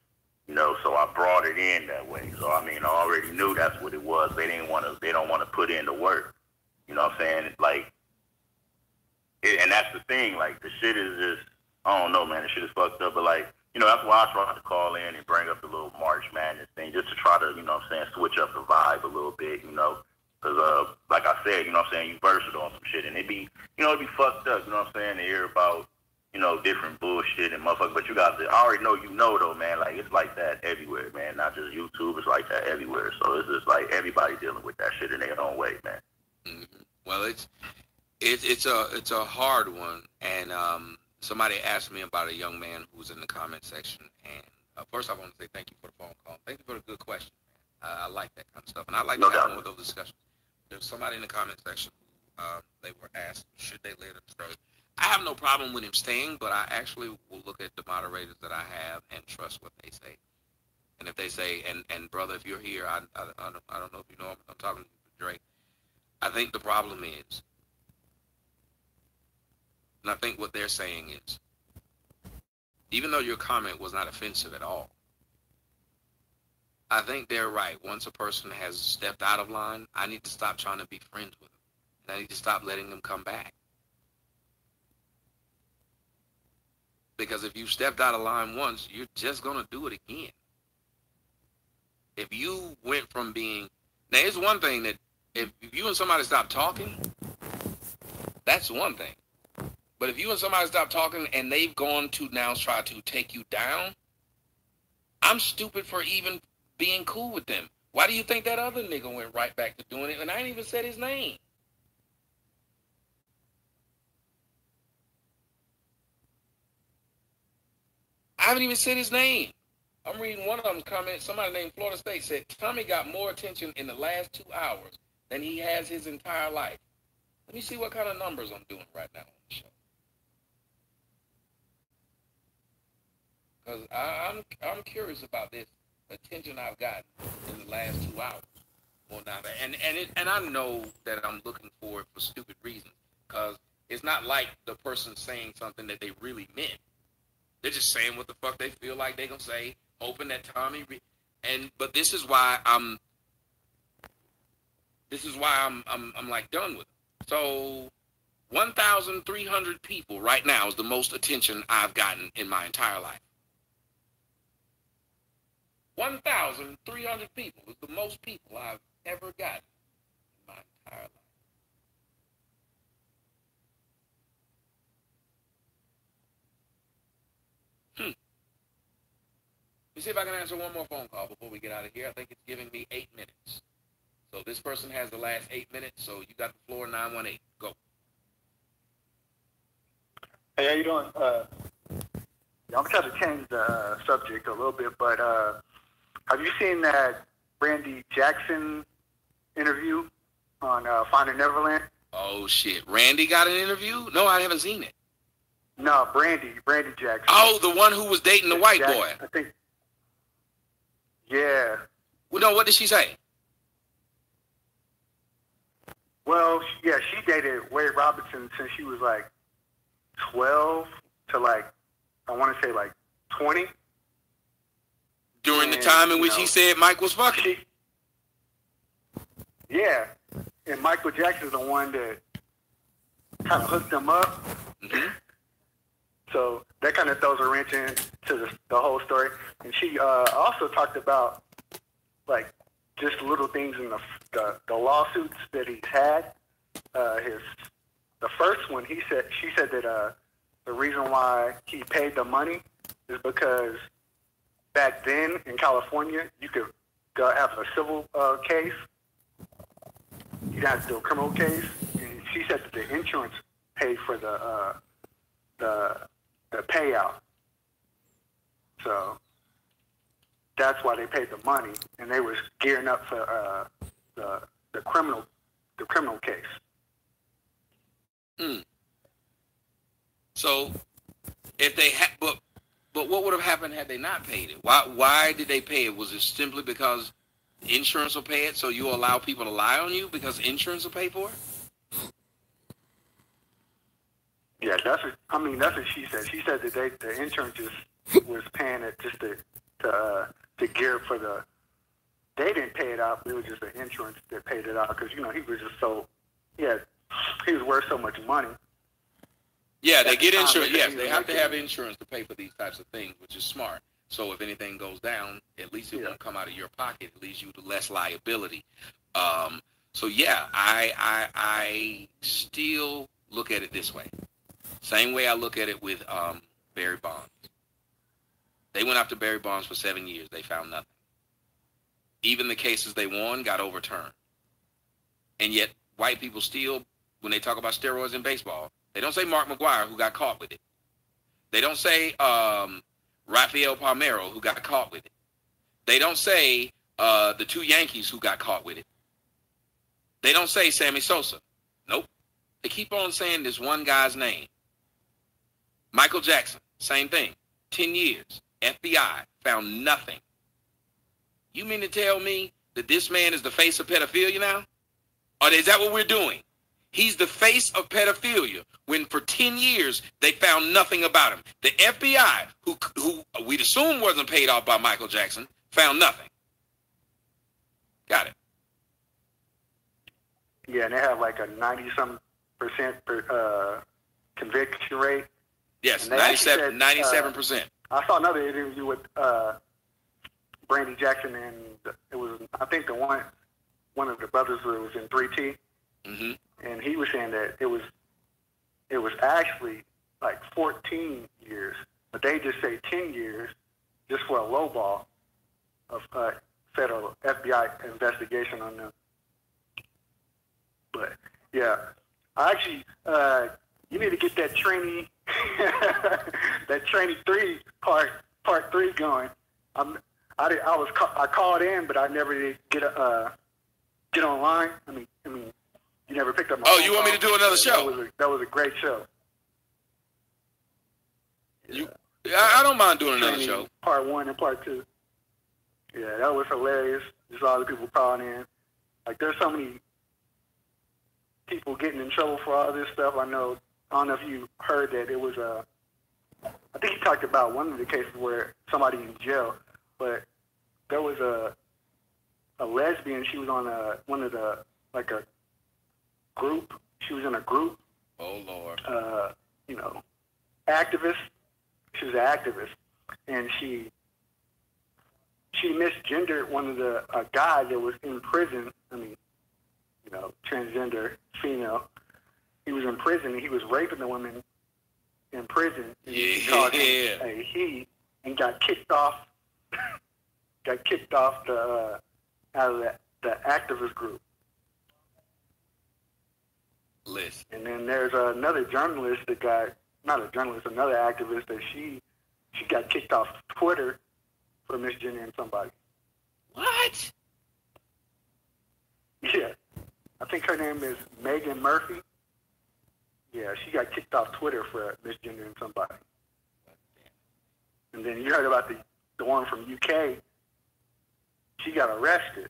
You know, so I brought it in that way. So I mean, I already knew that's what it was. They don't want to put in the work. You know what I'm saying? It's like, and that's the thing. Like the shit is just, I don't know, man. The shit is fucked up. But like, you know, that's why I tried to call in and bring up the little March Madness thing, just to try to, you know what I'm saying, switch up the vibe a little bit. You know. Because, like I said, you know what I'm saying, you versatile on some shit. And it'd be fucked up, you know what I'm saying, to hear about, you know, different bullshit and motherfuckers. But you got to, I already know you know, though, man. Like, it's like that everywhere, man. Not just YouTube. It's like that everywhere. So it's just like everybody dealing with that shit in their own way, man. Mm-hmm. Well, it's a hard one. And somebody asked me about a young man who was in the comment section. And first I want to say thank you for the phone call. Thank you for the good question. I like that kind of stuff. And I like to have more of those discussions. There's somebody in the comment section who they were asked, should they let him stay? I have no problem with him staying, but I actually will look at the moderators that I have and trust what they say. And if they say, and brother, if you're here, I don't know if you know, I'm talking to Drake. I think the problem is, and I think what they're saying is, even though your comment was not offensive at all, I think they're right. Once a person has stepped out of line, I need to stop trying to be friends with them. And I need to stop letting them come back. Because if you stepped out of line once, you're just going to do it again. if you went from being, now it's one thing that if you and somebody stop talking, that's one thing. But if you and somebody stop talking and they've gone to now try to take you down, I'm stupid for even being cool with them. Why do you think that other nigga went right back to doing it? And I ain't even said his name. I haven't even said his name. I'm reading one of them's comments. Somebody named Florida State said, Tommy got more attention in the last 2 hours than he has his entire life. Let me see what kind of numbers I'm doing right now on the show. Because I'm curious about this attention I've gotten in the last 2 hours. Well, now that, and I know that I'm looking for it for stupid reasons. Because it's not like the person saying something that they really meant. They're just saying what the fuck they feel like they gonna say, hoping that Tommy. But this is why I'm like done with it. So 1,300 people right now is the most attention I've gotten in my entire life. 1,300 people is the most people I've ever gotten in my entire life. Let me see if I can answer one more phone call before we get out of here. I think it's giving me 8 minutes. So this person has the last 8 minutes, so you got the floor, 918. Go. Hey, how you doing? I'm trying to change the subject a little bit, but have you seen that Randy Jackson interview on Finding Neverland? Oh, shit. Randy got an interview? No, I haven't seen it. No, Brandy Jackson. Oh, the one who was dating the white Jackson, boy. I think. Yeah. Well, no, what did she say? Well, yeah, she dated Wade Robinson since she was like 12 to like, I want to say like 20. During the time in which he said Mike was fucking? Yeah. And Michael Jackson's the one that kind of hooked them up. Mm-hmm. So that kind of throws a wrench into the whole story. And she also talked about like just little things in the lawsuits that he's had. The first one, she said that the reason why he paid the money is because back then in California you could go have a civil case. You didn't have to do a criminal case. And she said that the insurance paid for the payout. So that's why they paid the money, and they was gearing up for the criminal case. So if they had, but what would have happened had they not paid it? Why did they pay it? Was it simply because insurance will pay it, so you allow people to lie on you because insurance will pay for it? Yeah, that's what she said. She said that the insurance just was paying it just to gear for the. They didn't pay it out. It was just the insurance that paid it out because he was just so. Yeah, he was worth so much money. Yeah, they get insurance. Yes, they have to have insurance to pay for these types of things, which is smart. So if anything goes down, at least it won't come out of your pocket. It leaves you to less liability. So yeah, I still look at it this way. Same way I look at it with Barry Bonds. They went after Barry Bonds for 7 years. They found nothing. Even the cases they won got overturned. And yet white people still, when they talk about steroids in baseball, they don't say Mark McGwire, who got caught with it. They don't say Rafael Palmeiro, who got caught with it. They don't say the two Yankees who got caught with it. They don't say Sammy Sosa. Nope. They keep on saying this one guy's name. Michael Jackson, same thing. 10 years. FBI found nothing. You mean to tell me that this man is the face of pedophilia now? Or is that what we're doing? He's the face of pedophilia when for 10 years they found nothing about him. The FBI, who we'd assume wasn't paid off by Michael Jackson, found nothing. Got it. Yeah, and they have like a 90-some% conviction rate. Yes, 97%. I saw another interview with Brandy Jackson, and it was, I think, one of the brothers was in 3T, and he was saying that it was actually like 14 years, but they just say 10 years just for a lowball of federal FBI investigation on them. But yeah, I actually, you need to get that trainee, that trainee 3 part 3 going. I called in, but I never did get online. I mean, you never picked up my phone you want me to do another show? That was a great show. Yeah. I don't mind doing another show. Part 1 and part 2. Yeah, that was hilarious. Just all the people calling in. Like, there's so many people getting in trouble for all this stuff. I don't know if you heard that it was I think he talked about one of the cases where somebody in jail, but there was a lesbian. She was on a group. She was in a group. Oh Lord. Activist. She was an activist, and she misgendered one of the guys that was in prison. I mean, transgender female. He was in prison, and he was raping the women in prison. He called him a he, and got kicked off. Got kicked off out of the activist group. List. And then there's another journalist that got, not a journalist, another activist that she got kicked off Twitter for misgendering somebody. What? Yeah. I think her name is Megan Murphy. Yeah, she got kicked off Twitter for misgendering somebody. And then you heard about the one from UK. She got arrested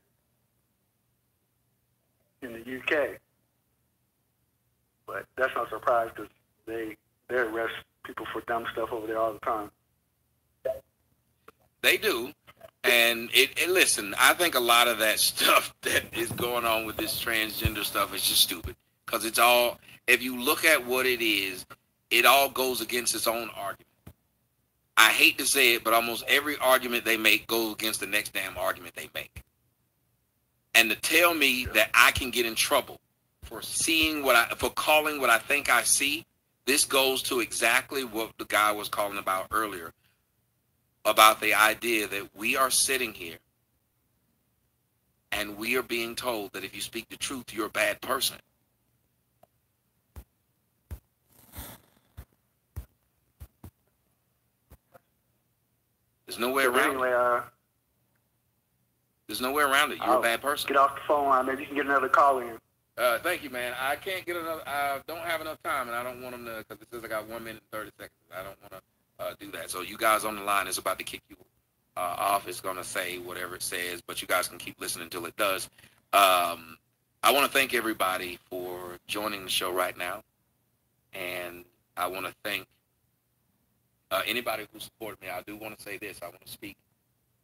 in the UK. But that's no surprise because they arrest people for dumb stuff over there all the time. They do. And listen, I think a lot of that stuff that is going on with this transgender stuff is just stupid. Because it's all, if you look at what it is, it all goes against its own argument. I hate to say it, but almost every argument they make goes against the next damn argument they make. And to tell me that I can get in trouble for for calling what I think I see, this goes to exactly what the guy was calling about earlier, about the idea that we are sitting here and we are being told that if you speak the truth, you're a bad person. There's no way around it. There's no way around it. You're a bad person. Get off the phone line. Maybe you can get another call in. Thank you, man. I can't get another. I don't have enough time, and I don't want them to, because it says I got 1 minute and 30 seconds. I don't want to do that. So you guys on the line is about to kick you off. It's going to say whatever it says, but you guys can keep listening until it does. I want to thank everybody for joining the show right now, and I want to thank anybody who supported me. I do want to say this. I want to speak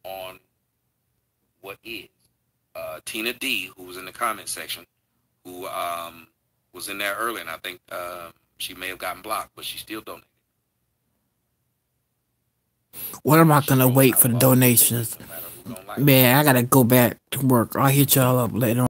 on what is. Tina D, who was in the comment section, who was in there early, and I think she may have gotten blocked, but she still donated. What am I going to wait for the donations? Man, I got to go back to work. I'll hit y'all up later on.